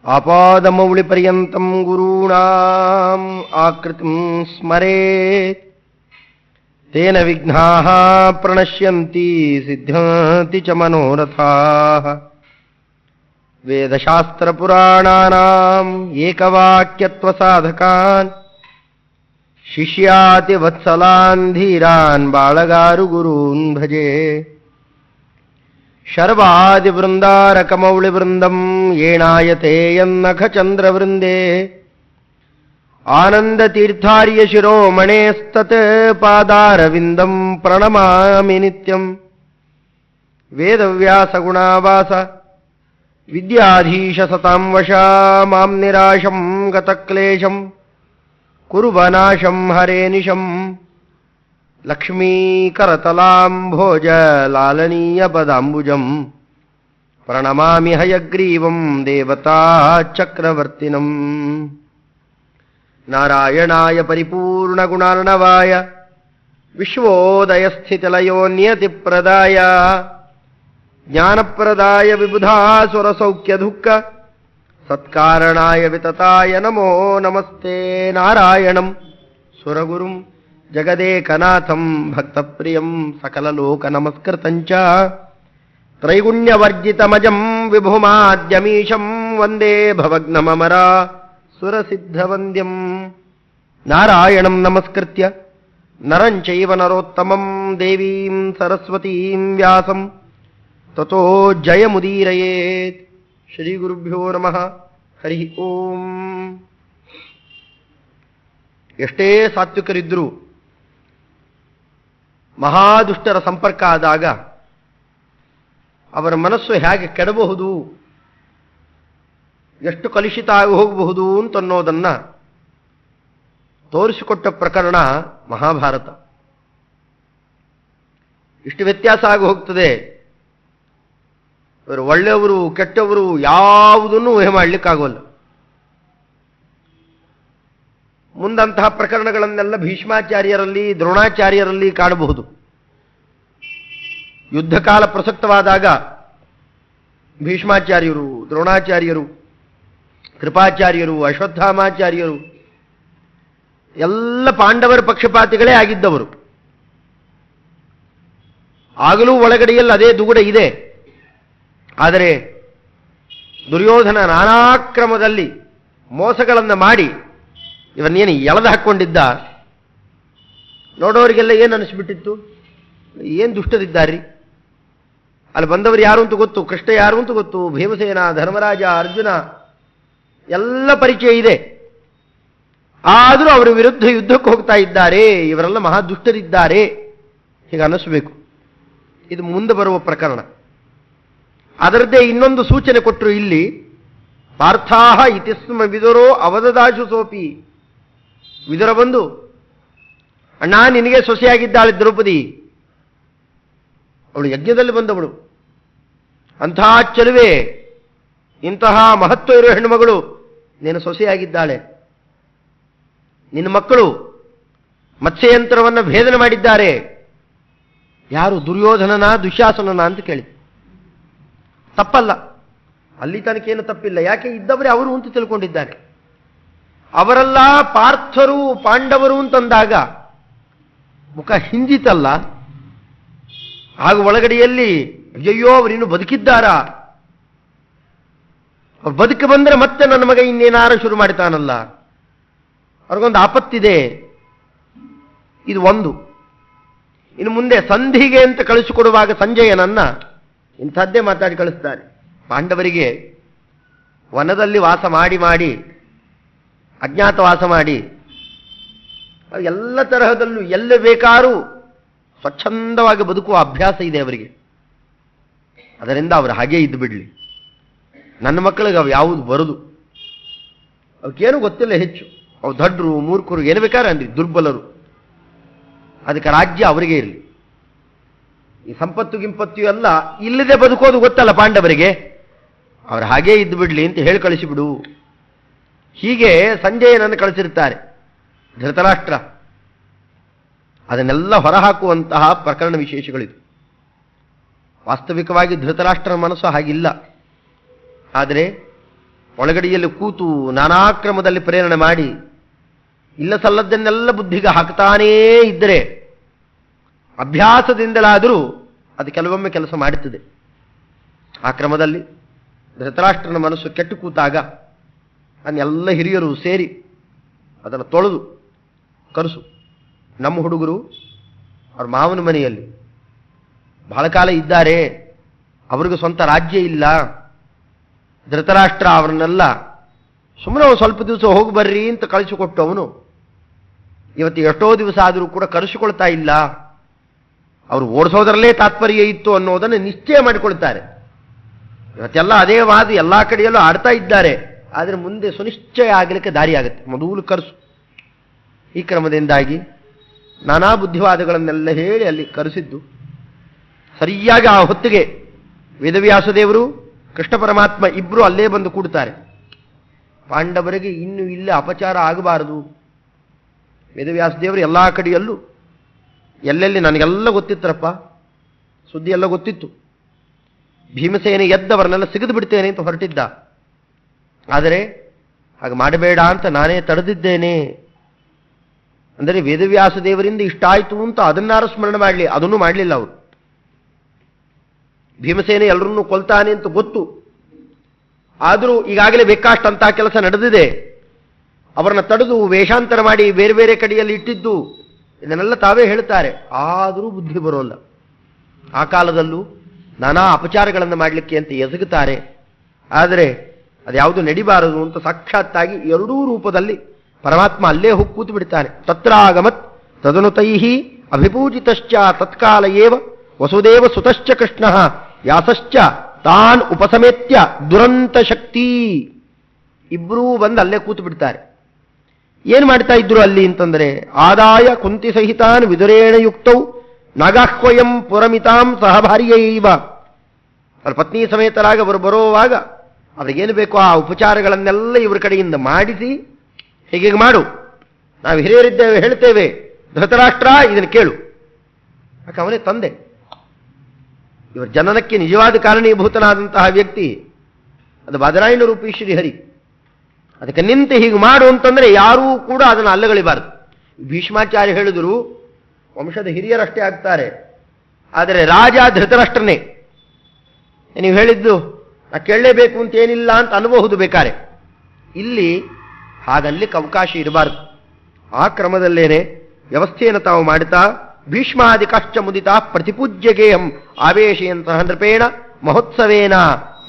ಆಪಾದಮೌಳಿಪರ್ಯಂತಂ ಗುರುಣಾಂ ಆಕೃತಿಂ ಸ್ಮರೇತ್ ತೇನ ವಿಘ್ನಾಃ ಪ್ರಣಶ್ಯಂತಿ ಸಿದ್ಧ್ಯಂತಿ ಚ ಮನೋರಥಾಃ. ವೇದಶಾಸ್ತ್ರಪುರಾಣಾನಾಂ ಏಕವಾಕ್ಯತ್ವಸಾಧಕಾನ್ ಶಿಷ್ಯಾತಿ ವತ್ಸಲಾನ್ ಧೀರಾನ್ ಬಾಳಗಾರು ಗುರೂನ್ ಭಜೆ. ಶರ್ವಾದಿವೃಂದಾರಕಮೌಳಿವೃಂದಂ ಏಣಾಯತೆ ಯನ್ನಖಚಂದ್ರವೃಂದೇ ಆನಂದತೀರ್ಥಾರ್ಯ ಶಿರೋಮಣೇಸ್ತತ್ ಪಾದಾರವಿಂದಂ ಪ್ರಣಮಾಮಿ ನಿತ್ಯಂ. ವೇದವ್ಯಾಸಗುಣಾವಾಸ ವಿದ್ಯಾಧೀಶ ಸತಾಂ ವಶ ಮಾಂ ನಿರಾಶಂ ಗತಕ್ಲೇಶಂ ಕುರುವನಾಶಂ ಹರೇ ನಿಶಂ. ಲಕ್ಷ್ಮೀಕರತಲಾಂಭೋಜ ಲಾಲನೀಯ ಪದಾಂಬುಜಂ ಪ್ರಣಮಾಮಿ ಹಯಗ್ರೀವಂ ದೇವತಾ ಚಕ್ರವರ್ತಿನಂ. ನಾರಾಯಣಾಯ ಪರಿಪೂರ್ಣಗುಣಾರ್ಣವಾಯ ವಿಶ್ವೋದಯಸ್ಥಿತಿಲಯೋನ್ಯತಿಪ್ರದಾಯ ಜ್ಞಾನಪ್ರದಾಯ ವಿಬುಧಾಸುರಸೌಖ್ಯದುಃಖ ಸತ್ಕಾರಣಾಯ ವಿತತಾಯ ನಮೋ ನಮಸ್ತೆ. ನಾರಾಯಣಂ ಸುರಗುರುಂ ಜಗದೇಕನಾಥಂ ಭಕ್ತಪ್ರಿಯಂ ಸಕಲಲೋಕನಮಸ್ಕೃತಂಚ ತ್ರೈಗುಣ್ಯವರ್ಜಿತಮಜಂ ವಿಭುಮಾದ್ಯಮೀಶಂ ವಂದೇ ಭವಗ್ನಮಮರ ಸುರಸಿದ್ಧವಂದ್ಯಂ. ನಾರಾಯಣಂ ನಮಸ್ಕೃತ್ಯ ನರಂ ಚೈವ ನರೋತ್ತಮಂ ದೇವೀಂ ಸರಸ್ವತೀಂ ವ್ಯಾಸಂ ತತೋ ಜಯಮುದೀರಯೇತ್. ಶ್ರೀ ಗುರುಭ್ಯೋ ನಮಃ. ಹರಿ ಓಂ. ಎಷ್ಟೇ ಸಾತ್ವಿಕರಿದ್ದರೂ ಮಹಾದುಷ್ಟರ ಸಂಪರ್ಕ ಆದಾಗ ಅವರ ಮನಸ್ಸು ಹೇಗೆ ಕೆಡಬಹುದು, ಎಷ್ಟು ಕಲುಷಿತ ಆಗಿ ಹೋಗಬಹುದು ಅಂತನ್ನೋದನ್ನು ತೋರಿಸಿಕೊಟ್ಟ ಪ್ರಕರಣ ಮಹಾಭಾರತ. ಇಷ್ಟು ವ್ಯತ್ಯಾಸ ಆಗಿ ಹೋಗ್ತದೆ. ಇವರು ಒಳ್ಳೆಯವರು ಕೆಟ್ಟವರು ಯಾವುದನ್ನು ಊಹೆ ಮಾಡಲಿಕ್ಕಾಗೋಲ್ಲ. ಮುಂದಂತಹ ಪ್ರಕರಣಗಳನ್ನೆಲ್ಲ ಭೀಷ್ಮಾಚಾರ್ಯರಲ್ಲಿ ದ್ರೋಣಾಚಾರ್ಯರಲ್ಲಿ ಕಾಣಬಹುದು. ಯುದ್ಧಕಾಲ ಪ್ರಸಕ್ತವಾದಾಗ ಭೀಷ್ಮಾಚಾರ್ಯರು, ದ್ರೋಣಾಚಾರ್ಯರು, ಕೃಪಾಚಾರ್ಯರು, ಅಶ್ವತ್ಥಾಮಾಚಾರ್ಯರು ಎಲ್ಲ ಪಾಂಡವರ ಪಕ್ಷಪಾತಿಗಳೇ ಆಗಿದ್ದವರು. ಆಗಲೂ ಒಳಗಡೆಯಲ್ಲಿ ಅದೇ ದುಗುಡ ಇದೆ. ಆದರೆ ದುರ್ಯೋಧನ ನಾನಾಕ್ರಮದಲ್ಲಿ ಮೋಸಗಳನ್ನು ಮಾಡಿ ಇವನ್ನೇನು ಎಳೆದು ಹಾಕ್ಕೊಂಡಿದ್ದ. ನೋಡೋರಿಗೆಲ್ಲ ಏನು ಅನಿಸ್ಬಿಟ್ಟಿತ್ತು, ಏನು ದುಷ್ಟರಿದ್ದಾರ್ರಿ. ಅಲ್ಲಿ ಬಂದವರು ಯಾರು ಅಂತ ಗೊತ್ತು, ಕೃಷ್ಣ ಯಾರು ಅಂತ ಗೊತ್ತು, ಭೀಮಸೇನ, ಧರ್ಮರಾಜ, ಅರ್ಜುನ ಎಲ್ಲ ಪರಿಚಯ ಇದೆ. ಆದರೂ ಅವರ ವಿರುದ್ಧ ಯುದ್ಧಕ್ಕೆ ಹೋಗ್ತಾ ಇದ್ದಾರೆ, ಇವರೆಲ್ಲ ಮಹಾ ದುಷ್ಟರಿದ್ದಾರೆ ಹೀಗೆ ಅನ್ನಿಸ್ಬೇಕು. ಇದು ಮುಂದೆ ಬರುವ ಪ್ರಕರಣ. ಅದರದ್ದೇ ಇನ್ನೊಂದು ಸೂಚನೆ ಕೊಟ್ಟರು ಇಲ್ಲಿ. ಪಾರ್ಥಾಹ ಇತಿಸ್ಮ ವಿದುರೋ ಅವದದಾಶು ಸೋಪಿ. ವಿದುರ ಬಂದು, ಅಣ್ಣ ನಿನಗೆ ಸೊಸೆಯಾಗಿದ್ದಾಳೆ ದ್ರೌಪದಿ, ಅವಳು ಯಜ್ಞದಲ್ಲಿ ಬಂದವಳು, ಅಂತಹ ಚೆಲುವೆ, ಇಂತಹ ಮಹತ್ವ ಇರುವ ಹೆಣ್ಣುಮಗಳು ನೀನು ಸೊಸೆಯಾಗಿದ್ದಾಳೆ. ನಿನ್ನ ಮಕ್ಕಳು ಮತ್ಸ್ಯಯಂತ್ರವನ್ನು ಭೇದನ ಮಾಡಿದ್ದಾರೆ. ಯಾರು? ದುರ್ಯೋಧನನ, ದುಶ್ಯಾಸನನ ಅಂತ ಕೇಳಿ. ತಪ್ಪಲ್ಲ, ಅಲ್ಲಿ ತನಕೇನು ತಪ್ಪಿಲ್ಲ. ಯಾಕೆ? ಇದ್ದವರೇ ಅವರು ಅಂತ ತಿಳ್ಕೊಂಡಿದ್ದಾರೆ. ಅವರೆಲ್ಲ ಪಾರ್ಥರು ಪಾಂಡವರು ಅಂತಂದಾಗ ಮುಖ ಹಿಂದಿತಲ್ಲ. ಆಗ ಒಳಗಡೆಯಲ್ಲಿ ಅಯ್ಯಯ್ಯೋ ಅವರಿನ್ನು ಬದುಕಿದ್ದಾರಾ, ಅವ್ರು ಬದುಕಿ ಬಂದರೆ ಮತ್ತೆ ನನ್ನ ಮಗ ಇನ್ನೇನಾರು ಶುರು ಮಾಡ್ತಾನಲ್ಲ, ಅವ್ರಿಗೊಂದು ಆಪತ್ತಿದೆ. ಇದು ಒಂದು. ಇನ್ನು ಮುಂದೆ ಸಂಧಿಗೆ ಅಂತ ಕಳಿಸಿಕೊಡುವಾಗ ಸಂಜಯನನ್ನ ಇಂಥದ್ದೇ ಮಾತಾಡಿ ಕಳಿಸ್ತಾರೆ. ಪಾಂಡವರಿಗೆ ವನದಲ್ಲಿ ವಾಸ ಮಾಡಿ ಮಾಡಿ, ಅಜ್ಞಾತವಾಸ ಮಾಡಿ, ಎಲ್ಲ ತರಹದಲ್ಲೂ ಎಲ್ಲ ಬೇಕಾರೂ ಸ್ವಚ್ಛಂದವಾಗಿ ಬದುಕುವ ಅಭ್ಯಾಸ ಇದೆ ಅವರಿಗೆ. ಅದರಿಂದ ಅವರು ಹಾಗೇ ಇದ್ದು ಬಿಡಲಿ. ನನ್ನ ಮಕ್ಕಳಿಗೆ ಅವು ಯಾವುದು ಬರೋದು, ಅವಕ್ಕೇನು ಗೊತ್ತಿಲ್ಲ ಹೆಚ್ಚು. ಅವು ದಡ್ರು, ಮೂರ್ಖರು, ಏನು ಬೇಕಾದ್ರೆ ಅಂದ್ರಿ, ದುರ್ಬಲರು. ಅದಕ್ಕೆ ರಾಜ್ಯ ಅವರಿಗೆ ಇರಲಿ. ಈ ಸಂಪತ್ತು ಗಿಂಪತ್ತು ಎಲ್ಲ ಇಲ್ಲದೆ ಬದುಕೋದು ಗೊತ್ತಲ್ಲ ಪಾಂಡವರಿಗೆ, ಅವರು ಹಾಗೇ ಇದ್ದು ಬಿಡ್ಲಿ ಅಂತ ಹೇಳಿ ಕಳಿಸಿಬಿಡು. ಹೀಗೆ ಸಂಜಯನನ್ನು ಕಳಿಸಿರ್ತಾರೆ ಧೃತರಾಷ್ಟ್ರ. ಅದನ್ನೆಲ್ಲ ಹೊರಹಾಕುವಂತಹ ಪ್ರಕರಣ ವಿಶೇಷಗಳಿದು. ವಾಸ್ತವಿಕವಾಗಿ ಧೃತರಾಷ್ಟ್ರನ ಮನಸ್ಸು ಹಾಗಿಲ್ಲ. ಆದರೆ ಒಳಗಡೆಯಲ್ಲಿ ಕೂತು ನಾನಾ ಕ್ರಮದಲ್ಲಿ ಪ್ರೇರಣೆ ಮಾಡಿ ಇಲ್ಲ ಸಲ್ಲದ್ದನ್ನೆಲ್ಲ ಬುದ್ಧಿಗೆ ಹಾಕ್ತಾನೇ ಇದ್ದರೆ ಅಭ್ಯಾಸದಿಂದಲಾದರೂ ಅದು ಕೆಲವೊಮ್ಮೆ ಕೆಲಸ ಮಾಡುತ್ತದೆ. ಆ ಕ್ರಮದಲ್ಲಿ ಧೃತರಾಷ್ಟ್ರನ ಮನಸ್ಸು ಕೆಟ್ಟು ಕೂತಾಗ ಎಲ್ಲ ಹಿರಿಯರು ಸೇರಿ ಅದನ್ನು ತೊಳೆದು ಕರೆಸು. ನಮ್ಮ ಹುಡುಗರು ಅವ್ರ ಮಾವನ ಮನೆಯಲ್ಲಿ ಬಹಳ ಕಾಲ ಇದ್ದಾರೆ, ಅವ್ರಿಗೂ ಸ್ವಂತ ರಾಜ್ಯ ಇಲ್ಲ. ಧೃತರಾಷ್ಟ್ರ ಅವರನ್ನೆಲ್ಲ ಸುಮ್ಮನೆ ಸ್ವಲ್ಪ ದಿವಸ ಹೋಗಿ ಬರ್ರಿ ಅಂತ ಕಳಿಸಿಕೊಟ್ಟು ಅವನು ಇವತ್ತು ಎಷ್ಟೋ ದಿವಸ ಆದರೂ ಕೂಡ ಕರೆಸಿಕೊಳ್ತಾ ಇಲ್ಲ. ಅವರು ಓಡಿಸೋದ್ರಲ್ಲೇ ತಾತ್ಪರ್ಯ ಇತ್ತು ಅನ್ನೋದನ್ನು ನಿಶ್ಚಯ ಮಾಡಿಕೊಳ್ತಾರೆ. ಇವತ್ತೆಲ್ಲ ಅದೇ ವಾದ ಎಲ್ಲ ಕಡೆಯಲ್ಲೂ ಆಡ್ತಾ ಇದ್ದಾರೆ. ಆದರೆ ಮುಂದೆ ಸುನಿಶ್ಚಯ ಆಗಲಿಕ್ಕೆ ದಾರಿ ಆಗುತ್ತೆ. ಮೊದಲು ಕರೆಸು. ಈ ಕ್ರಮದಿಂದಾಗಿ ನಾನಾ ಬುದ್ಧಿವಾದಗಳನ್ನೆಲ್ಲ ಹೇಳಿ ಅಲ್ಲಿ ಕರೆಸಿದ್ದು. ಸರಿಯಾಗಿ ಆ ಹೊತ್ತಿಗೆ ವೇದವ್ಯಾಸದೇವರು ಕೃಷ್ಣ ಪರಮಾತ್ಮ ಇಬ್ಬರು ಅಲ್ಲೇ ಬಂದು ಕೂಡ್ತಾರೆ. ಪಾಂಡವರಿಗೆ ಇನ್ನು ಇಲ್ಲ ಅಪಚಾರ ಆಗಬಾರದು. ವೇದವ್ಯಾಸದೇವರು ಎಲ್ಲ ಕಡೆಯಲ್ಲೂ ಎಲ್ಲೆಲ್ಲಿ ನನಗೆಲ್ಲ ಗೊತ್ತಿತ್ತರಪ್ಪ, ಸುದ್ದಿ ಎಲ್ಲ ಗೊತ್ತಿತ್ತು. ಭೀಮಸೇನೆ ಎದ್ದವರನ್ನೆಲ್ಲ ಸಿಗಿದು ಬಿಡ್ತೇನೆ ಅಂತ ಹೊರಟಿದ್ದ. ಆದರೆ ಹಾಗೆ ಮಾಡಬೇಡ ಅಂತ ನಾನೇ ತಡೆದಿದ್ದೇನೆ. ಅಂದರೆ ವೇದವ್ಯಾಸ ದೇವರಿಂದ ಇಷ್ಟ ಆಯಿತು ಅಂತ ಅದನ್ನಾರು ಸ್ಮರಣೆ ಮಾಡಲಿ, ಅದನ್ನು ಮಾಡಲಿಲ್ಲ ಅವರು. ಭೀಮಸೇನೆ ಎಲ್ಲರನ್ನೂ ಕೊಲ್ತಾನೆ ಅಂತ ಗೊತ್ತು. ಆದರೂ ಈಗಾಗಲೇ ಬೇಕಾಷ್ಟಂತ ಕೆಲಸ ನಡೆದಿದೆ. ಅವರನ್ನ ತಡೆದು ವೇಷಾಂತರ ಮಾಡಿ ಬೇರೆ ಬೇರೆ ಕಡೆಯಲ್ಲಿ ಇಟ್ಟಿದ್ದು ಇದನ್ನೆಲ್ಲ ತಾವೇ ಹೇಳ್ತಾರೆ. ಆದರೂ ಬುದ್ಧಿ ಬರೋಲ್ಲ. ಆ ಕಾಲದಲ್ಲೂ ನಾನಾ ಅಪಚಾರಗಳನ್ನು ಮಾಡಲಿಕ್ಕೆ ಅಂತ ಎಸಗುತ್ತಾರೆ. ಆದರೆ ಅದ್ಯಾವುದು ನಡಿಬಾರದು ಅಂತ ಸಾಕ್ಷಾತ್ತಾಗಿ ಎರಡೂ ರೂಪದಲ್ಲಿ ಪರಮಾತ್ಮ ಅಲ್ಲೇ ಹೋಗಿ ಕೂತು ಬಿಡ್ತಾನೆ. ತತ್ರಾಗಮತ್ ತದನುತೈಹಿ ಅಭಿಪೂಜಿತಶ್ಚ ತತ್ಕಾಲ ಏವ ವಸುದೇವ ಸುತಶ್ಚ ಕೃಷ್ಣ ವ್ಯಾಸಶ್ಚ ತಾನ್ ಉಪಸಮೇತ್ಯ ದುರಂತ ಶಕ್ತಿ. ಇಬ್ಬರೂ ಬಂದು ಅಲ್ಲೇ ಕೂತು ಬಿಡ್ತಾರೆ. ಏನು ಮಾಡ್ತಾ ಇದ್ರು ಅಲ್ಲಿ ಅಂತಂದ್ರೆ, ಆದಾಯ ಕುಂತಿ ಸಹಿತಾನ್ ವಿದುರೇಣ ಯುಕ್ತೌ ನಾಗಾಹ್ವಯಂ ಪುರಮಿತಾಂ ಸಹಭಾರ್ಯೈವ. ಅವ್ರ ಪತ್ನಿ ಸಮೇತರಾಗ ಅವರು ಬರುವಾಗ ಅವ್ರಿಗೇನು ಬೇಕೋ ಆ ಉಪಚಾರಗಳನ್ನೆಲ್ಲ ಇವ್ರ ಕಡೆಯಿಂದ ಮಾಡಿಸಿ, ಹೀಗೆ ಮಾಡು, ನಾವು ಹಿರಿಯರಿದ್ದೇವೆ ಹೇಳ್ತೇವೆ, ಧೃತರಾಷ್ಟ್ರ ಇದನ್ನು ಕೇಳು. ಯಾಕೆ ಅವನೇ ತಂದೆ. ಇವರ ಜನನಕ್ಕೆ ನಿಜವಾದ ಕಾರಣೀಭೂತನಾದಂತಹ ವ್ಯಕ್ತಿ ಅದು ಬಾದರಾಯಣ ರೂಪಿ ಶ್ರೀಹರಿ. ಅದಕ್ಕೆ ನಿಂತು ಹೀಗೆ ಮಾಡು ಅಂತಂದ್ರೆ ಯಾರೂ ಕೂಡ ಅದನ್ನು ಅಲ್ಲಗಳಿಬಾರದು. ಭೀಷ್ಮಾಚಾರ್ಯ ಹೇಳಿದರು, ವಂಶದ ಹಿರಿಯರಷ್ಟೇ ಆಗ್ತಾರೆ, ಆದರೆ ರಾಜ ಧೃತರಾಷ್ಟ್ರನೇ. ನೀವು ಹೇಳಿದ್ದು ನಾ ಕೇಳಲೇಬೇಕು ಅಂತ ಏನಿಲ್ಲ ಅಂತ ಅನ್ಬಹುದು ಬೇಕಾರೆ. ಇಲ್ಲಿ ಹಾಗಲ್ಲಿಕ್ಕೆ ಅವಕಾಶ ಇರಬಾರದು. ಆ ಕ್ರಮದಲ್ಲೇನೆ ವ್ಯವಸ್ಥೆಯನ್ನು ತಾವು ಮಾಡುತ್ತಾ ಭೀಷ್ಮಾದಿ ಕಶ್ಚ ಮುದಿತಾ ಪ್ರತಿಪೂಜ್ಯಗೇಹಂ ಆವೇಶೆಯಂತಹ ನೃಪೇಣ ಮಹೋತ್ಸವೇನ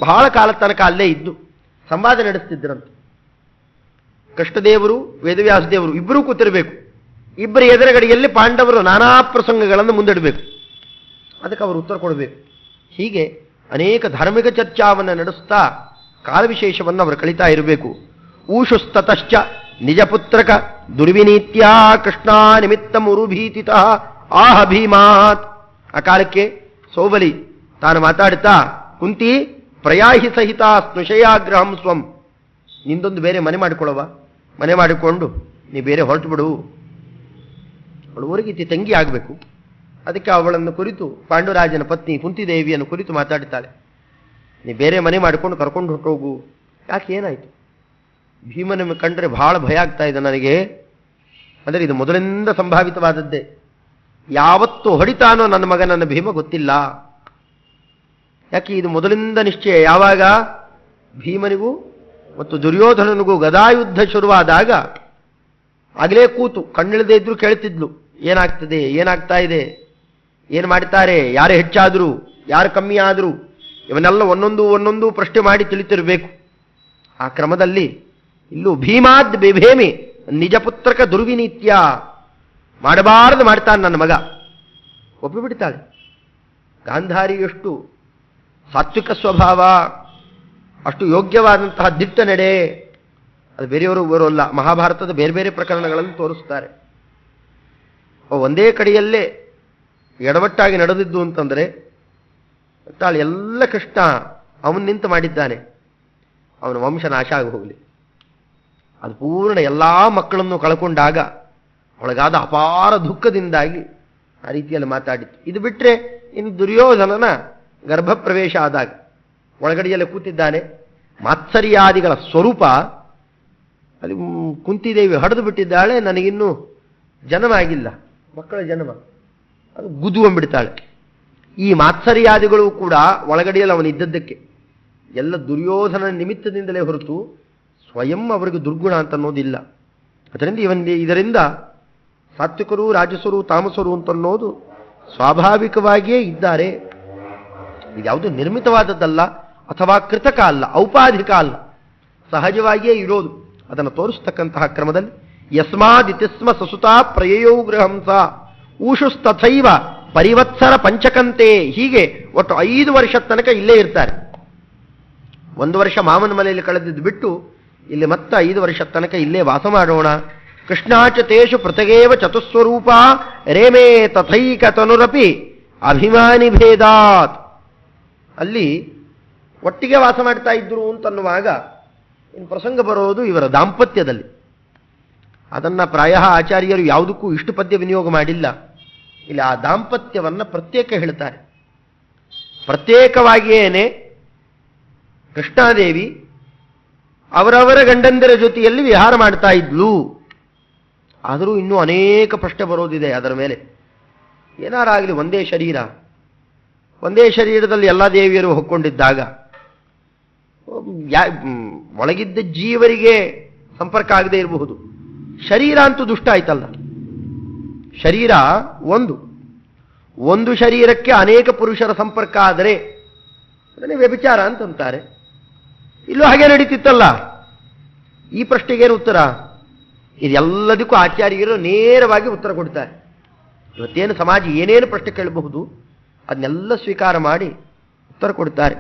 ಬಹಳ ಕಾಲ ತನಕ ಅಲ್ಲೇ ಇದ್ದು ಸಂವಾದ ನಡೆಸ್ತಿದ್ದರಂತೆ. ಕೃಷ್ಣದೇವರು ವೇದವ್ಯಾಸದೇವರು ಇಬ್ಬರೂ ಕೂತಿರಬೇಕು. ಇಬ್ಬರ ಎದುರುಗಡೆಯಲ್ಲಿ ಪಾಂಡವರು ನಾನಾ ಪ್ರಸಂಗಗಳನ್ನು ಮುಂದಿಡಬೇಕು. ಅದಕ್ಕೆ ಅವರು ಉತ್ತರ ಕೊಡಬೇಕು. ಹೀಗೆ ಅನೇಕ ಧಾರ್ಮಿಕ ಚರ್ಚಾವನ್ನು ನಡೆಸ್ತಾ ಕಾಲವಿಶೇಷವನ್ನು ಅವರು ಕಳೀತಾ ಇರಬೇಕು. ಊಷುಸ್ತತಶ್ಚ ನಿಜಪುತ್ರಕ ದುರ್ವಿನೀತ್ಯಾ ಕೃಷ್ಣ ನಿಮಿತ್ತ ಮುರುಭೀತಿತ ಆಹ ಭೀಮಾತ್. ಆ ಕಾಲಕ್ಕೆ ಸೋಬಲಿ ತಾನು ಮಾತಾಡುತ್ತಾ, ಕುಂತಿ ಪ್ರಯಾಹಿ ಸಹಿತ ಸ್ನುಷಯಾಗ್ರಹಂ ಸ್ವಂ, ನಿಂದೊಂದು ಬೇರೆ ಮನೆ ಮಾಡಿಕೊಳ್ಳುವ, ಮನೆ ಮಾಡಿಕೊಂಡು ನೀ ಬೇರೆ ಹೊರಟು ಬಿಡು. ಅವಳು ಊರಿಗೆ ತಂಗಿ ಆಗಬೇಕು. ಅದಕ್ಕೆ ಅವಳನ್ನು ಕುರಿತು ಪಾಂಡುರಾಜನ ಪತ್ನಿ ಕುಂತಿದೇವಿಯನ್ನು ಕುರಿತು ಮಾತಾಡುತ್ತಾಳೆ. ನೀ ಬೇರೆ ಮನೆ ಮಾಡಿಕೊಂಡು ಕರ್ಕೊಂಡು ಹೊರಟೋಗು. ಯಾಕೆ ಏನಾಯಿತು? ಭೀಮನ ಕಂಡ್ರೆ ಬಹಳ ಭಯ ಆಗ್ತಾ ಇದೆ ನನಗೆ. ಅಂದರೆ ಇದು ಮೊದಲಿಂದ ಸಂಭಾವಿತವಾದದ್ದೇ. ಯಾವತ್ತು ಹೊಡಿತಾನೋ ನನ್ನ ಮಗ ನನ್ನ ಭೀಮ ಗೊತ್ತಿಲ್ಲ. ಯಾಕೆ ಇದು ಮೊದಲಿಂದ ನಿಶ್ಚಯ. ಯಾವಾಗ ಭೀಮನಿಗೂ ಮತ್ತು ದುರ್ಯೋಧನನಿಗೂ ಗದಾಯುದ್ಧ ಶುರುವಾದಾಗ ಆಗಲೇ ಕೂತು ಕಣ್ಣಿಳದೇ ಇದ್ರು ಕೇಳ್ತಿದ್ಲು, ಏನಾಗ್ತದೆ, ಏನಾಗ್ತಾ ಇದೆ, ಏನು ಮಾಡ್ತಾರೆ, ಯಾರು ಹೆಚ್ಚಾದರೂ ಯಾರು ಕಮ್ಮಿ ಆದರೂ ಇವನ್ನೆಲ್ಲ ಒಂದೊಂದು ಪ್ರಶ್ನೆ ಮಾಡಿ ತಿಳಿತಿರಬೇಕು. ಆ ಕ್ರಮದಲ್ಲಿ ಇಲ್ಲೂ ಭೀಮಾದ್ ಬಿಭೇಮಿ ನಿಜಪುತ್ರಕ ದುರ್ವಿನೀತ್ಯ, ಮಾಡಬಾರದು ಮಾಡ್ತಾನೆ ನನ್ನ ಮಗ. ಒಪ್ಪಿಬಿಡ್ತಾಳೆ. ಗಾಂಧಾರಿ ಎಷ್ಟು ಸಾತ್ವಿಕ ಸ್ವಭಾವ, ಅಷ್ಟು ಯೋಗ್ಯವಾದಂತಹ ದಿಟ್ಟ ನಡೆ, ಅದು ಬೇರೆಯವರು ಬರೋಲ್ಲ. ಮಹಾಭಾರತದ ಬೇರೆ ಬೇರೆ ಪ್ರಕರಣಗಳನ್ನು ತೋರಿಸ್ತಾರೆ. ಒಂದೇ ಕಡೆಯಲ್ಲೇ ಎಡವಟ್ಟಾಗಿ ನಡೆದಿದ್ದು ಅಂತಂದರೆ ತಾಳು ಎಲ್ಲ ಕೃಷ್ಣ ಅವನು ನಿಂತು ಮಾಡಿದ್ದಾನೆ, ಅವನ ವಂಶ ನಾಶ ಆಗಿ ಹೋಗಲಿ. ಅದು ಪೂರ್ಣ ಎಲ್ಲ ಮಕ್ಕಳನ್ನು ಕಳ್ಕೊಂಡಾಗ ಒಳಗಾದ ಅಪಾರ ದುಃಖದಿಂದಾಗಿ ಆ ರೀತಿಯಲ್ಲಿ ಮಾತಾಡಿತ್ತು. ಇದು ಬಿಟ್ಟರೆ ಇನ್ನು ದುರ್ಯೋಧನನ ಗರ್ಭ ಪ್ರವೇಶ ಆದಾಗ ಒಳಗಡೆಯಲ್ಲಿ ಕೂತಿದ್ದಾನೆ. ಮಾತ್ಸರ್ಯಾದಿಗಳ ಸ್ವರೂಪ. ಅಲ್ಲಿ ಕುಂತಿದೇವಿ ಹಡಿದು ಬಿಟ್ಟಿದ್ದಾಳೆ, ನನಗಿನ್ನೂ ಜನ್ಮ ಆಗಿಲ್ಲ, ಮಕ್ಕಳ ಜನ್ಮ, ಅದು ಗುದುವಂಬಿಡ್ತಾಳೆ. ಈ ಮಾತ್ಸರ್ಯಾದಿಗಳು ಕೂಡ ಒಳಗಡೆಯಲ್ಲಿ ಅವನಿದ್ದದ್ದಕ್ಕೆ ಎಲ್ಲ ದುರ್ಯೋಧನ ನಿಮಿತ್ತದಿಂದಲೇ ಹೊರತು ಸ್ವಯಂ ಅವರಿಗೆ ದುರ್ಗುಣ ಅಂತ ಅನ್ನೋದಿಲ್ಲ. ಅದರಿಂದ ಇದರಿಂದ ಸಾತ್ವಿಕರು, ರಾಜಸರು, ತಾಮಸರು ಅಂತನ್ನೋದು ಸ್ವಾಭಾವಿಕವಾಗಿಯೇ ಇದ್ದಾರೆ. ಇದ್ಯಾವುದು ನಿರ್ಮಿತವಾದದ್ದಲ್ಲ, ಅಥವಾ ಕೃತಕ ಅಲ್ಲ, ಔಪಾಧಿಕ ಅಲ್ಲ, ಸಹಜವಾಗಿಯೇ ಇರೋದು. ಅದನ್ನು ತೋರಿಸ್ತಕ್ಕಂತಹ ಕ್ರಮದಲ್ಲಿ ಯಸ್ಮಾದಿತಿಸ್ಮ ಸಸುತಾ ಪ್ರಯಯೌ ಗೃಹಂಸ ಊಷುಸ್ತಥೈವ ಪರಿವತ್ಸರ ಪಂಚಕಂತೆ, ಹೀಗೆ ಒಟ್ಟು 5 ವರ್ಷದ ತನಕ ಇಲ್ಲೇ ಇರ್ತಾರೆ. 1 ವರ್ಷ ಮಾವನ ಮನೆಯಲ್ಲಿ ಕಳೆದಿದ್ದು ಬಿಟ್ಟು ಇಲ್ಲಿ ಮತ್ತೆ 5 ವರ್ಷದ ತನಕ ಇಲ್ಲೇ ವಾಸ ಮಾಡೋಣ. ಕೃಷ್ಣಾಚ ತೇಷು ಪೃಥಗೇವ ಚತುಸ್ವರೂಪ ರೇಮೇ ತಥೈಕ ತನುರಪಿ ಅಭಿಮಾನಿ ಭೇದಾತ್. ಅಲ್ಲಿ ಒಟ್ಟಿಗೆ ವಾಸ ಮಾಡ್ತಾ ಇದ್ರು ಅಂತನ್ನುವಾಗ ಇನ್ನು ಪ್ರಸಂಗ ಬರೋದು ಇವರ ದಾಂಪತ್ಯದಲ್ಲಿ. ಅದನ್ನು ಪ್ರಾಯಃ ಆಚಾರ್ಯರು ಯಾವುದಕ್ಕೂ ಇಷ್ಟು ಪದ್ಯ ವಿನಿಯೋಗ ಮಾಡಿಲ್ಲ. ಇಲ್ಲಿ ಆ ದಾಂಪತ್ಯವನ್ನು ಪ್ರತ್ಯೇಕ ಹೇಳ್ತಾರೆ. ಪ್ರತ್ಯೇಕವಾಗಿಯೇನೆ ಕೃಷ್ಣಾದೇವಿ ಅವರವರ ಗಂಡಂದಿರ ಜೊತೆಯಲ್ಲಿ ವಿಹಾರ ಮಾಡ್ತಾ ಇದ್ಲು. ಆದರೂ ಇನ್ನೂ ಅನೇಕ ಪ್ರಶ್ನೆ ಬರೋದಿದೆ ಅದರ ಮೇಲೆ. ಏನಾರಾಗಲಿ ಒಂದೇ ಶರೀರ, ಒಂದೇ ಶರೀರದಲ್ಲಿ ಎಲ್ಲ ದೇವಿಯರು ಹೊಕ್ಕೊಂಡಿದ್ದಾಗ ಒಳಗಿದ್ದ ಜೀವರಿಗೆ ಸಂಪರ್ಕ ಆಗದೆ ಇರಬಹುದು. ಶರೀರ ಅಂತೂ ದುಷ್ಟ ಆಯ್ತಲ್ಲ. ಶರೀರ ಒಂದು ಶರೀರಕ್ಕೆ ಅನೇಕ ಪುರುಷರ ಸಂಪರ್ಕ ಆದರೆ ಅದನ್ನೇ ವ್ಯಭಿಚಾರ ಅಂತಂತಾರೆ. ಇಲ್ಲೂ ಹಾಗೆ ನಡೀತಿತ್ತಲ್ಲ. ಈ ಪ್ರಶ್ನೆಗೇನು ಉತ್ತರ? ಇದೆಲ್ಲದಕ್ಕೂ ಆಚಾರ್ಯರು ನೇರವಾಗಿ ಉತ್ತರ ಕೊಡ್ತಾರೆ. ಇವತ್ತೇನು ಸಮಾಜ ಏನೇನು ಪ್ರಶ್ನೆ ಕೇಳಬಹುದು ಅದನ್ನೆಲ್ಲ ಸ್ವೀಕಾರ ಮಾಡಿ ಉತ್ತರ ಕೊಡ್ತಾರೆ.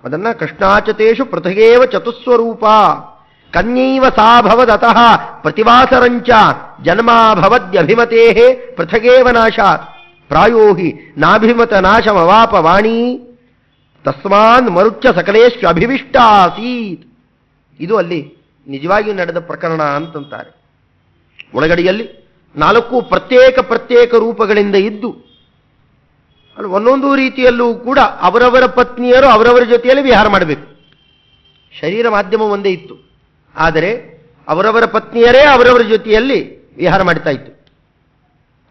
ಅದನ್ನ ಕೃಷ್ಣಾಚತೇಷು ಪೃಥಗೇವ ಚತುಸ್ವರೂಪ ಕನ್ಯೈವ ಸಾಭವದತಃ ಪ್ರತಿವಾಸರಂಚ ಜನ್ಮಾಭವದ್ಯಭಿಮತೇ ಪೃಥಗೇವ ನಾಶಾತ್ ಪ್ರಾಯೋ ಹಿ ನಾಭಿಮತ ನಾಶಮವಾಪ ವಾಣಿ ತಸ್ಮಾನ್ ಮರುಚ್ಯ ಸಕಲೇಶ್ವ ಅಭಿವಿಷ್ಟಾಸೀತ್. ಇದು ಅಲ್ಲಿ ನಿಜವಾಗಿಯೂ ನಡೆದ ಪ್ರಕರಣ ಅಂತಂತಾರೆ. ಒಳಗಡೆಯಲ್ಲಿ 4 ಪ್ರತ್ಯೇಕ ರೂಪಗಳಿಂದ ಇದ್ದು ಅಲ್ಲಿ ಒಂದೊಂದು ರೀತಿಯಲ್ಲೂ ಕೂಡ ಅವರವರ ಪತ್ನಿಯರು ಅವರವರ ಜೊತೆಯಲ್ಲಿ ವಿಹಾರ ಮಾಡಬೇಕು. ಶರೀರ ಮಾಧ್ಯಮ ಒಂದೇ ಇತ್ತು, ಆದರೆ ಅವರವರ ಪತ್ನಿಯರೇ ಅವರವರ ಜೊತೆಯಲ್ಲಿ ವಿಹಾರ ಮಾಡ್ತಾ ಇತ್ತು.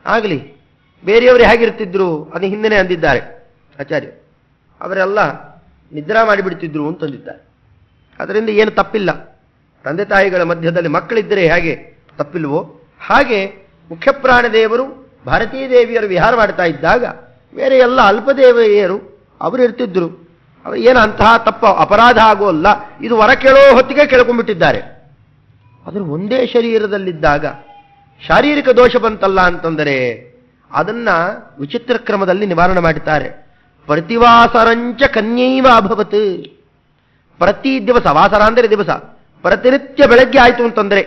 ಆಗಲಿ ಬೇರೆಯವರು ಹೇಗಿರ್ತಿದ್ರು ಅದು ಹಿಂದೆನೇ ಅಂದಿದ್ದಾರೆ ಆಚಾರ್ಯ. ಅವರೆಲ್ಲ ನಿದ್ರಾ ಮಾಡಿಬಿಡ್ತಿದ್ರು ಅಂತಂದಿದ್ದಾರೆ. ಅದರಿಂದ ಏನು ತಪ್ಪಿಲ್ಲ. ತಂದೆ ತಾಯಿಗಳ ಮಧ್ಯದಲ್ಲಿ ಮಕ್ಕಳಿದ್ದರೆ ಹೇಗೆ ತಪ್ಪಿಲ್ವೋ ಹಾಗೆ ಮುಖ್ಯಪ್ರಾಣದೇವರು ಭಾರತೀ ದೇವಿಯರು ವಿಹಾರ ಮಾಡ್ತಾ ಇದ್ದಾಗ ಬೇರೆ ಎಲ್ಲ ಅಲ್ಪದೇವಿಯರು ಅವರು ಇರ್ತಿದ್ರು. ಅವರು ಏನು ಅಂತಹ ತಪ್ಪ ಅಪರಾಧ ಆಗೋಲ್ಲ. ಇದು ವರ ಕೇಳೋ ಹೊತ್ತಿಗೆ ಕೇಳ್ಕೊಂಡ್ಬಿಟ್ಟಿದ್ದಾರೆ. ಆದರೂ ಒಂದೇ ಶರೀರದಲ್ಲಿದ್ದಾಗ ಶಾರೀರಿಕ ದೋಷ ಬಂತಲ್ಲ ಅಂತಂದರೆ ಅದನ್ನ ವಿಚಿತ್ರ ಕ್ರಮದಲ್ಲಿ ನಿವಾರಣೆ ಮಾಡುತ್ತಾರೆ. ಪ್ರತಿವಾಸರಂಚ ಕನ್ಯೈವ ಅಭವತ್. ಪ್ರತಿ ದಿವಸ, ವಾಸರ ಅಂದರೆ ದಿವಸ, ಪ್ರತಿನಿತ್ಯ ಬೆಳಗ್ಗೆ ಆಯಿತು ಅಂತಂದರೆ,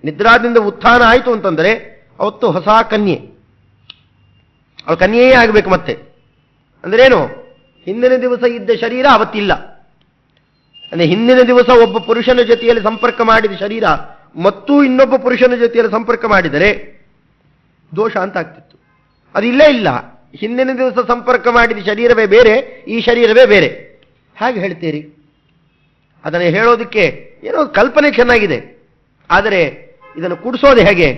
ನಿದ್ರಾದಿಂದ ಉತ್ಥಾನ ಆಯಿತು ಅಂತಂದರೆ ಅವತ್ತು ಹೊಸ ಕನ್ಯೆ, ಅವಳು ಕನ್ಯೆಯೇ ಆಗಬೇಕು. ಮತ್ತೆ ಅಂದ್ರೇನು? ಹಿಂದಿನ ದಿವಸ ಇದ್ದ ಶರೀರ ಅವತ್ತಿಲ್ಲ. ಅಂದರೆ ಹಿಂದಿನ ದಿವಸ ಒಬ್ಬ ಪುರುಷನ ಜೊತೆಯಲ್ಲಿ ಸಂಪರ್ಕ ಮಾಡಿದ ಶರೀರ ಮತ್ತು ಇನ್ನೊಬ್ಬ ಪುರುಷನ ಜೊತೆಯಲ್ಲಿ ಸಂಪರ್ಕ ಮಾಡಿದರೆ ದೋಷ ಅಂತ ಆಗ್ತಿತ್ತು. ಅದು ಇಲ್ಲೇ ಇಲ್ಲ. ಹಿಂದಿನ ದಿವಸ ಸಂಪರ್ಕ ಮಾಡಿದ ಶರೀರವೇ ಬೇರೆ, ಈ ಶರೀರವೇ ಬೇರೆ. ಹಾಗೆ ಹೇಳ್ತೀರಿ? ಅದನ್ನು ಹೇಳೋದಕ್ಕೆ ಏನೋ ಕಲ್ಪನೆ ಚೆನ್ನಾಗಿದೆ, ಆದರೆ ಇದನ್ನು ಕೂಡಿಸೋದು ಹೇಗೆ?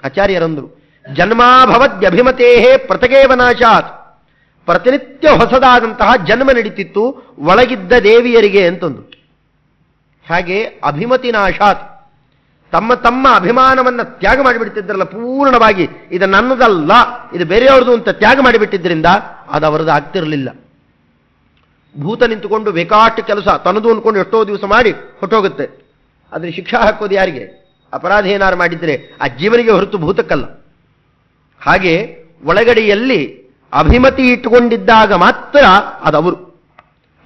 ಆಚಾರ್ಯರಂದರು ಜನ್ಮಾಭವದ್ಯಭಿಮತೇ ಪೃಥಗೇವ ನಾಶಾತ್. ಪ್ರತಿನಿತ್ಯ ಹೊಸದಾದಂತಹ ಜನ್ಮ ನಡೀತಿತ್ತು ಒಳಗಿದ್ದ ದೇವಿಯರಿಗೆ ಅಂತಂದು. ಹಾಗೆ ಅಭಿಮತಿ ನಾಶಾತ್, ತಮ್ಮ ಅಭಿಮಾನವನ್ನು ತ್ಯಾಗ ಮಾಡಿಬಿಡ್ತಿದ್ರಲ್ಲ ಪೂರ್ಣವಾಗಿ, ಇದು ನನ್ನದಲ್ಲ ಇದು ಬೇರೆಯವ್ರದು ಅಂತ ತ್ಯಾಗ ಮಾಡಿಬಿಟ್ಟಿದ್ರಿಂದ ಅದು ಅವರದ್ದು ಆಗ್ತಿರಲಿಲ್ಲ. ಭೂತ ನಿಂತುಕೊಂಡು ಬೇಕಾಷ್ಟು ಕೆಲಸ ತನ್ನದು ಅಂದ್ಕೊಂಡು ಎಷ್ಟೋ ದಿವಸ ಮಾಡಿ ಹೊಟ್ಟೋಗುತ್ತೆ. ಅದ್ರ ಶಿಕ್ಷಾ ಹಾಕೋದು ಯಾರಿಗೆ? ಅಪರಾಧ ಏನಾರು ಮಾಡಿದ್ರೆ ಆ ಜೀವನಿಗೆ ಹೊರತು ಭೂತಕ್ಕಲ್ಲ. ಹಾಗೆ ಒಳಗಡೆಯಲ್ಲಿ ಅಭಿಮತಿ ಇಟ್ಟುಕೊಂಡಿದ್ದಾಗ ಮಾತ್ರ ಅದವರು.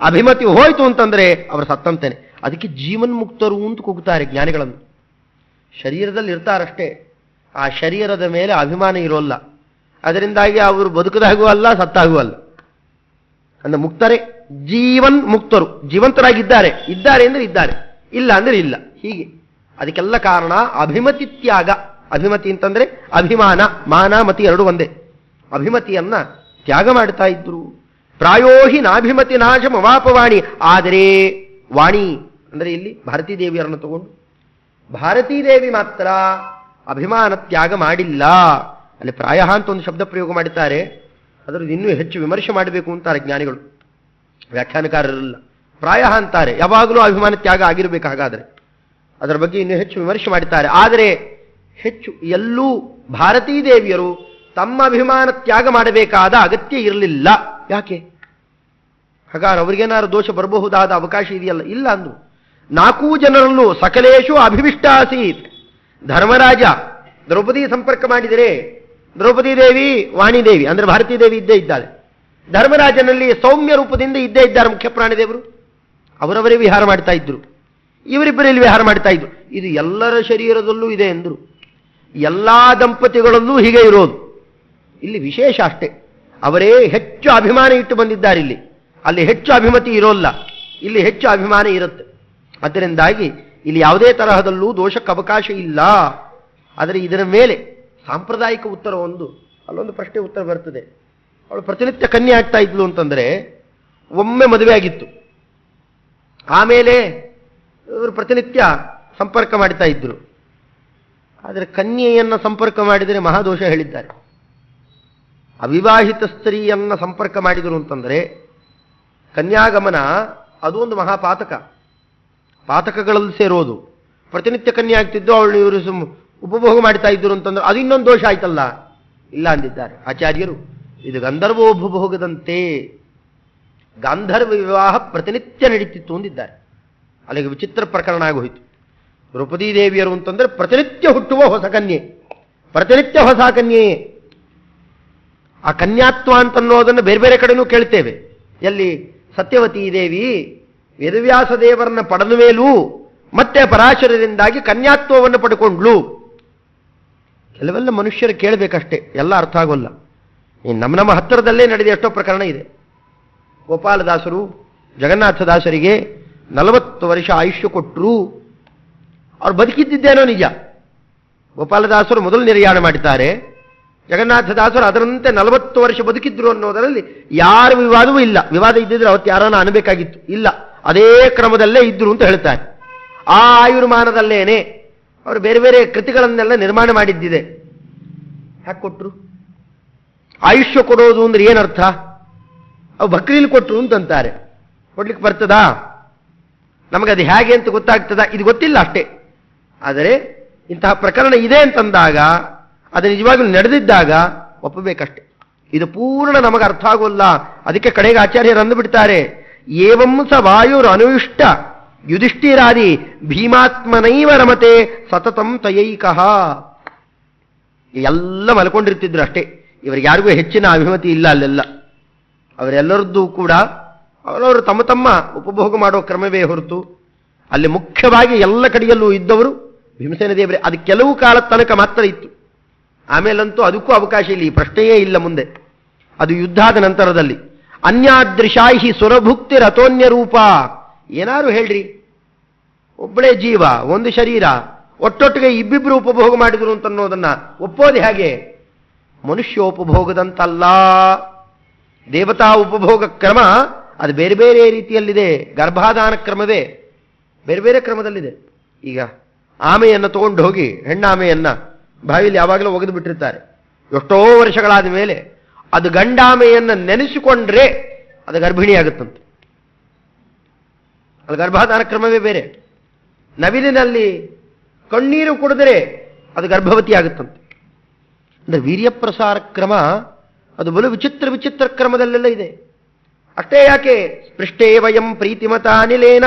ಅಭಿಮತಿ ಹೋಯ್ತು ಅಂತಂದ್ರೆ ಅವರು ಸತ್ತಂತೇನೆ. ಅದಕ್ಕೆ ಜೀವನ್ಮುಕ್ತರು ಅಂತ ಕೂಗುತ್ತಾರೆ ಜ್ಞಾನಿಗಳನ್ನು. ಶರೀರದಲ್ಲಿ ಇರ್ತಾರಷ್ಟೇ, ಆ ಶರೀರದ ಮೇಲೆ ಅಭಿಮಾನ ಇರೋಲ್ಲ. ಅದರಿಂದಾಗಿ ಅವರು ಬದುಕದಾಗೂ ಅಲ್ಲ, ಸತ್ತಾಗೂ ಅಲ್ಲ. ಅಂದ್ರೆ ಮುಕ್ತರೇ, ಜೀವನ್ ಮುಕ್ತರು. ಜೀವಂತರಾಗಿದ್ದಾರೆ, ಇದ್ದಾರೆ ಅಂದ್ರೆ ಇದ್ದಾರೆ, ಇಲ್ಲ ಅಂದ್ರೆ ಇಲ್ಲ. ಹೀಗೆ ಅದಕ್ಕೆಲ್ಲ ಕಾರಣ ಅಭಿಮತಿ ತ್ಯಾಗ. ಅಭಿಮತಿ ಅಂತಂದ್ರೆ ಅಭಿಮಾನ, ಮಾನ ಮತಿ ಎರಡು ಒಂದೇ. ಅಭಿಮತಿಯನ್ನ ತ್ಯಾಗ ಮಾಡ್ತಾ ಇದ್ರು. ಪ್ರಾಯೋಹಿ ನಾಭಿಮತಿ ನಾಶಮವಾಪವಾಣಿ. ಆದರೆ ವಾಣಿ ಅಂದರೆ ಇಲ್ಲಿ ಭಾರತೀ ದೇವಿಯರನ್ನು ತಗೊಂಡು ಭಾರತೀ ದೇವಿ ಮಾತ್ರ ಅಭಿಮಾನ ತ್ಯಾಗ ಮಾಡಿಲ್ಲ. ಅಲ್ಲಿ ಪ್ರಾಯ ಅಂತ ಒಂದು ಶಬ್ದ ಪ್ರಯೋಗ ಮಾಡಿದ್ದಾರೆ, ಅದರದ್ದು ಇನ್ನೂ ಹೆಚ್ಚು ವಿಮರ್ಶೆ ಮಾಡಬೇಕು ಅಂತಾರೆ ಜ್ಞಾನಿಗಳು, ವ್ಯಾಖ್ಯಾನಕಾರರಲ್ಲ. ಪ್ರಾಯ ಅಂತಾರೆ, ಯಾವಾಗಲೂ ಅಭಿಮಾನ ತ್ಯಾಗ ಆಗಿರಬೇಕು. ಹಾಗಾದರೆ ಅದರ ಬಗ್ಗೆ ಇನ್ನೂ ಹೆಚ್ಚು ವಿಮರ್ಶೆ ಮಾಡಿದ್ದಾರೆ. ಆದರೆ ಹೆಚ್ಚು ಎಲ್ಲೂ ಭಾರತೀ ದೇವಿಯರು ತಮ್ಮ ಅಭಿಮಾನ ತ್ಯಾಗ ಮಾಡಬೇಕಾದ ಅಗತ್ಯ ಇರಲಿಲ್ಲ. ಯಾಕೆ? ಹಾಗಾದ್ರೆ ಅವರಿಗೇನಾದ್ರು ದೋಷ ಬರಬಹುದಾದ ಅವಕಾಶ ಇದೆಯಲ್ಲ? ಇಲ್ಲ ಅಂದ್ರು. 4 ಜನರಲ್ಲೂ ಸಕಲೇಶು ಅಭಿವಿಷ್ಟಾಸೀತ್. ಧರ್ಮರಾಜ ದ್ರೌಪದಿ ಸಂಪರ್ಕ ಮಾಡಿದರೆ ದ್ರೌಪದಿ ದೇವಿ ವಾಣಿದೇವಿ ಅಂದರೆ ಭಾರತೀ ದೇವಿ ಇದ್ದೇ ಇದ್ದಾಳೆ. ಧರ್ಮರಾಜನಲ್ಲಿ ಸೌಮ್ಯ ರೂಪದಿಂದ ಇದ್ದೇ ಇದ್ದಾರೆ ಮುಖ್ಯ ಪ್ರಾಣಿದೇವರು. ಅವರವರೇ ವಿಹಾರ ಮಾಡ್ತಾ ಇದ್ರು, ಇವರಿಬ್ಬರಲ್ಲಿ ವಿಹಾರ ಮಾಡ್ತಾ ಇದ್ರು. ಇದು ಎಲ್ಲರ ಶರೀರದಲ್ಲೂ ಇದೆ ಎಂದರು. ಎಲ್ಲಾ ದಂಪತಿಗಳಲ್ಲೂ ಹೀಗೆ ಇರೋದು. ಇಲ್ಲಿ ವಿಶೇಷ ಅಷ್ಟೇ, ಅವರೇ ಹೆಚ್ಚು ಅಭಿಮಾನ ಇಟ್ಟು ಬಂದಿದ್ದಾರೆ. ಅಲ್ಲಿ ಹೆಚ್ಚು ಅಭಿಮತಿ ಇರೋಲ್ಲ, ಇಲ್ಲಿ ಹೆಚ್ಚು ಅಭಿಮಾನ ಇರುತ್ತೆ. ಅದರಿಂದಾಗಿ ಇಲ್ಲಿ ಯಾವುದೇ ತರಹದಲ್ಲೂ ದೋಷಕ್ಕೆ ಅವಕಾಶ ಇಲ್ಲ. ಆದರೆ ಇದರ ಮೇಲೆ ಸಾಂಪ್ರದಾಯಿಕ ಉತ್ತರ ಅಲ್ಲೊಂದು ಪ್ರಶ್ನೆ ಉತ್ತರ ಬರ್ತದೆ. ಅವಳು ಪ್ರತಿನಿತ್ಯ ಕನ್ಯೆ ಆಗ್ತಾ ಇದ್ಲು ಅಂತಂದ್ರೆ, ಒಮ್ಮೆ ಮದುವೆ ಆಗಿತ್ತು, ಆಮೇಲೆ ಇವರು ಪ್ರತಿನಿತ್ಯ ಸಂಪರ್ಕ ಮಾಡ್ತಾ ಇದ್ರು. ಆದರೆ ಕನ್ಯೆಯನ್ನ ಸಂಪರ್ಕ ಮಾಡಿದರೆ ಮಹಾದೋಷ ಹೇಳಿದ್ದಾರೆ. ಅವಿವಾಹಿತ ಸ್ತ್ರೀಯನ್ನ ಸಂಪರ್ಕ ಮಾಡಿದರು ಅಂತಂದ್ರೆ ಕನ್ಯಾಗಮನ ಅದು ಒಂದು ಮಹಾಪಾತಕ, ಪಾತಕಗಳಲ್ಲಿ ಸೇರೋದು. ಪ್ರತಿನಿತ್ಯ ಕನ್ಯೆ ಆಗ್ತಿದ್ದು ಅವಳು ಇವರು ಉಪಭೋಗ ಮಾಡ್ತಾ ಇದ್ರು ಅಂತಂದ್ರೆ ಅದು ಇನ್ನೊಂದು ದೋಷ ಆಯ್ತಲ್ಲ. ಇಲ್ಲ ಅಂದಿದ್ದಾರೆ ಆಚಾರ್ಯರು. ಇದು ಗಂಧರ್ವೋಪಭೋಗದಂತೆ, ಗಾಂಧರ್ವ ವಿವಾಹ ಪ್ರತಿನಿತ್ಯ ನಡೀತಿತ್ತು ಅಂದಿದ್ದಾರೆ. ಅಲ್ಲಿಗೆ ವಿಚಿತ್ರ ಪ್ರಕರಣ ಆಗೋಯಿತು. ದ್ರೌಪದಿ ದೇವಿಯರು ಅಂತಂದ್ರೆ ಪ್ರತಿನಿತ್ಯ ಹುಟ್ಟುವ ಹೊಸ ಕನ್ಯೆ, ಪ್ರತಿನಿತ್ಯ ಹೊಸ ಕನ್ಯೆಯೇ. ಆ ಕನ್ಯಾತ್ವ ಅಂತನ್ನೋದನ್ನು ಬೇರೆ ಬೇರೆ ಕಡೆನೂ ಕೇಳ್ತೇವೆ. ಎಲ್ಲಿ? ಸತ್ಯವತಿ ದೇವಿ ವೇದವ್ಯಾಸ ದೇವರನ್ನ ಪಡೆದ ಮೇಲೂ ಮತ್ತೆ ಪರಾಶರರಿಂದಾಗಿ ಕನ್ಯಾತ್ವವನ್ನು ಪಡ್ಕೊಂಡ್ಲು. ಕೆಲವೆಲ್ಲ ಮನುಷ್ಯರು ಕೇಳಬೇಕಷ್ಟೇ, ಎಲ್ಲ ಅರ್ಥ ಆಗೋಲ್ಲ. ನಮ್ಮ ಹತ್ತಿರದಲ್ಲೇ ನಡೆದ ಎಷ್ಟೋ ಪ್ರಕರಣ ಇದೆ. ಗೋಪಾಲದಾಸರು ಜಗನ್ನಾಥದಾಸರಿಗೆ 40 ವರ್ಷ ಆಯುಷ್ಯ ಕೊಟ್ಟರು. ಅವ್ರು ಬದುಕಿದ್ದೇನೋ ನಿಜ. ಗೋಪಾಲದಾಸರು ಮೊದಲು ನಿರ್ಯಾಣ ಮಾಡಿದ್ದಾರೆ, ಜಗನ್ನಾಥದಾಸರು ಅದರಂತೆ 40 ವರ್ಷ ಬದುಕಿದ್ರು ಅನ್ನೋದರಲ್ಲಿ ಯಾರ ವಿವಾದವೂ ಇಲ್ಲ. ವಿವಾದ ಇದ್ದಿದ್ರೆ ಅವತ್ತು ಯಾರನ್ನ ಅನ್ಬೇಕಾಗಿತ್ತು. ಇಲ್ಲ, ಅದೇ ಕ್ರಮದಲ್ಲೇ ಇದ್ರು ಅಂತ ಹೇಳ್ತಾರೆ. ಆ ಆಯುರ್ಮಾನದಲ್ಲೇನೆ ಅವರು ಬೇರೆ ಬೇರೆ ಕೃತಿಗಳನ್ನೆಲ್ಲ ನಿರ್ಮಾಣ ಮಾಡಿದ್ದಿದೆ. ಯಾಕೆ ಕೊಟ್ರು? ಆಯುಷ್ಯ ಕೊಡೋದು ಅಂದ್ರೆ ಏನರ್ಥ? ಅವು ಬಕ್ರೀಲಿ ಕೊಟ್ರು ಅಂತಂತಾರೆ. ಕೊಡ್ಲಿಕ್ಕೆ ಬರ್ತದಾ? ನಮಗದು ಹೇಗೆ ಅಂತ ಗೊತ್ತಾಗ್ತದ? ಇದು ಗೊತ್ತಿಲ್ಲ ಅಷ್ಟೇ. ಆದರೆ ಇಂತಹ ಪ್ರಕರಣ ಇದೆ ಅಂತಂದಾಗ, ಅದು ನಿಜವಾಗ್ಲೂ ನಡೆದಿದ್ದಾಗ ಒಪ್ಪಬೇಕಷ್ಟೆ. ಇದು ಪೂರ್ಣ ನಮಗೆ ಅರ್ಥ ಆಗೋಲ್ಲ. ಅದಕ್ಕೆ ಕಡೆಗೆ ಆಚಾರ್ಯರು ಅಂದುಬಿಡ್ತಾರೆ, ಏವಂ ಸ ವಾಯುರ್ ಅನುಯಿಷ್ಟ ಯುಧಿಷ್ಠಿರಾದಿ ಭೀಮಾತ್ಮನೈವ ರಮತೆ ಸತತಂ ತಯೈಕಃ. ಎಲ್ಲ ಮಲ್ಕೊಂಡಿರ್ತಿದ್ರು ಅಷ್ಟೇ. ಇವರಿಗೆ ಯಾರಿಗೂ ಹೆಚ್ಚಿನ ಅಭಿಮತಿ ಇಲ್ಲ ಅಲ್ಲೆಲ್ಲ. ಅವರೆಲ್ಲರದ್ದು ಕೂಡ ಅವರವರು ತಮ್ಮ ತಮ್ಮ ಉಪಭೋಗ ಮಾಡೋ ಕ್ರಮವೇ ಹೊರತು ಅಲ್ಲಿ ಮುಖ್ಯವಾಗಿ ಎಲ್ಲ ಕಡೆಯಲ್ಲೂ ಇದ್ದವರು ಭೀಮಸೇನ ದೇವರೇ. ಅದು ಕೆಲವು ಕಾಲದ ತನಕ ಮಾತ್ರ ಇತ್ತು. ಆಮೇಲಂತೂ ಅದಕ್ಕೂ ಅವಕಾಶ ಇಲ್ಲ, ಈ ಪ್ರಶ್ನೆಯೇ ಇಲ್ಲ ಮುಂದೆ. ಅದು ಯುದ್ಧಾದ ನಂತರದಲ್ಲಿ. ಅನ್ಯಾದೃಶಾಹಿ ಸುರಭುಕ್ತಿ ರಥೋನ್ಯ ರೂಪ. ಏನಾರು ಹೇಳ್ರಿ, ಒಬ್ಬಳೇ ಜೀವ, ಒಂದು ಶರೀರ, ಒಟ್ಟೊಟ್ಟಿಗೆ ಇಬ್ಬಿಬ್ರು ಉಪಭೋಗ ಮಾಡಿದ್ರು ಅಂತನ್ನೋದನ್ನ ಒಪ್ಪೋದು ಹೇಗೆ? ಮನುಷ್ಯೋಪಭೋಗದಂತಲ್ಲ. ದೇವತಾ ಉಪಭೋಗ ಕ್ರಮ ಅದು ಬೇರೆ ಬೇರೆ ರೀತಿಯಲ್ಲಿದೆ. ಗರ್ಭಾಧಾನ ಕ್ರಮವೇ ಬೇರೆ ಬೇರೆ ಕ್ರಮದಲ್ಲಿದೆ. ಈಗ ಆಮೆಯನ್ನು ತಗೊಂಡು ಹೋಗಿ ಹೆಣ್ಣಾಮೆಯನ್ನ ಬಾವಿಯಲ್ಲಿ ಯಾವಾಗಲೂ ಒಗೆದು ಬಿಟ್ಟಿರ್ತಾರೆ. ಎಷ್ಟೋ ವರ್ಷಗಳಾದ ಮೇಲೆ ಅದು ಗಂಡಾಮೆಯನ್ನು ನೆನೆಸಿಕೊಂಡ್ರೆ ಅದು ಗರ್ಭಿಣಿಯಾಗುತ್ತಂತೆ. ಅದು ಗರ್ಭಾಧಾನ ಕ್ರಮವೇ ಬೇರೆ. ನವಿಲಿನಲ್ಲಿ ಕಣ್ಣೀರು ಕುಡಿದರೆ ಅದು ಗರ್ಭವತಿ ಆಗುತ್ತಂತೆ. ಅಂದರೆ ವೀರ್ಯಪ್ರಸಾರ ಕ್ರಮ ಅದು ಬಲು ವಿಚಿತ್ರ ಕ್ರಮದಲ್ಲೆಲ್ಲ ಇದೆ. ಅಷ್ಟೇ ಯಾಕೆ? ಸ್ಪೃಷ್ಟೇ ವಯಂ ಪ್ರೀತಿಮತಾನಿಲೇನ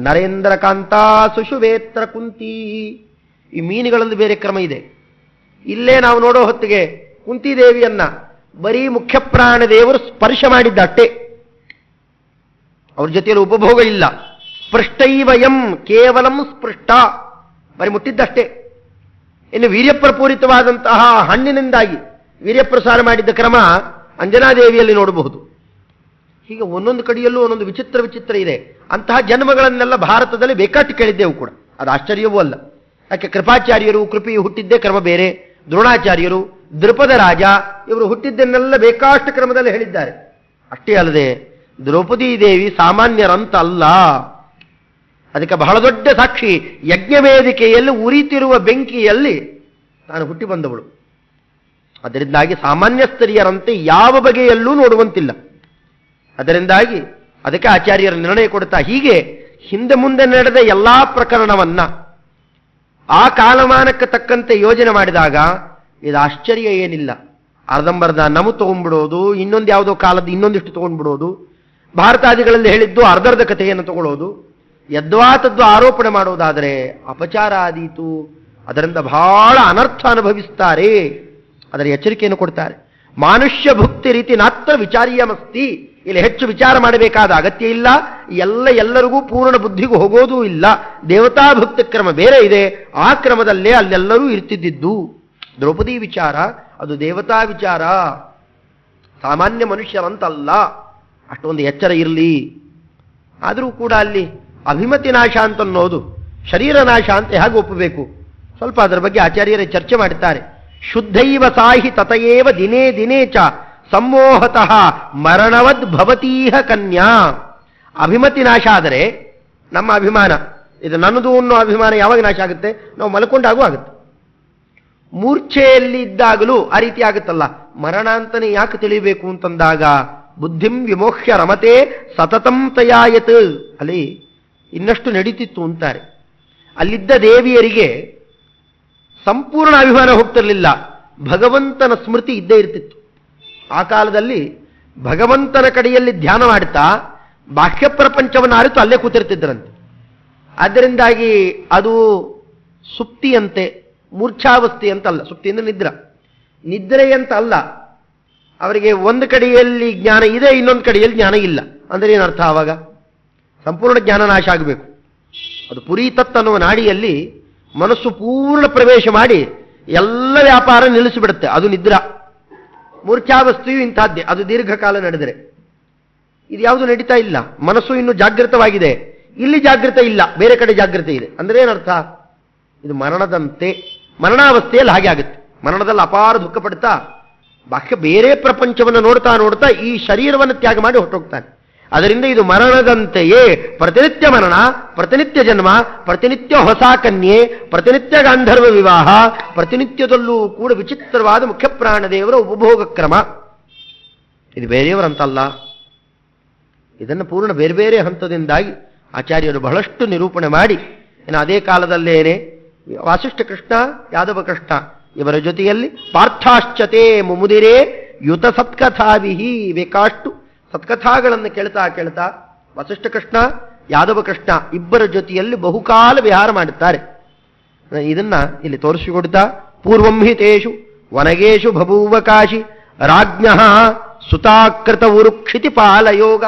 ನರೇಂದ್ರ ಕಾಂತಾ ಸುಷುವೇತ್ರ ಕುಂತಿ. ಈ ಮೀನುಗಳಲ್ಲಿ ಬೇರೆ ಕ್ರಮ ಇದೆ. ಇಲ್ಲೇ ನಾವು ನೋಡೋ ಹೊತ್ತಿಗೆ ಕುಂತಿದೇವಿಯನ್ನ ಬರೀ ಮುಖ್ಯ ಪ್ರಾಣದೇವರು ಸ್ಪರ್ಶ ಮಾಡಿದ್ದಷ್ಟೇ, ಅವ್ರ ಜೊತೆಯಲ್ಲಿ ಉಪಭೋಗ ಇಲ್ಲ. ಸ್ಪೃಷ್ಟೈವಯಂ ಕೇವಲಂ ಸ್ಪೃಷ್ಟ, ಬರೀ ಮುಟ್ಟಿದ್ದಷ್ಟೇ. ಇನ್ನು ವೀರ್ಯಪ್ರಪೂರಿತವಾದಂತಹ ಹಣ್ಣಿನಿಂದಾಗಿ ವೀರ್ಯಪ್ರಸಾರ ಮಾಡಿದ್ದ ಕ್ರಮ ಅಂಜನಾದೇವಿಯಲ್ಲಿ ನೋಡಬಹುದು. ಹೀಗೆ ಒಂದೊಂದು ಕಡೆಯಲ್ಲೂ ಒಂದೊಂದು ವಿಚಿತ್ರ ಇದೆ. ಅಂತಹ ಜನ್ಮಗಳನ್ನೆಲ್ಲ ಭಾರತದಲ್ಲಿ ಬೇಕಾಟ್ಟು ಕೇಳಿದ್ದೆವು ಕೂಡ. ಅದು ಆಶ್ಚರ್ಯವೂ ಅಲ್ಲ. ಯಾಕೆ? ಕೃಪಾಚಾರ್ಯರು ಕೃಪಿ ಹುಟ್ಟಿದ್ದೇ ಕ್ರಮ ಬೇರೆ, ದ್ರೋಣಾಚಾರ್ಯರು, ದೃಪದ ರಾಜ ಇವರು ಹುಟ್ಟಿದ್ದನ್ನೆಲ್ಲ ಬೇಕಾಷ್ಟು ಕ್ರಮದಲ್ಲಿ ಹೇಳಿದ್ದಾರೆ. ಅಷ್ಟೇ ಅಲ್ಲದೆ ದ್ರೌಪದಿ ದೇವಿ ಸಾಮಾನ್ಯರಂತ ಅಲ್ಲ. ಅದಕ್ಕೆ ಬಹಳ ದೊಡ್ಡ ಸಾಕ್ಷಿ, ಯಜ್ಞ ವೇದಿಕೆಯಲ್ಲಿ ಉರಿತಿರುವ ಬೆಂಕಿಯಲ್ಲಿ ತಾನು ಹುಟ್ಟಿ ಬಂದವಳು. ಅದರಿಂದಾಗಿ ಸಾಮಾನ್ಯ ಸ್ತ್ರೀಯರಂತೆ ಯಾವ ಬಗೆಯಲ್ಲೂ ನೋಡುವಂತಿಲ್ಲ. ಅದರಿಂದಾಗಿ ಅದಕ್ಕೆ ಆಚಾರ್ಯರ ನಿರ್ಣಯ ಕೊಡ್ತಾ, ಹೀಗೆ ಹಿಂದೆ ಮುಂದೆ ನಡೆದ ಎಲ್ಲಾ ಪ್ರಕರಣವನ್ನ ಆ ಕಾಲಮಾನಕ್ಕೆ ತಕ್ಕಂತೆ ಯೋಜನೆ ಮಾಡಿದಾಗ ಇದು ಆಶ್ಚರ್ಯ ಏನಿಲ್ಲ. ಅರ್ಧಂಬರ್ಧ ನಮು ತಗೊಂಡ್ಬಿಡೋದು, ಇನ್ನೊಂದು ಯಾವುದೋ ಕಾಲದ ಇನ್ನೊಂದಿಷ್ಟು ತಗೊಂಡ್ಬಿಡೋದು, ಭಾರತಾದಿಗಳಲ್ಲಿ ಹೇಳಿದ್ದು ಅರ್ಧರ್ಧ ಕಥೆಯನ್ನು ತಗೊಳ್ಳೋದು, ಯದ್ವಾ ತದ್ವಾ ಆರೋಪಣೆ ಮಾಡೋದಾದರೆ ಅಪಚಾರ ಆದೀತು. ಅದರಿಂದ ಬಹಳ ಅನರ್ಥ ಅನುಭವಿಸ್ತಾರೆ. ಅದರ ಎಚ್ಚರಿಕೆಯನ್ನು ಕೊಡ್ತಾರೆ. ಮಾನುಷ್ಯ ಭುಕ್ತಿ ರೀತಿ ನಾತ್ರ ವಿಚಾರ್ಯಮಸ್ತಿ. ಇಲ್ಲಿ ಹೆಚ್ಚು ವಿಚಾರ ಮಾಡಬೇಕಾದ ಅಗತ್ಯ ಇಲ್ಲ. ಎಲ್ಲರಿಗೂ ಪೂರ್ಣ ಬುದ್ಧಿಗೂ ಹೋಗೋದೂ ಇಲ್ಲ. ದೇವತಾ ಭಕ್ತಿ ಕ್ರಮ ಬೇರೆ ಇದೆ. ಆ ಕ್ರಮದಲ್ಲೇ ಅಲ್ಲೆಲ್ಲರೂ ಇರ್ತಿದ್ದಿದ್ದು. ದ್ರೌಪದಿ ವಿಚಾರ ಅದು ದೇವತಾ ವಿಚಾರ, ಸಾಮಾನ್ಯ ಮನುಷ್ಯರಂತಲ್ಲ. ಅಷ್ಟೊಂದು ಎಚ್ಚರ ಇರಲಿ. ಆದರೂ ಕೂಡ ಅಲ್ಲಿ ಅಭಿಮತಿ ನಾಶ ಅಂತನ್ನೋದು ಶರೀರ ನಾಶ ಅಂತ ಹೇಗೆ ಒಪ್ಪಬೇಕು? ಸ್ವಲ್ಪ ಅದರ ಬಗ್ಗೆ ಆಚಾರ್ಯರೇ ಚರ್ಚೆ ಮಾಡುತ್ತಾರೆ. ಶುದ್ಧೈವ ಸಾಹಿ ತತಯೇವ ದಿನೇ ದಿನೇ ಚ ಸಮ್ಮೋಹತಃ ಮರಣವದ್ ಭವತೀಹ ಕನ್ಯಾ. ಅಭಿಮತಿ ನಾಶ ಆದರೆ ನಮ್ಮ ಅಭಿಮಾನ, ಇದು ನನ್ನದು ಅನ್ನೋ ಅಭಿಮಾನ ಯಾವಾಗ ನಾಶ ಆಗುತ್ತೆ? ನಾವು ಮಲ್ಕೊಂಡಾಗೂ ಆಗುತ್ತೆ. ಮೂರ್ಛೆಯಲ್ಲಿ ಇದ್ದಾಗಲೂ ಆ ರೀತಿ ಆಗುತ್ತಲ್ಲ. ಮರಣ ಅಂತಲೇ ಯಾಕೆ ತಿಳಿಬೇಕು ಅಂತಂದಾಗ ಬುದ್ಧಿಂ ವಿಮೋಹ್ಯ ರಮತೆ ಸತತಂ ತಯಾಯತ್. ಅಲ್ಲಿ ಇನ್ನಷ್ಟು ನಡೀತಿತ್ತು ಅಂತಾರೆ. ಅಲ್ಲಿದ್ದ ದೇವಿಯರಿಗೆ ಸಂಪೂರ್ಣ ಅಭಿಮಾನ ಹೋಗ್ತಿರಲಿಲ್ಲ, ಭಗವಂತನ ಸ್ಮೃತಿ ಇದ್ದೇ ಇರ್ತಿತ್ತು. ಆ ಕಾಲದಲ್ಲಿ ಭಗವಂತನ ಕಡೆಯಲ್ಲಿ ಧ್ಯಾನ ಮಾಡುತ್ತಾ ಬಾಹ್ಯ ಪ್ರಪಂಚವನ್ನು ಅರಿತು ಅಲ್ಲೇ ಕೂತಿರ್ತಿದ್ದರಂತೆ. ಆದ್ದರಿಂದಾಗಿ ಅದು ಸುಪ್ತಿಯಂತೆ, ಮೂರ್ಛಾವಸ್ಥೆ ಅಂತ ಅಲ್ಲ. ಸುಪ್ತಿ ಅಂದ್ರೆ ನಿದ್ರೆ ಅಂತ ಅಲ್ಲ. ಅವರಿಗೆ ಒಂದು ಕಡೆಯಲ್ಲಿ ಜ್ಞಾನ ಇದೆ, ಇನ್ನೊಂದು ಕಡೆಯಲ್ಲಿ ಜ್ಞಾನ ಇಲ್ಲ ಅಂದ್ರೆ ಏನರ್ಥ? ಆವಾಗ ಸಂಪೂರ್ಣ ಜ್ಞಾನ ನಾಶ ಆಗಬೇಕು. ಅದು ಪುರಿ ತತ್ ಅನ್ನುವ ನಾಡಿಯಲ್ಲಿ ಮನಸ್ಸು ಪೂರ್ಣ ಪ್ರವೇಶ ಮಾಡಿ ಎಲ್ಲ ವ್ಯಾಪಾರ ನಿಲ್ಲಿಸಿಬಿಡುತ್ತೆ. ಅದು ನಿದ್ರಾ. ಮೂರ್ಛಾವಸ್ಥೆಯು ಇಂತಹದ್ದೇ, ಅದು ದೀರ್ಘಕಾಲ ನಡೆದರೆ. ಇದು ಯಾವುದು ನಡೀತಾ ಇಲ್ಲ. ಮನಸ್ಸು ಇನ್ನು ಜಾಗೃತವಾಗಿದೆ, ಇಲ್ಲಿ ಜಾಗೃತ ಇಲ್ಲ, ಬೇರೆ ಕಡೆ ಜಾಗೃತ ಇದೆ. ಅಂದ್ರೆ ಏನರ್ಥ? ಇದು ಮರಣದಂತೆ. ಮರಣಾವಸ್ಥೆಯಲ್ಲಿ ಹಾಗೆ ಆಗುತ್ತೆ. ಮರಣದಲ್ಲಿ ಅಪಾರ ದುಃಖ ಪಡ್ತಾ ಬಾಹ್ಯ ಬೇರೆ ಪ್ರಪಂಚವನ್ನು ನೋಡ್ತಾ ನೋಡ್ತಾ ಈ ಶರೀರವನ್ನು ತ್ಯಾಗ ಮಾಡಿ ಹೊರಟೋಗ್ತಾನೆ. ಅದರಿಂದ ಇದು ಮರಣದಂತೆಯೇ. ಪ್ರತಿನಿತ್ಯ ಮರಣ, ಪ್ರತಿನಿತ್ಯ ಜನ್ಮ, ಪ್ರತಿನಿತ್ಯ ಹೊಸ ಕನ್ಯೆ, ಪ್ರತಿನಿತ್ಯ ಗಾಂಧರ್ವ ವಿವಾಹ, ಪ್ರತಿನಿತ್ಯದಲ್ಲೂ ಕೂಡ ವಿಚಿತ್ರವಾದ ಮುಖ್ಯ ಪ್ರಾಣದೇವರ ಉಪಭೋಗ ಕ್ರಮ. ಇದು ಬೇರೆಯವರಂತಲ್ಲ. ಇದನ್ನು ಪೂರ್ಣ ಬೇರೆ ಬೇರೆ ಹಂತದಿಂದಾಗಿ ಆಚಾರ್ಯರು ಬಹಳಷ್ಟು ನಿರೂಪಣೆ ಮಾಡಿ, ಇನ್ನು ಅದೇ ಕಾಲದಲ್ಲೇನೆ ವಾಸಿಷ್ಠ ಕೃಷ್ಣ, ಯಾದವ ಕೃಷ್ಣ ಇವರ ಜೊತೆಯಲ್ಲಿ ಪಾರ್ಥಾಶ್ಚತೆ ಮುಮುದಿರೇ ಯುತ ಸತ್ಕಥಾವಿಹಿ. ಬೇಕಾಷ್ಟು ಸತ್ಕಥಾಗಳನ್ನು ಕೇಳ್ತಾ ಕೇಳ್ತಾ ವಸಿಷ್ಠ ಕೃಷ್ಣ, ಯಾದವ ಕೃಷ್ಣ ಇಬ್ಬರ ಜೊತೆಯಲ್ಲಿ ಬಹುಕಾಲ ವಿಹಾರ ಮಾಡುತ್ತಾರೆ. ಇದನ್ನ ಇಲ್ಲಿ ತೋರಿಸಿಕೊಡ್ತಾ, ಪೂರ್ವಂ ಹಿ ತೇಷು ವನಗೇಶು ಬಭೂವ ಕಾಶಿ ರಾಜ್ಞಃ ಸುತಾಕೃತ ಉರುಕ್ಷಿತಿ ಪಾಲಯೋಗ.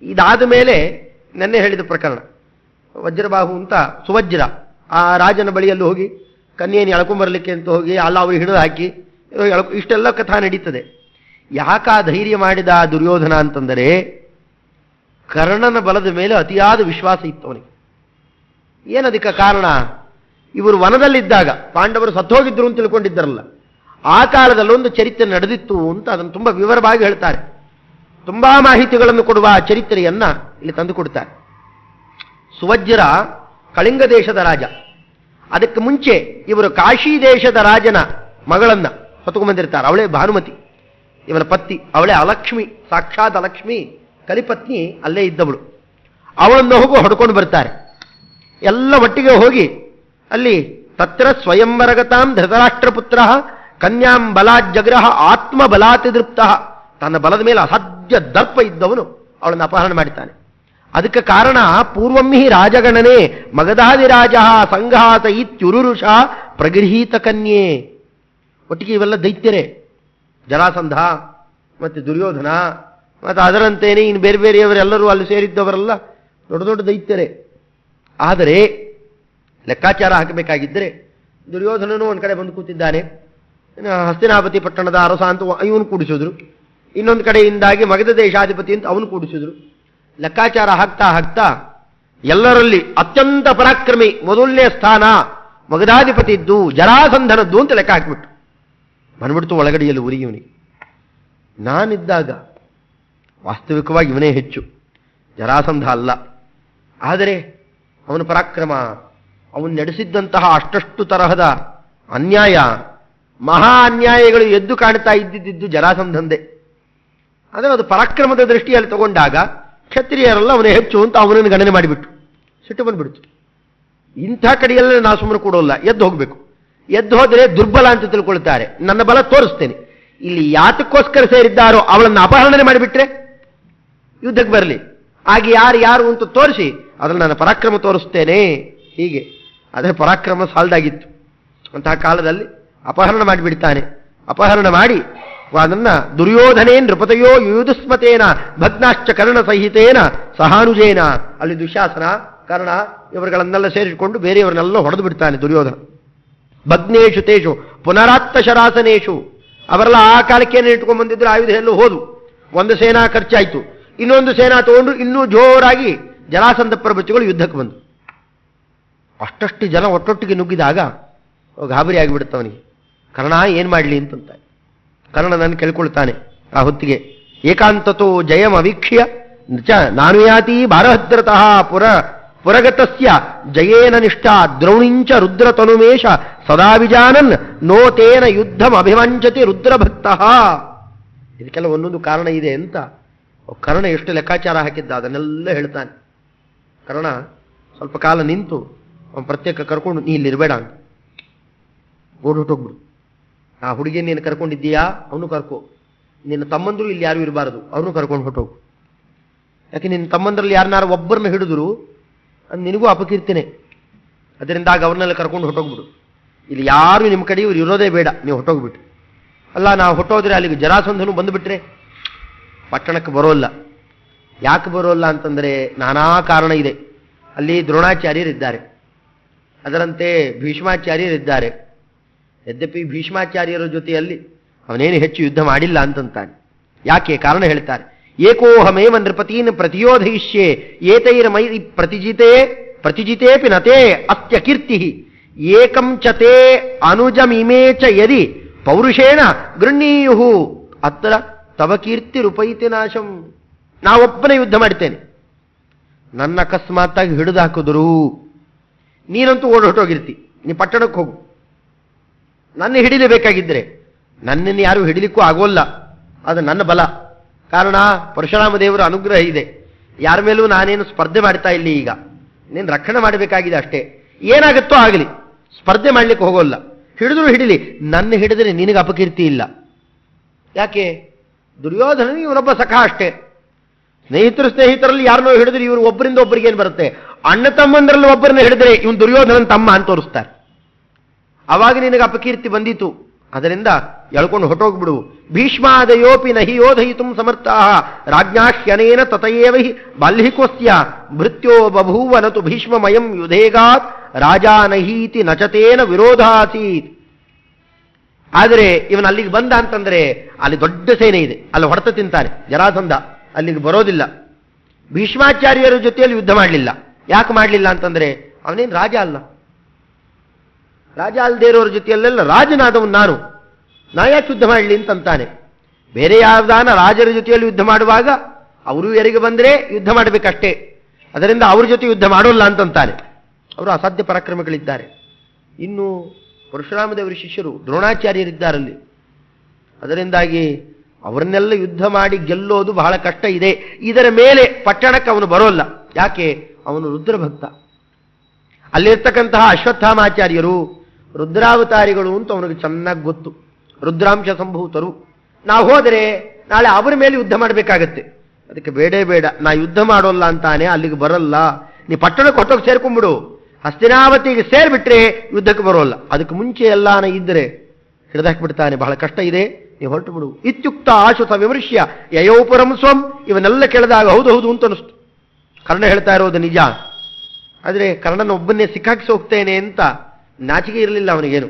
ಇದಾದ ಮೇಲೆ ನೆನ್ನೆ ಹೇಳಿದ ಪ್ರಕರಣ, ವಜ್ರಬಾಹು ಅಂತ ಸುವಜ್ರ ಆ ರಾಜನ ಬಳಿಯಲ್ಲಿ ಹೋಗಿ ಕನ್ಯೆಯನ್ನು ಎಳ್ಕೊಂಬರ್ಲಿಕ್ಕೆ ಅಂತ ಹೋಗಿ ಅಲ್ಲ ಅವರು ಹಿಡಿದು ಹಾಕಿ ಇಷ್ಟೆಲ್ಲ ಕಥಾ ನಡೀತದೆ. ಯಾಕ ಧೈರ್ಯ ಮಾಡಿದ ದುರ್ಯೋಧನ ಅಂತಂದರೆ ಕರ್ಣನ ಬಲದ ಮೇಲೆ ಅತಿಯಾದ ವಿಶ್ವಾಸ ಇತ್ತು ಅವನಿಗೆ. ಏನದಕ್ಕೆ ಕಾರಣ? ಇವರು ವನದಲ್ಲಿದ್ದಾಗ ಪಾಂಡವರು ಸತ್ತೋಗಿದ್ರು ಅಂತ ತಿಳ್ಕೊಂಡಿದ್ದರಲ್ಲ, ಆ ಕಾಲದಲ್ಲೊಂದು ಚರಿತ್ರೆ ನಡೆದಿತ್ತು ಅಂತ ಅದನ್ನು ತುಂಬಾ ವಿವರವಾಗಿ ಹೇಳ್ತಾರೆ. ತುಂಬಾ ಮಾಹಿತಿಗಳನ್ನು ಕೊಡುವ ಆ ಚರಿತ್ರೆಯನ್ನ ಇಲ್ಲಿ ತಂದುಕೊಡ್ತಾರೆ. ಸುವಜ್ರ ಕಳಿಂಗ ದೇಶದ ರಾಜ. ಅದಕ್ಕೆ ಮುಂಚೆ ಇವರು ಕಾಶಿ ದೇಶದ ರಾಜನ ಮಗಳನ್ನ ಹೊತ್ಕೊಂಡ್ಬಂದಿರ್ತಾರೆ. ಅವಳೇ ಭಾನುಮತಿ, ಇವರ ಪತ್ನಿ. ಅವಳೇ ಅಲಕ್ಷ್ಮಿ, ಸಾಕ್ಷಾತ್ ಅಲಕ್ಷ್ಮಿ ಕಲಿಪತ್ನಿ ಅಲ್ಲೇ ಇದ್ದವಳು. ಅವಳನ್ನು ಹೋಗಿ ಹೊಡ್ಕೊಂಡು ಬರ್ತಾರೆ. ಎಲ್ಲ ಒಟ್ಟಿಗೆ ಹೋಗಿ ಅಲ್ಲಿ ತತ್ರ ಸ್ವಯಂವರಗತಾಂ ಧೃತರಾಷ್ಟ್ರಪುತ್ರ ಕನ್ಯಾಂ ಬಲಾತ್ ಜಗ್ರಹ ಆತ್ಮ ಬಲಾತ್ ದೃಪ್ತ. ತನ್ನ ಬಲದ ಮೇಲೆ ಅಸಾಧ್ಯ ದರ್ಪ ಇದ್ದವನು ಅವಳನ್ನು ಅಪಹರಣ ಮಾಡಿದ್ದಾನೆ. ಅದಕ್ಕೆ ಕಾರಣ ಪೂರ್ವಂ ಹಿ ರಾಜಗಣನೆ ಮಗಧಾದಿರಾಜ ಸಂಘಾತ ಇತ್ಯುರುರುಷ ಪ್ರಗೃಹೀತ ಕನ್ಯೆ. ಒಟ್ಟಿಗೆ ಇವೆಲ್ಲ ದೈತ್ಯರೇ, ಜರಾಸಂಧ ಮತ್ತೆ ದುರ್ಯೋಧನ ಮತ್ತು ಅದರಂತೇನೆ ಇನ್ನು ಬೇರೆ ಬೇರೆಯವರೆಲ್ಲರೂ ಅಲ್ಲಿ ಸೇರಿದ್ದವರೆಲ್ಲ ದೊಡ್ಡ ದೊಡ್ಡ ದೈತ್ಯರೇ. ಆದರೆ ಲೆಕ್ಕಾಚಾರ ಹಾಕಬೇಕಾಗಿದ್ದರೆ ದುರ್ಯೋಧನನು ಒಂದು ಕಡೆ ಬಂದು ಕೂತಿದ್ದಾನೆ. ಹಸ್ತಿನಾಪತಿ ಪಟ್ಟಣದ ಅರಸ ಅಂತ ಇವನು ಕೂಡಿಸಿದ್ರು. ಇನ್ನೊಂದು ಕಡೆಯಿಂದಾಗಿ ಮಗಧ ದೇಶಾಧಿಪತಿ ಅಂತ ಅವನು ಕೂಡಿಸಿದ್ರು. ಲೆಕ್ಕಾಚಾರ ಹಾಕ್ತಾ ಹಾಕ್ತಾ ಎಲ್ಲರಲ್ಲಿ ಅತ್ಯಂತ ಪರಾಕ್ರಮಿ ಮೊದಲನೇ ಸ್ಥಾನ ಮಗಧಾಧಿಪತಿ ಇದ್ದು ಜರಾಸಂಧನದ್ದು ಅಂತ ಲೆಕ್ಕ ಹಾಕಿಬಿಟ್ಟು ಬಂದ್ಬಿಡ್ತು ಒಳಗಡೆಯಲ್ಲಿ ಉರಿ. ಇವನಿಗೆ ನಾನಿದ್ದಾಗ ವಾಸ್ತವಿಕವಾಗಿ ಇವನೇ ಹೆಚ್ಚು, ಜರಾಸಂಧ ಅಲ್ಲ. ಆದರೆ ಅವನ ಪರಾಕ್ರಮ, ಅವನು ನಡೆಸಿದ್ದಂತಹ ಅಷ್ಟಷ್ಟು ತರಹದ ಅನ್ಯಾಯ, ಮಹಾ ಅನ್ಯಾಯಗಳು ಎದ್ದು ಕಾಣ್ತಾ ಇದ್ದಿದ್ದು ಜರಾಸಂಧಂದೆ. ಆದರೆ ಅದು ಪರಾಕ್ರಮದ ದೃಷ್ಟಿಯಲ್ಲಿ ತಗೊಂಡಾಗ ಕ್ಷತ್ರಿಯರೆಲ್ಲ ಅವನೇ ಹೆಚ್ಚು ಅಂತ ಅವನನ್ನು ಗಣನೆ ಮಾಡಿಬಿಟ್ಟು ಸಿಟ್ಟು ಬಂದ್ಬಿಡ್ತು. ಇಂಥ ಕಡೆಯಲ್ಲ ನಾವು ಸುಮ್ಮನೆ ಕೊಡೋಲ್ಲ, ಎದ್ದು ಹೋಗಬೇಕು. ಎದ್ದು ಹೋದರೆ ದುರ್ಬಲ ಅಂತ ತಿಳ್ಕೊಳ್ತಾರೆ. ನನ್ನ ಬಲ ತೋರಿಸ್ತೇನೆ. ಇಲ್ಲಿ ಯಾತಕ್ಕೋಸ್ಕರ ಸೇರಿದ್ದಾರೋ ಅವಳನ್ನು ಅಪಹರಣೆ ಮಾಡಿಬಿಟ್ರೆ ಯುದ್ಧಕ್ಕೆ ಬರಲಿ, ಹಾಗೆ ಯಾರು ಯಾರು ಅಂತ ತೋರಿಸಿ ಅದ್ರಲ್ಲಿ ನನ್ನ ಪರಾಕ್ರಮ ತೋರಿಸ್ತೇನೆ. ಹೀಗೆ ಅದರ ಪರಾಕ್ರಮ ಸಾಲ್ದಾಗಿತ್ತು. ಅಂತಹ ಕಾಲದಲ್ಲಿ ಅಪಹರಣ ಮಾಡಿಬಿಡ್ತಾನೆ. ಅಪಹರಣ ಮಾಡಿ ಅದನ್ನ ದುರ್ಯೋಧನೇ ನೃಪತಯೋ ಯುಯುಧಸ್ಮತೇನ ಭಗ್ನಾಶ್ಚ ಕರ್ಣ ಸಹಿತೇನ ಸಹಾನುಜೇನ, ಅಲ್ಲಿ ದುಶಾಸನ ಕರ್ಣ ಇವರುಗಳನ್ನೆಲ್ಲ ಸೇರಿಸಿಕೊಂಡು ಬೇರೆಯವರನ್ನೆಲ್ಲ ಹೊಡೆದು ಬಿಡ್ತಾನೆ ದುರ್ಯೋಧನ. ಭಗ್ನೇಶು ತೇಷು ಪುನರಾತ್ತ ಶರಾಸನೇಶು, ಅವರೆಲ್ಲ ಆ ಕಾಲಕ್ಕೇನೆ ಇಟ್ಕೊಂಡು ಬಂದಿದ್ರು, ಆಯುಧ ಎಲ್ಲೂ ಹೋದು. ಒಂದು ಸೇನಾ ಖರ್ಚಾಯಿತು, ಇನ್ನೊಂದು ಸೇನಾ ತಗೊಂಡು ಇನ್ನೂ ಜೋರಾಗಿ ಜರಾಸಂಧ ಪ್ರಭುಗಳು ಯುದ್ಧಕ್ಕೆ ಬಂದು ಅಷ್ಟಷ್ಟು ಜನ ಒಟ್ಟೊಟ್ಟಿಗೆ ನುಗ್ಗಿದಾಗ ಗಾಬರಿ ಆಗಿಬಿಡುತ್ತೆ ಅವನಿಗೆ. ಕರ್ಣ ಏನು ಮಾಡಲಿ ಅಂತಂತ ಕರ್ಣ ನಾನು ಕೇಳ್ಕೊಳ್ತಾನೆ. ಆ ಹೊತ್ತಿಗೆ ಏಕಾಂತತೋ ಜಯಂ ಅವೀಕ್ಷ್ಯ ಚ ನಾನು ಯಾತಿ ಭಾರಭದ್ರತಃ ಪುರಗತಸ್ಯ ಜಯೇನ ನಿಷ್ಠಾ ದ್ರೌಣಿಂಚ ರುದ್ರತನುಮೇಶ ಸದಾ ವಿಜಾನನ್ ನೋ ತೇನ ಯುದ್ಧಂ ಅಭಿವಂಚತಿ ರುದ್ರಭಕ್ತಃ. ಇದಕ್ಕೆಲ್ಲ ಒಂದೊಂದು ಕಾರಣ ಇದೆ ಅಂತ ಕರ್ಣ ಎಷ್ಟು ಲೆಕ್ಕಾಚಾರ ಹಾಕಿದ್ದ ಅದನ್ನೆಲ್ಲ ಹೇಳ್ತಾನೆ. ಕರ್ಣ ಸ್ವಲ್ಪ ಕಾಲ ನಿಂತು ಅವನು ಪ್ರತ್ಯೇಕ ಕರ್ಕೊಂಡು ನೀ ಇಲ್ಲಿರಬೇಡ ಅಂತ ಓಡ್ ಹೊಟ್ಟೋಗ್ಬಿಡು. ಆ ಹುಡುಗಿ ನೀನು ಕರ್ಕೊಂಡಿದ್ದೀಯಾ ಅವನು ಕರ್ಕೋ, ನಿನ್ನ ತಮ್ಮಂದರು ಇಲ್ಲಿ ಯಾರು ಇರಬಾರದು ಅವನು ಕರ್ಕೊಂಡು ಹೊಟ್ಟೋಗು. ಯಾಕೆ ನಿನ್ನ ತಮ್ಮಂದ್ರಲ್ಲಿ ಯಾರನ್ನಾರು ಒಬ್ಬರನ್ನ ಹಿಡಿದ್ರು ಅದು ನಿನಗೂ ಅಪಕೀರ್ತಿನೇ. ಅದರಿಂದಾಗ ಅವ್ರನ್ನೆಲ್ಲ ಕರ್ಕೊಂಡು ಹೊಟ್ಟೋಗ್ಬಿಡು. ಇಲ್ಲಿ ಯಾರು ನಿಮ್ಮ ಕಡೆ ಇವ್ರು ಇರೋದೇ ಬೇಡ, ನೀವು ಹೊಟ್ಟೋಗ್ಬಿಟ್ಟು. ಅಲ್ಲ ನಾವು ಹೊಟ್ಟೋದ್ರೆ ಅಲ್ಲಿಗೆ ಜರಾಸಂಧನು ಬಂದುಬಿಟ್ರೆ ಪಟ್ಟಣಕ್ಕೆ ಬರೋಲ್ಲ. ಯಾಕೆ ಬರೋಲ್ಲ ಅಂತಂದರೆ ನಾನಾ ಕಾರಣ ಇದೆ. ಅಲ್ಲಿ ದ್ರೋಣಾಚಾರ್ಯರಿದ್ದಾರೆ, ಅದರಂತೆ ಭೀಷ್ಮಾಚಾರ್ಯರಿದ್ದಾರೆ. ಯದ್ಯಪಿ ಭೀಷ್ಮಾಚಾರ್ಯರ ಜೊತೆಯಲ್ಲಿ ಅವನೇನು ಹೆಚ್ಚು ಯುದ್ಧ ಮಾಡಿಲ್ಲ ಅಂತಂತಾನೆ. ಯಾಕೆ ಕಾರಣ ಹೇಳ್ತಾರೆ. ಏಕೋಹಮೇವ ನೃಪತೀನ್ ಪ್ರತಿಯೋಧಯಿಷ್ಯೆ ಏತೈರ್ಮೈ ಪ್ರತಿಜಿತೇಪಿ ನತೇ ಅತ್ಯ ಕೀರ್ತಿ ಏಕಂ ಚ ತೇ ಅನುಜಮಿಮೇ ಚ ಯದಿ ಪೌರುಷೇಣ ಗೃಹೀಯು ಅತ್ರ ತವ ಕೀರ್ತಿ ರೂಪೈತಿ ನಾಶಂ. ನಾವೊಬ್ಬನೇ ಯುದ್ಧ ಮಾಡ್ತೇನೆ, ನನ್ನ ಅಕಸ್ಮಾತ್ತಾಗಿ ಹಿಡಿದು ಹಾಕಿದ್ರು ನೀನಂತೂ ಹೊರಟೋಗಿರ್ತಿ, ನೀ ಪಟ್ಟಣಕ್ಕೆ ಹೋಗು. ನನ್ನ ಹಿಡಿಲೇಬೇಕಾಗಿದ್ದರೆ ನನ್ನನ್ನು ಯಾರು ಹಿಡಿಲಿಕ್ಕೂ ಆಗೋಲ್ಲ, ಅದು ನನ್ನ ಬಲ. ಕಾರಣ ಪರಶುರಾಮ ದೇವರ ಅನುಗ್ರಹ ಇದೆ. ಯಾರ ಮೇಲೂ ನಾನೇನು ಸ್ಪರ್ಧೆ ಮಾಡ್ತಾ ಇಲ್ಲಿ. ಈಗ ನೀನು ರಕ್ಷಣೆ ಮಾಡಬೇಕಾಗಿದೆ ಅಷ್ಟೇ. ಏನಾಗುತ್ತೋ ಆಗಲಿ, ಸ್ಪರ್ಧೆ ಮಾಡ್ಲಿಕ್ಕೆ ಹೋಗೋಲ್ಲ. ಹಿಡಿದ್ರು ಹಿಡಿಲಿ, ನನ್ನ ಹಿಡಿದ್ರೆ ನಿನಗೆ ಅಪಕೀರ್ತಿ ಇಲ್ಲ. ಯಾಕೆ? ದುರ್ಯೋಧನ ಇವನೊಬ್ಬ ಸಖ ಅಷ್ಟೇ. ಸ್ನೇಹಿತರಲ್ಲಿ ಯಾರನ್ನೋ ಹಿಡಿದ್ರೆ ಇವರು ಒಬ್ಬರಿಂದ ಒಬ್ಬರಿಗೆ ಏನು ಬರುತ್ತೆ? ಅಣ್ಣ ತಮ್ಮಂದ್ರಲ್ಲಿ ಒಬ್ಬರನ್ನ ಹಿಡಿದ್ರೆ ಇವನು ದುರ್ಯೋಧನನ ತಮ್ಮ ಅಂತ ತೋರಿಸ್ತಾರೆ. ಅವಾಗ ನಿನಗೆ ಅಪಕೀರ್ತಿ ಬಂದಿತು. ಅದರಿಂದ ಎಳ್ಕೊಂಡು ಹೊಟ್ಟೋಗ್ಬಿಡು. ಭೀಷ್ಮಾದಯೋಪಿ ನಹಿ ಯೋಧಯಿತು ಸಮರ್ಥ ರಾಜ್ಞಾಹ್ಯನೇನ ತತಯೇವ ಹಿ ಬಾಲ್ಹಿಕೋಸ್ಯ ಭೃತ್ಯೋ ಬಭೂವನತು ಭೀಷ್ಮಮಯಂ ಯುಧೇಗಾತ್ ರಾಜಾ ನಹೀತಿ ನಚತೇನ ವಿರೋಧಾಸೀತ್. ಆದರೆ ಇವನು ಅಲ್ಲಿಗೆ ಬಂದ ಅಂತಂದ್ರೆ ಅಲ್ಲಿ ದೊಡ್ಡ ಸೇನೆ ಇದೆ, ಅಲ್ಲಿ ಹೊಡೆತ ತಿಂತಾನೆ ಜರಾಸಂಧ. ಅಲ್ಲಿಗೆ ಬರೋದಿಲ್ಲ. ಭೀಷ್ಮಾಚಾರ್ಯರ ಜೊತೆಯಲ್ಲಿ ಯುದ್ಧ ಮಾಡಲಿಲ್ಲ. ಯಾಕೆ ಮಾಡಲಿಲ್ಲ ಅಂತಂದ್ರೆ ಅವನೇನು ರಾಜ ಅಲ್ಲ. ರಾಜ ಅಲ್ಲದೇ ಇರೋರ ಜೊತೆಯಲ್ಲೆಲ್ಲ ರಾಜನಾದವನು ನಾ ಯಾಕೆ ಯುದ್ಧ ಮಾಡಲಿ ಅಂತಂತಾನೆ. ಬೇರೆ ಯಾವ್ದಾನ ರಾಜರ ಜೊತೆಯಲ್ಲಿ ಯುದ್ಧ ಮಾಡುವಾಗ ಅವರು ಯಾರಿಗೆ ಬಂದರೆ ಯುದ್ಧ ಮಾಡಬೇಕಷ್ಟೇ, ಅದರಿಂದ ಅವ್ರ ಜೊತೆ ಯುದ್ಧ ಮಾಡೋಲ್ಲ ಅಂತಂತಾನೆ. ಅವರು ಅಸಾಧ್ಯ ಪರಾಕ್ರಮಗಳಿದ್ದಾರೆ. ಇನ್ನು ಪರಶುರಾಮದೇವರ ಶಿಷ್ಯರು ದ್ರೋಣಾಚಾರ್ಯರಿದ್ದಾರಲ್ಲಿ, ಅದರಿಂದಾಗಿ ಅವರನ್ನೆಲ್ಲ ಯುದ್ಧ ಮಾಡಿ ಗೆಲ್ಲೋದು ಬಹಳ ಕಷ್ಟ ಇದೆ. ಇದರ ಮೇಲೆ ಪಟ್ಟಣಕ್ಕೆ ಅವನು ಬರೋಲ್ಲ. ಯಾಕೆ? ಅವನು ರುದ್ರಭಕ್ತ. ಅಲ್ಲಿರ್ತಕ್ಕಂತಹ ಅಶ್ವತ್ಥಾಮಾಚಾರ್ಯರು ರುದ್ರಾವತಾರಿಗಳು ಅಂತ ಅವನಿಗೆ ಚೆನ್ನಾಗಿ ಗೊತ್ತು. ರುದ್ರಾಂಶ ಸಂಭೂತರು. ನಾವು ಹೋದರೆ ನಾಳೆ ಅವರ ಮೇಲೆ ಯುದ್ಧ ಮಾಡಬೇಕಾಗತ್ತೆ. ಅದಕ್ಕೆ ಬೇಡ, ನಾ ಯುದ್ಧ ಮಾಡೋಲ್ಲ ಅಂತಾನೆ, ಅಲ್ಲಿಗೆ ಬರಲ್ಲ. ನೀ ಪಟ್ಟಣಕ್ಕೆ ಹೊಟ್ಟೋಗಿ ಸೇರ್ಕೊಂಡ್ಬಿಡು. ಹಸ್ತಿನಾವತಿಗೆ ಸೇರ್ಬಿಟ್ರೆ ಯುದ್ಧಕ್ಕೆ ಬರೋಲ್ಲ. ಅದಕ್ಕೆ ಮುಂಚೆ ಎಲ್ಲಾನ ಇದ್ದರೆ ಹಿಡಿದಾಕ್ಬಿಡ್ತಾನೆ. ಬಹಳ ಕಷ್ಟ ಇದೆ, ನೀವು ಹೊರಟು ಬಿಡು. ಇತ್ಯುಕ್ತ ಆಶುತ ವಿಮರ್ಶ್ಯ ಯಯೋಪುರಂ ಸ್ವಂ. ಇವನ್ನೆಲ್ಲ ಕೇಳಿದಾಗ ಹೌದು ಅಂತ ಅನಿಸ್ತು. ಕರ್ಣ ಹೇಳ್ತಾ ಇರೋದು ನಿಜ. ಆದರೆ ಕರ್ಣನ ಒಬ್ಬನ್ನೇ ಸಿಕ್ಕಾಕಿಸಿ ಹೋಗ್ತೇನೆ ಅಂತ ನಾಚಿಕೆ ಇರಲಿಲ್ಲ ಅವನಿಗೇನು.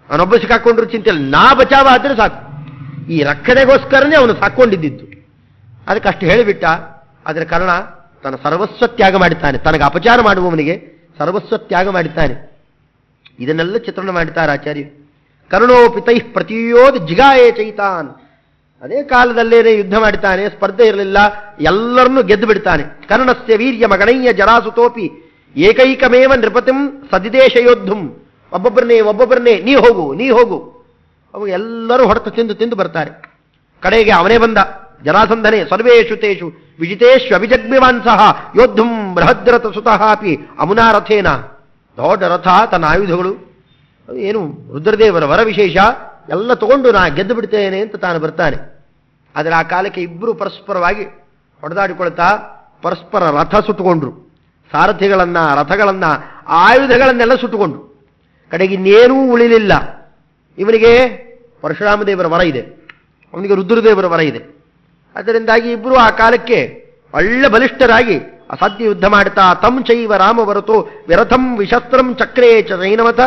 ಅವನೊಬ್ಬ ಸಿಕ್ಕಾಕೊಂಡ್ರು ಚಿಂತೆ ಇಲ್ಲ, ನಾ ಬಚಾವ ಆದರೆ ಸಾಕು. ಈ ರಕ್ಷಣೆಗೋಸ್ಕರನೇ ಅವನು ಸಾಕೊಂಡಿದ್ದಿತ್ತು. ಅದಕ್ಕೆ ಅಷ್ಟು ಹೇಳಿಬಿಟ್ಟ. ಆದರೆ ಕರ್ಣ ತನ್ನ ಸರ್ವಸ್ವ ತ್ಯಾಗ ಮಾಡುತ್ತಾನೆ. ತನಗೆ ಅಪಚಾರ ಮಾಡುವವನಿಗೆ ಸರ್ವಸ್ವ ತ್ಯಾಗ ಮಾಡುತ್ತಾನೆ. ಇದನ್ನೆಲ್ಲ ಚಿತ್ರಣ ಮಾಡುತ್ತಾರೆ ಆಚಾರ್ಯರು. ಕರ್ಣೋ ಪಿತೈ ಪ್ರತಿಯೋದ್ ಜಿಗಾಯೇ ಚೈತಾನ್. ಅದೇ ಕಾಲದಲ್ಲೇನೆ ಯುದ್ಧ ಮಾಡ್ತಾನೆ, ಸ್ಪರ್ಧೆ ಇರಲಿಲ್ಲ, ಎಲ್ಲರನ್ನೂ ಗೆದ್ದು ಬಿಡ್ತಾನೆ. ಕರ್ಣಸ್ಯ ವೀರ್ಯ ಮಗಣಯ್ಯ ಜರಾಸುತೋಪಿ ಏಕೈಕಮೇವ ನೃಪತಿಂ ಸದಿದೇಶಯೋದ್ಧುಂ. ಒಬ್ಬೊಬ್ಬರನ್ನೇ ನೀ ಹೋಗು ಅವು ಎಲ್ಲರೂ ಹೊಡೆತ ತಿಂದು ಬರ್ತಾರೆ. ಕಡೆಗೆ ಅವನೇ ಬಂದ, ಜರಾಸಂಧನೆ. ಸರ್ವೇಷು ತೇಷು ವಿಜಿತೇಶ್ವ ಅಭಿಜಗ್ಮಿವಾನ್ಸಹ ಯೋದ್ಧುಂ ಬೃಹದ್ರಥ ಸುತಃ ಅಪಿ ಅಮುನಾ ರಥೇನ. ದೊಡ್ಡ ರಥ, ತನ್ನ ಆಯುಧಗಳು, ಏನು ರುದ್ರದೇವರ ವರ ವಿಶೇಷ ಎಲ್ಲ ತಗೊಂಡು ನಾ ಗೆದ್ದು ಬಿಡ್ತೇನೆ ಅಂತ ತಾನು ಬರ್ತಾನೆ. ಆದರೆ ಆ ಕಾಲಕ್ಕೆ ಇಬ್ಬರು ಪರಸ್ಪರವಾಗಿ ಹೊಡೆದಾಡಿಕೊಳ್ತಾ ಪರಸ್ಪರ ರಥ ಸುಟ್ಟುಕೊಂಡ್ರು. ಸಾರಥಿಗಳನ್ನ, ರಥಗಳನ್ನ, ಆಯುಧಗಳನ್ನೆಲ್ಲ ಸುಟ್ಟುಕೊಂಡ್ರು. ಕಡೆಗೆ ಇನ್ನೇನೂ ಉಳಿಲಿಲ್ಲ. ಇವನಿಗೆ ಪರಶುರಾಮ ದೇವರ ವರ ಇದೆ, ಅವನಿಗೆ ರುದ್ರದೇವರ ವರ ಇದೆ. ಅದರಿಂದಾಗಿ ಇಬ್ಬರು ಆ ಕಾಲಕ್ಕೆ ಒಳ್ಳೆ ಬಲಿಷ್ಠರಾಗಿ ಅಸಾಧ್ಯ ಯುದ್ಧ ಮಾಡ್ತಾ ತಂ ಚೈವ ರಾಮ ವರತೋ ವಿರಥಂ ವಿಶಸ್ತ್ರಂ ಚಕ್ರೇ ಚ ನೈನಮಥ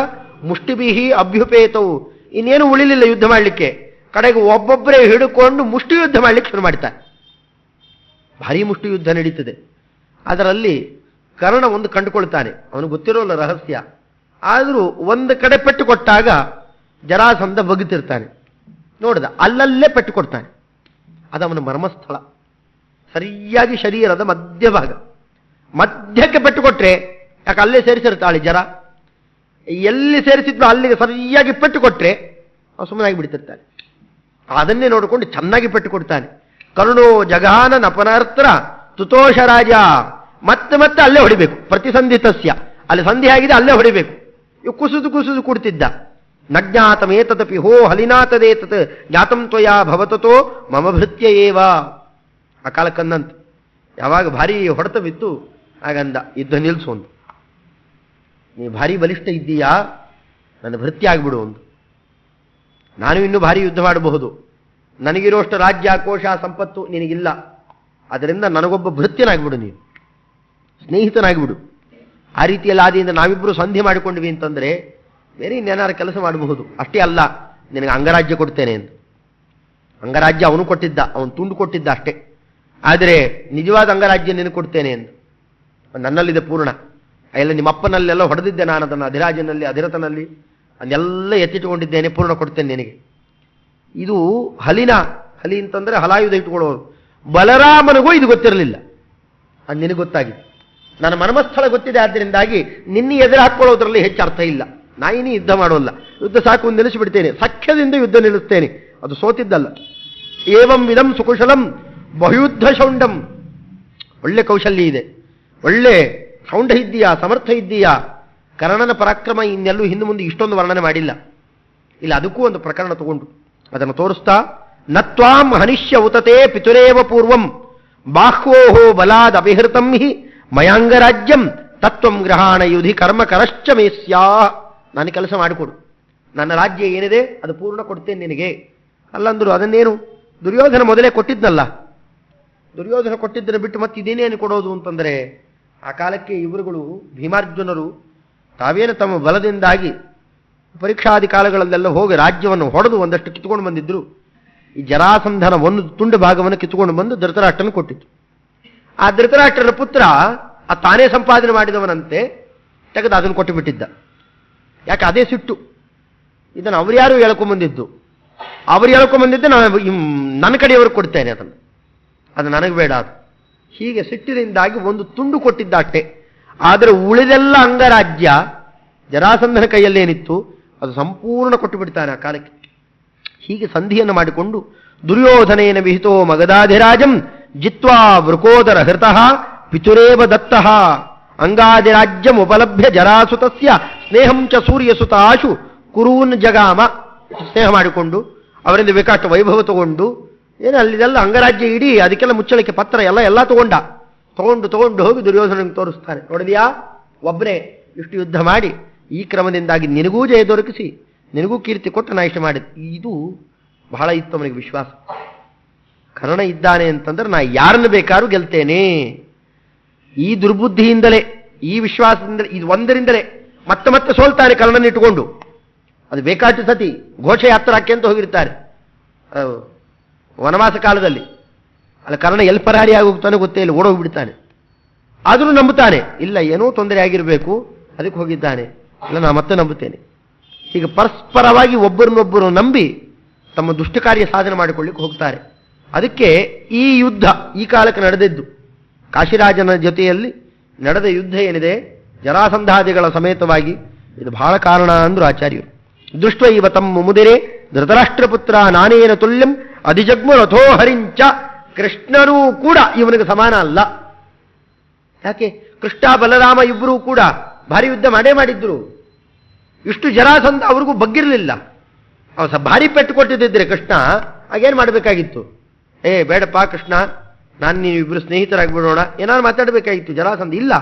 ಮುಷ್ಟಿಬಿಹಿ ಅಭ್ಯುಪೇತವು. ಇನ್ನೇನು ಉಳಿಲಿಲ್ಲ ಯುದ್ಧ ಮಾಡಲಿಕ್ಕೆ. ಕಡೆಗೆ ಒಬ್ಬೊಬ್ಬರೇ ಹಿಡ್ಕೊಂಡು ಮುಷ್ಟಿ ಯುದ್ಧ ಮಾಡಲಿಕ್ಕೆ ಶುರು ಮಾಡ್ತಾರೆ. ಭಾರಿ ಮುಷ್ಟಿ ಯುದ್ಧ ನಡೀತದೆ. ಅದರಲ್ಲಿ ಕರ್ಣ ಒಂದು ಕಂಡುಕೊಳ್ತಾನೆ, ಅವನು ಗೊತ್ತಿರೋಲ್ಲ ರಹಸ್ಯ. ಆದರೂ ಒಂದು ಕಡೆ ಪೆಟ್ಟು ಕೊಟ್ಟಾಗ ಜರಾಸಂಧ ಬಗ್ತಿರ್ತಾನೆ. ನೋಡಿದ, ಅಲ್ಲಲ್ಲೇ ಪೆಟ್ಟು ಕೊಡ್ತಾನೆ. ಅದವನ ಮರ್ಮಸ್ಥಳ, ಸರಿಯಾಗಿ ಶರೀರದ ಮಧ್ಯಭಾಗ. ಮಧ್ಯಕ್ಕೆ ಪೆಟ್ಟು ಕೊಟ್ರೆ, ಯಾಕೆ ಅಲ್ಲೇ ಸೇರಿಸಿರ್ತಾಳೆ ಜರ, ಎಲ್ಲಿ ಸೇರಿಸಿದ್ನೋ ಅಲ್ಲಿಗೆ ಸರಿಯಾಗಿ ಪೆಟ್ಟು ಕೊಟ್ರೆ ಅವನು ಸುಮ್ಮನಾಗಿ ಬಿಡ್ತಿರ್ತಾನೆ. ಅದನ್ನೇ ನೋಡಿಕೊಂಡು ಚೆನ್ನಾಗಿ ಪೆಟ್ಟು ಕೊಡ್ತಾನೆ. ಕರುಣೋ ಜಗಾನ ನಪನಾರ್ತ್ರ ತುತೋಷ ರಾಜ. ಮತ್ತೆ ಅಲ್ಲೇ ಹೊಡಿಬೇಕು. ಪ್ರತಿಸಂಧಿತಸ್ಯ, ಅಲ್ಲಿ ಸಂಧಿ ಆಗಿದೆ, ಅಲ್ಲೇ ಹೊಡಿಬೇಕು. ಇವು ಕುಸಿದು ಕೂಡ್ತಿದ್ದ. ನಜ್ಞಾತಮೇತದಪಿ ಹೋ ಹಲಿನಾಥದೇತತ್ ಜ್ಞಾತಂ ತ್ವಯಾ ಭವತತೋ ಮಮ ಭೃತ್ಯ ಏವ. ಆ ಕಾಲಕ್ಕಂದಂತ ಯಾವಾಗ ಭಾರಿ ಹೊಡೆತ ಬಿತ್ತು ಆಗಂದ, ಯುದ್ಧ ನಿಲ್ಸು ಒಂದು, ನೀ ಭಾರಿ ಬಲಿಷ್ಠ ಇದ್ದೀಯಾ, ನನ್ನ ಭೃತ್ಯ ಆಗಿಬಿಡು ಒಂದು. ನಾನು ಇನ್ನೂ ಭಾರಿ ಯುದ್ಧ ಮಾಡಬಹುದು, ನನಗಿರೋಷ್ಟು ರಾಜ್ಯ ಕೋಶ ಸಂಪತ್ತು ನಿನಗಿಲ್ಲ, ಅದರಿಂದ ನನಗೊಬ್ಬ ಭೃತ್ಯನಾಗಿಬಿಡು, ನೀನು ಸ್ನೇಹಿತನಾಗಿಬಿಡು. ಆ ರೀತಿಯಲ್ಲಿ ಆದಿಯಿಂದ ನಾವಿಬ್ಬರು ಸಂಧಿ ಮಾಡಿಕೊಂಡ್ವಿ ಅಂತಂದ್ರೆ ಬೇರೆ ಇನ್ನೇನಾರು ಕೆಲಸ ಮಾಡಬಹುದು. ಅಷ್ಟೇ ಅಲ್ಲ, ನಿನಗೆ ಅಂಗರಾಜ್ಯ ಕೊಡ್ತೇನೆ ಅಂತ. ಅಂಗರಾಜ್ಯ ಅವನು ಕೊಟ್ಟಿದ್ದ, ಅವನು ತುಂಡು ಕೊಟ್ಟಿದ್ದ ಅಷ್ಟೇ. ಆದರೆ ನಿಜವಾದ ಅಂಗರಾಜ್ಯ ನಿನಗೆ ಕೊಡ್ತೇನೆ ಅಂತ. ನನ್ನಲ್ಲಿದೆ ಪೂರ್ಣ. ಎಲ್ಲ ನಿಮ್ಮಪ್ಪನಲ್ಲೆಲ್ಲ ಹೊಡೆದಿದ್ದೆ ನಾನು, ಅದನ್ನು ಅಧಿರಾಜನಲ್ಲಿ ಅಧಿರಥನಲ್ಲಿ ಅದನ್ನೆಲ್ಲ ಎತ್ತಿಟ್ಟುಕೊಂಡಿದ್ದೇನೆ, ಪೂರ್ಣ ಕೊಡ್ತೇನೆ ನಿನಗೆ. ಇದು ಹಲಿ ಅಂತಂದ್ರೆ ಹಲಾಯುಧ ಇಟ್ಟುಕೊಳ್ಳೋರು. ಬಲರಾಮನಿಗೂ ಇದು ಗೊತ್ತಿರಲಿಲ್ಲ, ಅದು ನಿನಗೆ ಗೊತ್ತಾಗಿದೆ. ನನ್ನ ಮರ್ಮಸ್ಥಳ ಗೊತ್ತಿದೆ, ಆದ್ದರಿಂದಾಗಿ ನಿನ್ನೆ ಎದುರು ಹಾಕ್ಕೊಳ್ಳೋದ್ರಲ್ಲಿ ಹೆಚ್ಚು ಅರ್ಥ ಇಲ್ಲ. ನಾಯಿನಿ ಯುದ್ಧ ಮಾಡೋಲ್ಲ, ಯುದ್ಧ ಸಾಕು ಒಂದು ನಿಲ್ಲಿಸಿಬಿಡ್ತೇನೆ, ಸಖ್ಯದಿಂದ ಯುದ್ಧ ನಿಲ್ಲಿಸ್ತೇನೆ. ಅದು ಸೋತಿದ್ದಲ್ಲ. ಏವಂ ವಿಧಂ ಸುಕುಶಲಂ ಬಹುಯುದ್ಧ ಶೌಂಡಂ. ಒಳ್ಳೆ ಕೌಶಲ್ಯ ಇದೆ, ಒಳ್ಳೆ ಶೌಂಡ ಇದ್ದೀಯಾ, ಸಮರ್ಥ ಇದ್ದೀಯಾ. ಕರ್ಣನ ಪರಾಕ್ರಮ ಇನ್ನೆಲ್ಲೂ ಹಿಂದೆ ಮುಂದೆ ಇಷ್ಟೊಂದು ವರ್ಣನೆ ಮಾಡಿಲ್ಲ. ಇಲ್ಲ, ಅದಕ್ಕೂ ಒಂದು ಪ್ರಕರಣ ತಗೊಂಡು ಅದನ್ನು ತೋರಿಸ್ತಾ, ನತ್ವಾಂ ಹನಿಷ್ಯ ಉತತೆ ಪಿತುರೇವ ಪೂರ್ವಂ ಬಾಹ್ವೋಹೋ ಬಲಾದ್ ಅಭಿಹೃತಂ ಹಿ ಮಯಾಂಗರಾಜ್ಯಂ ತತ್ವಂ ಗ್ರಹಾಣ ಯುಧಿ ಕರ್ಮ ಕರಶ್ಚ ಮೇಸ್ಯಾ. ನಾನು ಕೆಲಸ ಮಾಡಿಕೊಡು, ನನ್ನ ರಾಜ್ಯ ಏನಿದೆ ಅದು ಪೂರ್ಣ ಕೊಡ್ತೇನೆ ನಿನಗೆ. ಅಲ್ಲಂದ್ರು ಅದನ್ನೇನು ದುರ್ಯೋಧನ ಮೊದಲೇ ಕೊಟ್ಟಿದ್ನಲ್ಲ, ದುರ್ಯೋಧನ ಕೊಟ್ಟಿದ್ದನ್ನು ಬಿಟ್ಟು ಮತ್ತೆ ಇದೇನೇನು ಕೊಡೋದು ಅಂತಂದರೆ, ಆ ಕಾಲಕ್ಕೆ ಇವರುಗಳು ಭೀಮಾರ್ಜುನರು ತಾವೇನು ತಮ್ಮ ಬಲದಿಂದಾಗಿ ಪರೀಕ್ಷಾದಿ ಕಾಲಗಳಲ್ಲೆಲ್ಲ ಹೋಗಿ ರಾಜ್ಯವನ್ನು ಹೊಡೆದು ಒಂದಷ್ಟು ಕಿತ್ತುಕೊಂಡು ಬಂದಿದ್ರು. ಈ ಜರಾಸಂಧನ ಒಂದು ತುಂಡು ಭಾಗವನ್ನು ಕಿತ್ತುಕೊಂಡು ಬಂದು ಧೃತರಾಷ್ಟ್ರನ ಕೊಟ್ಟಿತ್ತು. ಆ ಧೃತರಾಷ್ಟ್ರನ ಪುತ್ರ ಆ ತಾನೇ ಸಂಪಾದನೆ ಮಾಡಿದವನಂತೆ ತೆಗೆದು ಅದನ್ನು ಕೊಟ್ಟು ಬಿಟ್ಟಿದ್ದ. ಯಾಕೆ? ಅದೇ ಸಿಟ್ಟು. ಇದನ್ನು ಅವ್ರು ಯಾರು ಹೇಳ್ಕೊಂಬಂದಿದ್ದು, ಅವ್ರು ಹೇಳ್ಕೊಂಬಂದಿದ್ದೆ ನಾನು ನನ್ನ ಕಡೆಯವ್ರಿಗೆ ಕೊಡ್ತೇನೆ, ಅದು ನನಗೆ ಬೇಡ. ಅದು ಹೀಗೆ ಸಿಟ್ಟಿನಿಂದಾಗಿ ಒಂದು ತುಂಡು ಕೊಟ್ಟಿದ್ದ ಅಷ್ಟೇ. ಆದರೆ ಉಳಿದೆಲ್ಲ ಅಂಗರಾಜ್ಯ ಜರಾಸಂಧನ ಕೈಯಲ್ಲೇನಿತ್ತು ಅದು ಸಂಪೂರ್ಣ ಕೊಟ್ಟು ಬಿಡ್ತಾನೆ ಆ ಕಾಲಕ್ಕೆ. ಹೀಗೆ ಸಂಧಿಯನ್ನು ಮಾಡಿಕೊಂಡು ದುರ್ಯೋಧನೇನ ವಿಹಿತೋ ಮಗಧಾಧಿರಾಜಂ ಜಿತ್ವಾ ವೃಕೋದರ ಹೃತಃ ಪಿತುರೇವ ದತ್ತಃ ಅಂಗಾದಿರಾಜ್ಯಂ ಉಪಲಭ್ಯ ಜರಾಸುತಸ್ಯ ಸ್ನೇಹಂ ಚ ಸೂರ್ಯಸುತ ಆಶು ಕುರೂನ್ ಜಗಾಮ. ಸ್ನೇಹ ಮಾಡಿಕೊಂಡು ಅವರಿಂದ ಬೇಕಾಷ್ಟು ವೈಭವ ತಗೊಂಡು ಏನು ಅಲ್ಲಿದೆಲ್ಲ ಅಂಗರಾಜ್ಯ ಇಡೀ ಅದಕ್ಕೆಲ್ಲ ಮುಚ್ಚಳಿಕೆ ಪತ್ರ ಎಲ್ಲ ತಗೊಂಡು ಹೋಗಿ ದುರ್ಯೋಧನಿಗೆ ತೋರಿಸ್ತಾನೆ. ನೋಡಿದ್ಯಾ, ಒಬ್ಬನೇ ಇಷ್ಟು ಯುದ್ಧ ಮಾಡಿ ಈ ಕ್ರಮದಿಂದಾಗಿ ನಿನಗೂ ಜಯ ದೊರಕಿಸಿ ನಿನಗೂ ಕೀರ್ತಿ ಕೊಟ್ಟು ನಾ ಇಷ್ಟು ಮಾಡಿದೆ. ಇದು ಬಹಳ ಇತ್ತು ಅವನಿಗೆ ವಿಶ್ವಾಸ. ಕರ್ಣ ಇದ್ದಾನೆ ಅಂತಂದ್ರೆ ನಾ ಯಾರನ್ನು ಬೇಕಾದ್ರೂ ಗೆಲ್ತೇನೆ. ಈ ದುರ್ಬುದ್ಧಿಯಿಂದಲೇ, ಈ ವಿಶ್ವಾಸದಿಂದಲೇ, ಇದು ಒಂದರಿಂದಲೇ ಮತ್ತೆ ಸೋಲ್ತಾನೆ ಕರ್ಣನ ಇಟ್ಟುಕೊಂಡು. ಅದು ಬೇಕಾಷ್ಟು ಸತಿ ಘೋಷಯಾತ್ರಾಕ್ಕೆ ಅಂತ ಹೋಗಿರ್ತಾರೆ ವನವಾಸ ಕಾಲದಲ್ಲಿ. ಅಲ್ಲಿ ಕರ್ಣ ಎಲ್ಲಿ ಪರಾರಿ ಆಗೋಗ್ತಾನೆ ಗೊತ್ತೇ ಇಲ್ಲ, ಓಡೋಗ್ಬಿಡ್ತಾನೆ. ಆದರೂ ನಂಬುತ್ತಾನೆ, ಇಲ್ಲ ಏನೋ ತೊಂದರೆ ಆಗಿರಬೇಕು ಅದಕ್ಕೆ ಹೋಗಿದ್ದಾನೆ, ಇಲ್ಲ ನಾ ಮತ್ತೆ ನಂಬುತ್ತೇನೆ. ಹೀಗೆ ಪರಸ್ಪರವಾಗಿ ಒಬ್ಬರನ್ನೊಬ್ಬರು ನಂಬಿ ತಮ್ಮ ದುಷ್ಟ ಕಾರ್ಯ ಸಾಧನೆ ಮಾಡಿಕೊಳ್ಳಿಕ್ಕೆ ಹೋಗ್ತಾರೆ. ಅದಕ್ಕೆ ಈ ಯುದ್ಧ ಈ ಕಾಲಕ್ಕೆ ನಡೆದಿದ್ದು, ಕಾಶಿರಾಜನ ಜೊತೆಯಲ್ಲಿ ನಡೆದ ಯುದ್ಧ ಏನಿದೆ ಜರಾಸಂಧಾದಿಗಳ ಸಮೇತವಾಗಿ, ಇದು ಬಹಳ ಕಾರಣ ಅಂದ್ರು ಆಚಾರ್ಯರು. ದೃಷ್ಟ ಇವ ತಮ್ಮ ಮುದಿರೆ ಧೃತರಾಷ್ಟ್ರಪುತ್ರ ನಾನೇನ ತುಲ್ಯಂ ಅಧಿಜಗ್ಮ ರಥೋ ಹರಿಂಚ. ಕೃಷ್ಣನೂ ಕೂಡ ಇವನಿಗೆ ಸಮಾನ ಅಲ್ಲ. ಯಾಕೆ? ಕೃಷ್ಣ ಬಲರಾಮ ಇಬ್ಬರೂ ಕೂಡ ಭಾರಿ ಯುದ್ಧ ಮಾಡೇ ಮಾಡಿದ್ರು. ಇಷ್ಟು ಜರಾಸಂಧ ಅವ್ರಿಗೂ ಬಗ್ಗಿರಲಿಲ್ಲ. ಅವ ಭಾರಿ ಪೆಟ್ಟು ಕೊಟ್ಟಿದ್ದಿದ್ರೆ ಕೃಷ್ಣ ಆಗೇನು ಮಾಡಬೇಕಾಗಿತ್ತು? ಬೇಡಪ್ಪ ಕೃಷ್ಣ, ನಾನು ನೀವು ಇಬ್ಬರು ಸ್ನೇಹಿತರಾಗ್ಬಿಡೋಣ ಏನಾದ್ರು ಮಾತಾಡಬೇಕಾಗಿತ್ತು. ಜರಾಸಂಧ ಇಲ್ಲ,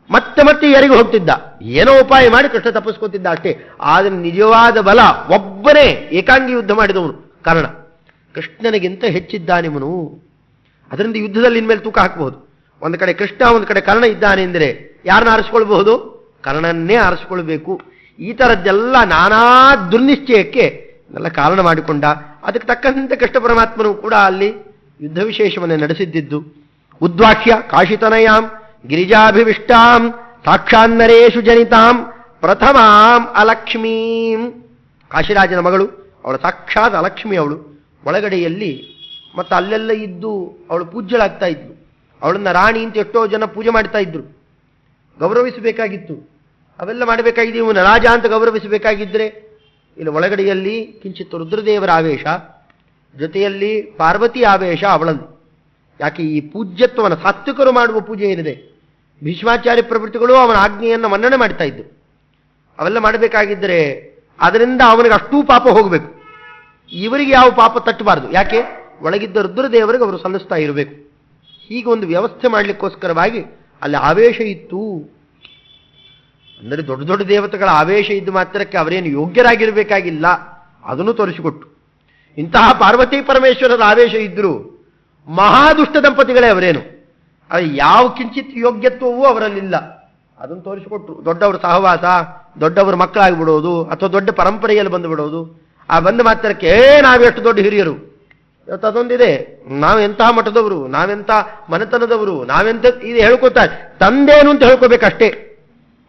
ಮತ್ತೆ ಮತ್ತೆ ಯಾರಿಗೂ ಹೋಗ್ತಿದ್ದ, ಏನೋ ಉಪಾಯ ಮಾಡಿ ಕೃಷ್ಣ ತಪ್ಪಿಸ್ಕೊತಿದ್ದ ಅಷ್ಟೇ. ಆದ್ರೆ ನಿಜವಾದ ಬಲ ಒಬ್ಬನೇ ಏಕಾಂಗಿ ಯುದ್ಧ ಮಾಡಿದವನು ಕರ್ಣ. ಕೃಷ್ಣನಿಗಿಂತ ಹೆಚ್ಚಿದ್ದಾನಿವನು. ಅದರಿಂದ ಯುದ್ಧದಲ್ಲಿ ಇನ್ಮೇಲೆ ತೂಕ ಹಾಕಬಹುದು. ಒಂದು ಕಡೆ ಕೃಷ್ಣ, ಒಂದು ಕಡೆ ಕರ್ಣ ಇದ್ದಾನೆ ಅಂದರೆ ಯಾರನ್ನ ಆರಿಸ್ಕೊಳ್ಬಹುದು? ಕರ್ಣನ್ನೇ ಆರಿಸ್ಕೊಳ್ಬೇಕು. ಈ ಥರದ್ದೆಲ್ಲ ನಾನಾ ದುರ್ನಿಶ್ಚಯಕ್ಕೆ ಎಲ್ಲ ಕಾರಣ ಮಾಡಿಕೊಂಡ. ಅದಕ್ಕೆ ತಕ್ಕಂತೆ ಕೃಷ್ಣ ಪರಮಾತ್ಮನು ಕೂಡ ಅಲ್ಲಿ ಯುದ್ಧ ವಿಶೇಷವನ್ನೇ ನಡೆಸಿದ್ದಿದ್ದು. ಉದ್ವಾಕ್ಯ ಕಾಶಿತನಯಾಂ ಗಿರಿಜಾಭಿವಿಷ್ಟಾಂ ಸಾಕ್ಷಾನ್ನರೇಶು ಜನಿತಾಂ ಪ್ರಥಮಾಂ ಅಲಕ್ಷ್ಮೀಂ. ಕಾಶಿರಾಜನ ಮಗಳು, ಅವಳು ಸಾಕ್ಷಾತ್ ಅಲಕ್ಷ್ಮಿ. ಅವಳು ಒಳಗಡೆಯಲ್ಲಿ ಮತ್ತು ಅಲ್ಲೆಲ್ಲ ಇದ್ದು ಅವಳು ಪೂಜ್ಯಳಾಗ್ತಾ ಇದ್ಲು. ಅವಳನ್ನ ರಾಣಿ ಅಂತ ಎಷ್ಟೋ ಜನ ಪೂಜೆ ಮಾಡ್ತಾ ಇದ್ರು. ಗೌರವಿಸಬೇಕಾಗಿತ್ತು, ಅವೆಲ್ಲ ಮಾಡಬೇಕಾಗಿದೆ. ಇವನು ರಾಜ ಅಂತ ಗೌರವಿಸಬೇಕಾಗಿದ್ದರೆ ಇಲ್ಲಿ ಒಳಗಡೆಯಲ್ಲಿ ಕಿಂಚಿತ್ ರುದ್ರದೇವರ ಆವೇಶ, ಜೊತೆಯಲ್ಲಿ ಪಾರ್ವತಿ ಆವೇಶ ಅವಳಲ್ಲಿ. ಯಾಕೆ? ಈ ಪೂಜ್ಯತ್ವವನ್ನು ಸಾತ್ವಿಕರು ಮಾಡುವ ಪೂಜೆ ಏನಿದೆ, ಭೀಷ್ಮಾಚಾರ್ಯ ಪ್ರವೃತ್ತಿಗಳು ಅವನ ಆಜ್ಞೆಯನ್ನು ಮನ್ನಣೆ ಮಾಡ್ತಾ ಇದ್ದು. ಅವೆಲ್ಲ ಮಾಡಬೇಕಾಗಿದ್ದರೆ ಅದರಿಂದ ಅವನಿಗೆ ಅಷ್ಟೂ ಪಾಪ ಹೋಗಬೇಕು, ಇವರಿಗೆ ಯಾವ ಪಾಪ ತಟ್ಟಬಾರದು. ಯಾಕೆ? ಒಳಗಿದ್ದ ರುದ್ರದೇವರಿಗೆ ಅವರು ಸಲ್ಲಿಸ್ತಾ ಇರಬೇಕು. ಹೀಗೆ ಒಂದು ವ್ಯವಸ್ಥೆ ಮಾಡಲಿಕ್ಕೋಸ್ಕರವಾಗಿ ಅಲ್ಲಿ ಆವೇಶ ಇತ್ತು. ಅಂದರೆ ದೊಡ್ಡ ದೊಡ್ಡ ದೇವತೆಗಳ ಆವೇಶ ಇದ್ದು ಮಾತ್ರಕ್ಕೆ ಅವರೇನು ಯೋಗ್ಯರಾಗಿರಬೇಕಾಗಿಲ್ಲ, ಅದನ್ನು ತೋರಿಸಿಕೊಟ್ಟು. ಇಂತಹ ಪಾರ್ವತಿ ಪರಮೇಶ್ವರದ ಆವೇಶ ಇದ್ದರೂ ಮಹಾದುಷ್ಟ ದಂಪತಿಗಳೇ ಅವರೇನು, ಅದು ಯಾವ ಕಿಂಚಿತ್ ಯೋಗ್ಯತ್ವವೂ ಅವರಲ್ಲಿಲ್ಲ, ಅದನ್ನು ತೋರಿಸಿಕೊಟ್ರು. ದೊಡ್ಡವರ ಸಹವಾಸ, ದೊಡ್ಡವರ ಮಕ್ಕಳಾಗಿಬಿಡೋದು, ಅಥವಾ ದೊಡ್ಡ ಪರಂಪರೆಯಲ್ಲಿ ಬಂದು ಬಿಡೋದು. ಆ ಬಂದ ಮಾತ್ರಕ್ಕೆ ನಾವೆಷ್ಟು ದೊಡ್ಡ ಹಿರಿಯರು, ಇವತ್ತು ಅದೊಂದಿದೆ, ನಾವೆಂತಹ ಮಠದವರು, ನಾವೆಂಥ ಮನೆತನದವರು, ನಾವೆಂತ ಇದು ಹೇಳ್ಕೊತಾರೆ. ತಂದೇನು ಅಂತ ಹೇಳ್ಕೋಬೇಕಷ್ಟೇ.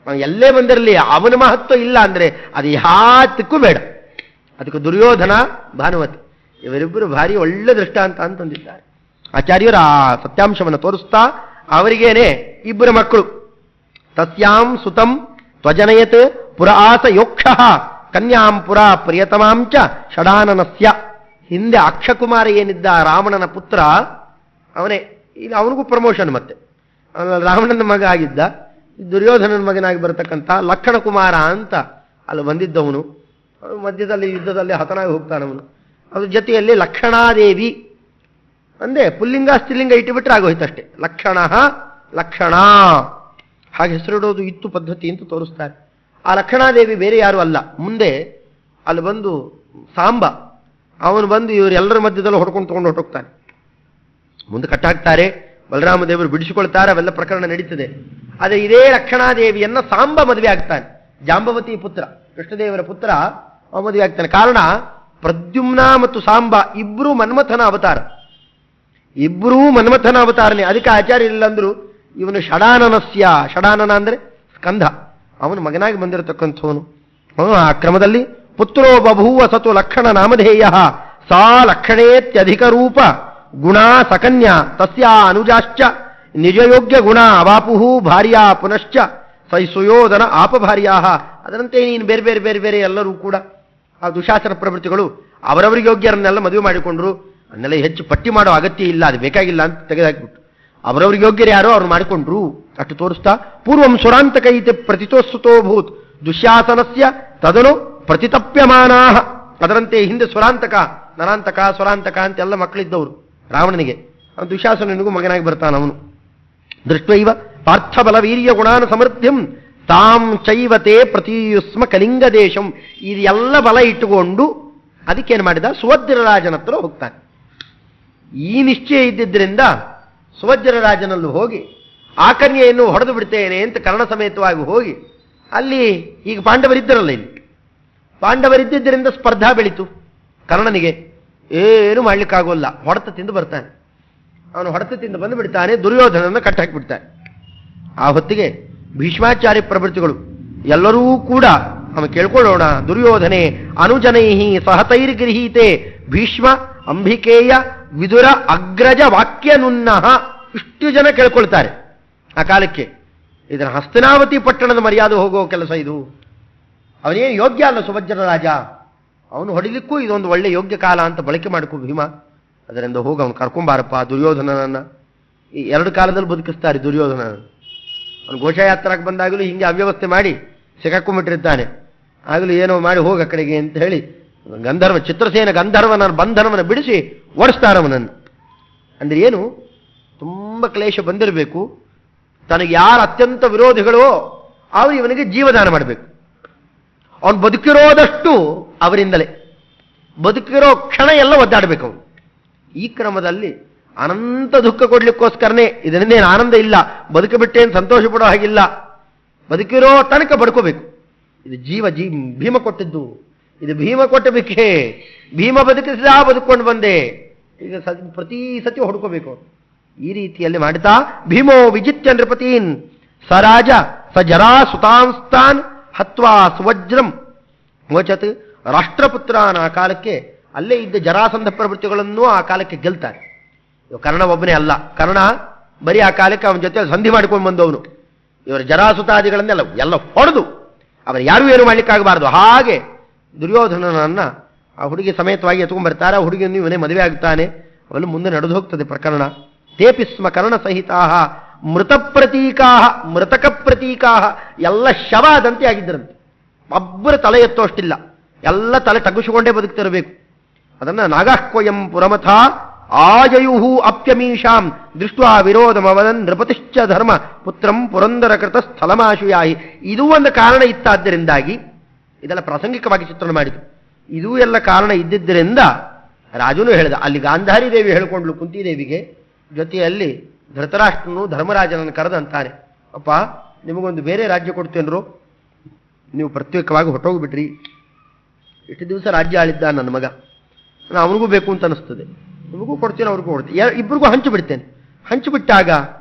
ಎಲ್ಲೇ ಬಂದಿರಲಿ ಅವನ ಮಹತ್ವ ಇಲ್ಲ ಅಂದರೆ ಅದು ಯಾತಕ್ಕೂ ಬೇಡ. ಅದಕ್ಕೆ ದುರ್ಯೋಧನ ಭಾನುಮತಿ ಇವರಿಬ್ಬರು ಭಾರಿ ಒಳ್ಳೆ ದೃಷ್ಟಾಂತ ಅಂತಂದಿದ್ದಾರೆ ಆಚಾರ್ಯರು. ಆ ಸತ್ಯಾಂಶವನ್ನು ತೋರಿಸ್ತಾ ಅವರಿಗೇನೆ ಇಬ್ಬರು ಮಕ್ಕಳು. ತಸ್ಯಾಂ ಸುತಂ ತ್ವಜನಯತ್ ಪುರ ಆಸ ಯೋಕ್ಷ ಕನ್ಯಾಂ ಪುರ ಪ್ರಿಯತಮಾಂಚ ಷಡಾನನಸ್ಯ. ಹಿಂದೆ ಅಕ್ಷಕುಮಾರ ಏನಿದ್ದ ರಾವಣನ ಪುತ್ರ ಅವನೇ. ಇಲ್ಲಿ ಅವನಿಗೂ ಪ್ರಮೋಷನ್. ಮತ್ತೆ ರಾವಣನ ಮಗ ಆಗಿದ್ದ, ದುರ್ಯೋಧನನ ಮಗನಾಗಿ ಬರತಕ್ಕಂಥ ಲಕ್ಷಣ ಕುಮಾರ ಅಂತ ಅಲ್ಲಿ ಬಂದಿದ್ದವನು. ಮಧ್ಯದಲ್ಲಿ ಯುದ್ಧದಲ್ಲಿ ಹತನಾಗಿ ಹೋಗ್ತಾನವನು. ಅದ್ರ ಜೊತೆಯಲ್ಲಿ ಲಕ್ಷಣಾದೇವಿ ಅಂದೆ ಪುಲ್ಲಿಂಗ ಸ್ತ್ರೀಲಿಂಗ ಇಟ್ಟುಬಿಟ್ರೆ ಆಗೋಯ್ತಷ್ಟೇ. ಲಕ್ಷಣ ಲಕ್ಷಣ ಹಾಗೆ ಹೆಸರಿಡೋದು ಇತ್ತು ಪದ್ಧತಿ ಅಂತ ತೋರಿಸ್ತಾರೆ. ಆ ಲಕ್ಷಣಾದೇವಿ ಬೇರೆ ಯಾರು ಅಲ್ಲ. ಮುಂದೆ ಅಲ್ಲಿ ಬಂದು ಸಾಂಬ ಅವನು ಬಂದು ಇವರೆಲ್ಲರ ಮಧ್ಯದಲ್ಲಿ ಹೊಡ್ಕೊಂಡು ತೊಗೊಂಡು ಹೊರಟೋಗ್ತಾನೆ. ಮುಂದೆ ಕಟ್ಟಾಕ್ತಾರೆ, ಬಲರಾಮ ದೇವರು ಬಿಡಿಸಿಕೊಳ್ತಾರೆ, ಅವೆಲ್ಲ ಪ್ರಕರಣ ನಡೀತದೆ. ಆದರೆ ಇದೇ ಲಕ್ಷಣಾದೇವಿಯನ್ನ ಸಾಂಬ ಮದುವೆ ಆಗ್ತಾನೆ. ಜಾಂಬವತಿ ಪುತ್ರ, ಕೃಷ್ಣದೇವರ ಪುತ್ರ ಅವ ಮದುವೆ ಆಗ್ತಾನೆ. ಕಾರಣ ಪ್ರದ್ಯುಮ್ನ ಮತ್ತು ಸಾಂಬ ಇಬ್ಬರೂ ಮನ್ಮಥನ ಅವತಾರ, ಇಬ್ಬರೂ ಮನ್ಮಥನ ಅವತಾರನೇ. ಅದಕ್ಕೆ ಆಚಾರ್ಯ ಇಲ್ಲಂದ್ರು ಇವನು ಷಡಾನನಸ್ಯ, ಷಡಾನನ ಅಂದ್ರೆ ಸ್ಕಂಧ, ಅವನು ಮಗನಾಗಿ ಬಂದಿರತಕ್ಕಂಥವನು. ಆ ಕ್ರಮದಲ್ಲಿ ಪುತ್ರೋ ಬಭೂವ ಸತು ಲಕ್ಷಣ ನಾಮಧೇಯ ಸಾ ಲಕ್ಷಣೇತ್ಯಧಿಕ ರೂಪ ಗುಣ ಸಕನ್ಯಾ ತಸ್ಯಾ ಅನುಜಾಶ್ಚ ನಿಜಯೋಗ್ಯ ಗುಣ ಅವಾಪುಹು ಭಾರ್ಯಾ ಪುನಶ್ಚ ಸೈ ಸುಯೋಧನ ಆಪಭಾರ್ಯಾ. ಅದರಂತೆ ನೀನು ಬೇರೆ ಬೇರೆ ಬೇರೆ ಬೇರೆ ಎಲ್ಲರೂ ಕೂಡ ಆ ದುಶಾಸನ ಪ್ರವೃತ್ತಿಗಳು ಅವರವರಿಗೆ ಯೋಗ್ಯರನ್ನೆಲ್ಲ ಮದುವೆ ಮಾಡಿಕೊಂಡ್ರು. ಅನ್ನೆಲ್ಲ ಹೆಚ್ಚು ಪಟ್ಟಿ ಮಾಡೋ ಅಗತ್ಯ ಇಲ್ಲ, ಅದು ಬೇಕಾಗಿಲ್ಲ ಅಂತ ತೆಗೆದಾಕ್ಬಿಟ್ಟು ಅವರವ್ರಿಗೆ ಯೋಗ್ಯರು ಯಾರೋ ಅವ್ರು ಮಾಡಿಕೊಂಡ್ರು ಅಷ್ಟು ತೋರಿಸ್ತಾ. ಪೂರ್ವಂ ಸುರಾಂತಕೈತೆ ಪ್ರತಿತೋಸ್ತುತೋಭೂತ್ ದುಶ್ಯಾಸನಸ್ಯ ತದನು ಪ್ರತಿತಪ್ಯಮಾನಾ. ಅದರಂತೆ ಹಿಂದೆ ಸುರಾಂತಕ, ನರಾಂತಕ, ಸ್ವರಾಂತಕ ಅಂತೆಲ್ಲ ಮಕ್ಕಳಿದ್ದವರು ರಾವಣನಿಗೆ. ದುಶಾಸನಿಗೂ ಮಗನಾಗಿ ಬರ್ತಾನ ಅವನು. ದೃಷ್ಟೈವ ಪಾರ್ಥಬಲ ವೀರ್ಯ ಗುಣಾನ ಸಮೃದ್ಧಿಂ ತಾಂ ಚೈವತೆ ಪ್ರತಿಯುಸ್ಮ ಕಲಿಂಗ ದೇಶಂ. ಇದೆಲ್ಲ ಬಲ ಇಟ್ಟುಕೊಂಡು ಅದಕ್ಕೇನು ಮಾಡಿದ, ಸುವಜ್ರರಾಜನ ಹತ್ರ ಹೋಗ್ತಾನೆ. ಈ ನಿಶ್ಚಯ ಇದ್ದಿದ್ದರಿಂದ ಸುವಜ್ರರಾಜನಲ್ಲೂ ಹೋಗಿ ಆ ಕನ್ಯೆಯನ್ನು ಹೊಡೆದು ಬಿಡ್ತೇನೆ ಅಂತ ಕರ್ಣ ಸಮೇತವಾಗಿ ಹೋಗಿ ಅಲ್ಲಿ ಈಗ ಪಾಂಡವರಿದ್ದರಲ್ಲ, ಇಲ್ಲಿ ಪಾಂಡವರಿದ್ದರಿಂದ ಸ್ಪರ್ಧಾ ಬೆಳೀತು. ಕರ್ಣನಿಗೆ ಏನು ಮಾಡ್ಲಿಕ್ಕಾಗೋಲ್ಲ, ಹೊಡೆತ ತಿಂದು ಬರ್ತಾನೆ. ಅವನು ಹೊಡೆತ ತಿಂದು ಬಂದು ಬಿಡ್ತಾನೆ, ದುರ್ಯೋಧನನ್ನು ಕಟ್ಟಾಕಿಬಿಡ್ತಾನೆ. ಆ ಹೊತ್ತಿಗೆ ಭೀಷ್ಮಾಚಾರ್ಯ ಪ್ರವೃತ್ತಿಗಳು ಎಲ್ಲರೂ ಕೂಡ ಅವನು ಕೇಳ್ಕೊಳ್ಳೋಣ. ದುರ್ಯೋಧನೆ ಅನುಜನೈ ಸಹತೈರ್ಗೃಹೀತೆ ಭೀಷ್ಮ, ಅಂಬಿಕೇಯ, ವಿದುರ, ಅಗ್ರಜ ವಾಕ್ಯ ನುನ್ನಃ ಇಷ್ಟು ಜನ ಕೇಳ್ಕೊಳ್ತಾರೆ ಆ ಕಾಲಕ್ಕೆ. ಇದರ ಹಸ್ತನಾವತಿ ಪಟ್ಟಣದ ಮರ್ಯಾದೆ ಹೋಗೋ ಕೆಲಸ ಇದು. ಅವನೇನು ಯೋಗ್ಯ ಅಲ್ಲ ಸುಭದ್ರ ರಾಜ, ಅವನು ಹೊಡಿಲಿಕ್ಕೂ ಇದೊಂದು ಒಳ್ಳೆ ಯೋಗ್ಯ ಕಾಲ ಅಂತ ಬಳಕೆ ಮಾಡ್ಕೋ ಭೀಮ. ಅದರಿಂದ ಹೋಗಿ ಅವನು ಕರ್ಕೊಂಬಾರಪ್ಪ ದುರ್ಯೋಧನನನ್ನ. ಈ 2 ಕಾಲದಲ್ಲಿ ಬದುಕಿಸ್ತಾರೆ ದುರ್ಯೋಧನ. ಅವನು ಘೋಷಯಾತ್ರಾಕ್ಕೆ ಬಂದಾಗಲೂ ಹಿಂಗೆ ಅವ್ಯವಸ್ಥೆ ಮಾಡಿ ಸಿಕ್ಕಾಕೊಂಡ್ಬಿಟ್ಟಿರ್ತಾನೆ. ಆಗಲೂ ಏನೋ ಮಾಡಿ ಹೋಗ ಕಡೆಗೆ ಅಂತ ಹೇಳಿ ಚಿತ್ರಸೇನ ಗಂಧರ್ವನ ಬಂಧನವನ್ನು ಬಿಡಿಸಿ ಓಡಿಸ್ತಾರವನನ್ನು. ಅಂದ್ರೆ ಏನು, ತುಂಬ ಕ್ಲೇಶ ಬಂದಿರಬೇಕು. ತನಗೆ ಯಾರು ಅತ್ಯಂತ ವಿರೋಧಿಗಳೋ ಅವರು ಇವನಿಗೆ ಜೀವದಾನ ಮಾಡಬೇಕು. ಅವನು ಬದುಕಿರೋದಷ್ಟು ಅವರಿಂದಲೇ, ಬದುಕಿರೋ ಕ್ಷಣ ಎಲ್ಲ ಒದ್ದಾಡಬೇಕು ಅವನು. ಈ ಕ್ರಮದಲ್ಲಿ ಅನಂತ ದುಃಖ ಕೊಡ್ಲಿಕ್ಕೋಸ್ಕರನೇ, ಇದರಿಂದೇನು ಆನಂದ ಇಲ್ಲ, ಬದುಕಿಬಿಟ್ಟೇನು ಸಂತೋಷ ಪಡೋ ಹಾಗಿಲ್ಲ, ಬದುಕಿರೋ ತನಕ ಬದುಕೋಬೇಕು. ಇದು ಭೀಮ ಕೊಟ್ಟಿದ್ದು, ಇದು ಭೀಮ ಕೊಟ್ಟ ಭಿಕ್ಷೆ. ಭೀಮ ಬದುಕಿಸಿದ ಬದುಕೊಂಡು ಬಂದೆ, ಈಗ ಪ್ರತಿ ಸತಿ ಹೊಡ್ಕೋಬೇಕು. ಈ ರೀತಿಯಲ್ಲಿ ಮಾಡ್ತಾ ಭೀಮೋ ವಿಜಿತ್ಯ ನೃಪತೀನ್ ಸ ರಾಜ ಸ ಜರಾ ಸುತಾಂಸ್ತಾನ್ ಹತ್ವಾ ಸುವಜ್ರಂ ಮೋಚತ್ ರಾಷ್ಟ್ರಪುತ್ರಾನ. ಆ ಕಾಲಕ್ಕೆ ಅಲ್ಲೇ ಇದ್ದ ಜರಾಸಂಧ ಪ್ರವೃತ್ತಿಗಳನ್ನೂ ಆ ಕಾಲಕ್ಕೆ ಗೆಲ್ತಾರೆ. ಕರ್ಣ ಒಬ್ಬನೇ ಅಲ್ಲ, ಕರ್ಣ ಬರೀ ಆ ಕಾಲಕ್ಕೆ ಅವನ ಜೊತೆ ಸಂಧಿ ಮಾಡಿಕೊಂಡು ಬಂದವನು. ಇವರ ಜರಾಸುತಾದಿಗಳನ್ನೆಲ್ಲ ಎಲ್ಲ ಹೊಡೆದು ಅವರು ಯಾರೂ ಏನು ಮಾಡ್ಲಿಕ್ಕಾಗಬಾರದು. ಹಾಗೆ ದುರ್ಯೋಧನನನ್ನ ಆ ಹುಡುಗಿ ಸಮೇತವಾಗಿ ಎತ್ಕೊಂಡ್ಬರ್ತಾರೆ. ಆ ಹುಡುಗಿಯನ್ನು ಇವನೇ ಮದುವೆ ಆಗ್ತಾನೆ. ಅವೆಲ್ಲ ಮುಂದೆ ನಡೆದು ಹೋಗ್ತದೆ ಪ್ರಕರಣ. ತೇಪಿ ಸ್ಮ ಕರ್ಣ ಸಹಿತಾ ಮೃತ ಪ್ರತೀಕಾ ಮೃತಕ ಪ್ರತೀಕಾ, ಎಲ್ಲ ಶವ ಆದಂತೆ ಆಗಿದ್ದರಂತೆ. ಒಬ್ಬರ ತಲೆ ಎತ್ತೋಷ್ಟಿಲ್ಲ, ಎಲ್ಲ ತಲೆ ತಗ್ಗಿಸಿಕೊಂಡೇ ಬದುಕ್ತಿರಬೇಕು. ಅದನ್ನ ನಾಗಾಹ್ವಯಂ ಪುರಮಥ ಆಜಯುಹು ಅಪ್ಯಮೀಷಾಂ ದೃಷ್ಟ್ವಾ ವಿರೋಧಮವದನ್ ನೃಪತಿಶ್ಚ ಧರ್ಮ ಪುತ್ರಂ ಪುರಂದರ ಕೃತ ಸ್ಥಳಮಾಶುಯಾಹಿ. ಇದೂ ಒಂದು ಕಾರಣ ಇತ್ತಾದ್ದರಿಂದಾಗಿ ಇದೆಲ್ಲ ಪ್ರಾಸಂಗಿಕವಾಗಿ ಚಿತ್ರಣ ಮಾಡಿತು. ಇದೂ ಎಲ್ಲ ಕಾರಣ ಇದ್ದಿದ್ದರಿಂದ ರಾಜನು ಹೇಳಿದ, ಅಲ್ಲಿ ಗಾಂಧಾರಿ ದೇವಿ ಹೇಳಿಕೊಂಡ್ಲು ಕುಂತಿದೇವಿಗೆ, ಜೊತೆಯಲ್ಲಿ ಧೃತರಾಷ್ಟ್ರನು ಧರ್ಮರಾಜನನ್ನು ಕರೆದಂತಾನೆ, ಅಪ್ಪ ನಿಮಗೊಂದು ಬೇರೆ ರಾಜ್ಯ ಕೊಡ್ತೇನ್ರು, ನೀವು ಪ್ರತ್ಯೇಕವಾಗಿ ಹೊಟ್ಟೋಗ್ಬಿಟ್ರಿ. ಎಷ್ಟು ದಿವಸ ರಾಜ್ಯ ಆಳಿದ್ದ ನನ್ನ ಮಗ, ನಾನು ಅವನಿಗೂ ಬೇಕು ಅಂತ ಅನಿಸ್ತದೆ, ನಿಮಗೂ ಕೊಡ್ತೇನೆ ಅವ್ರಿಗೂ ಕೊಡ್ತೇನೆ, ಇಬ್ಬರಿಗೂ ಹಂಚಿಬಿಡ್ತೇನೆ. ಹಂಚಿಬಿಟ್ಟಾಗ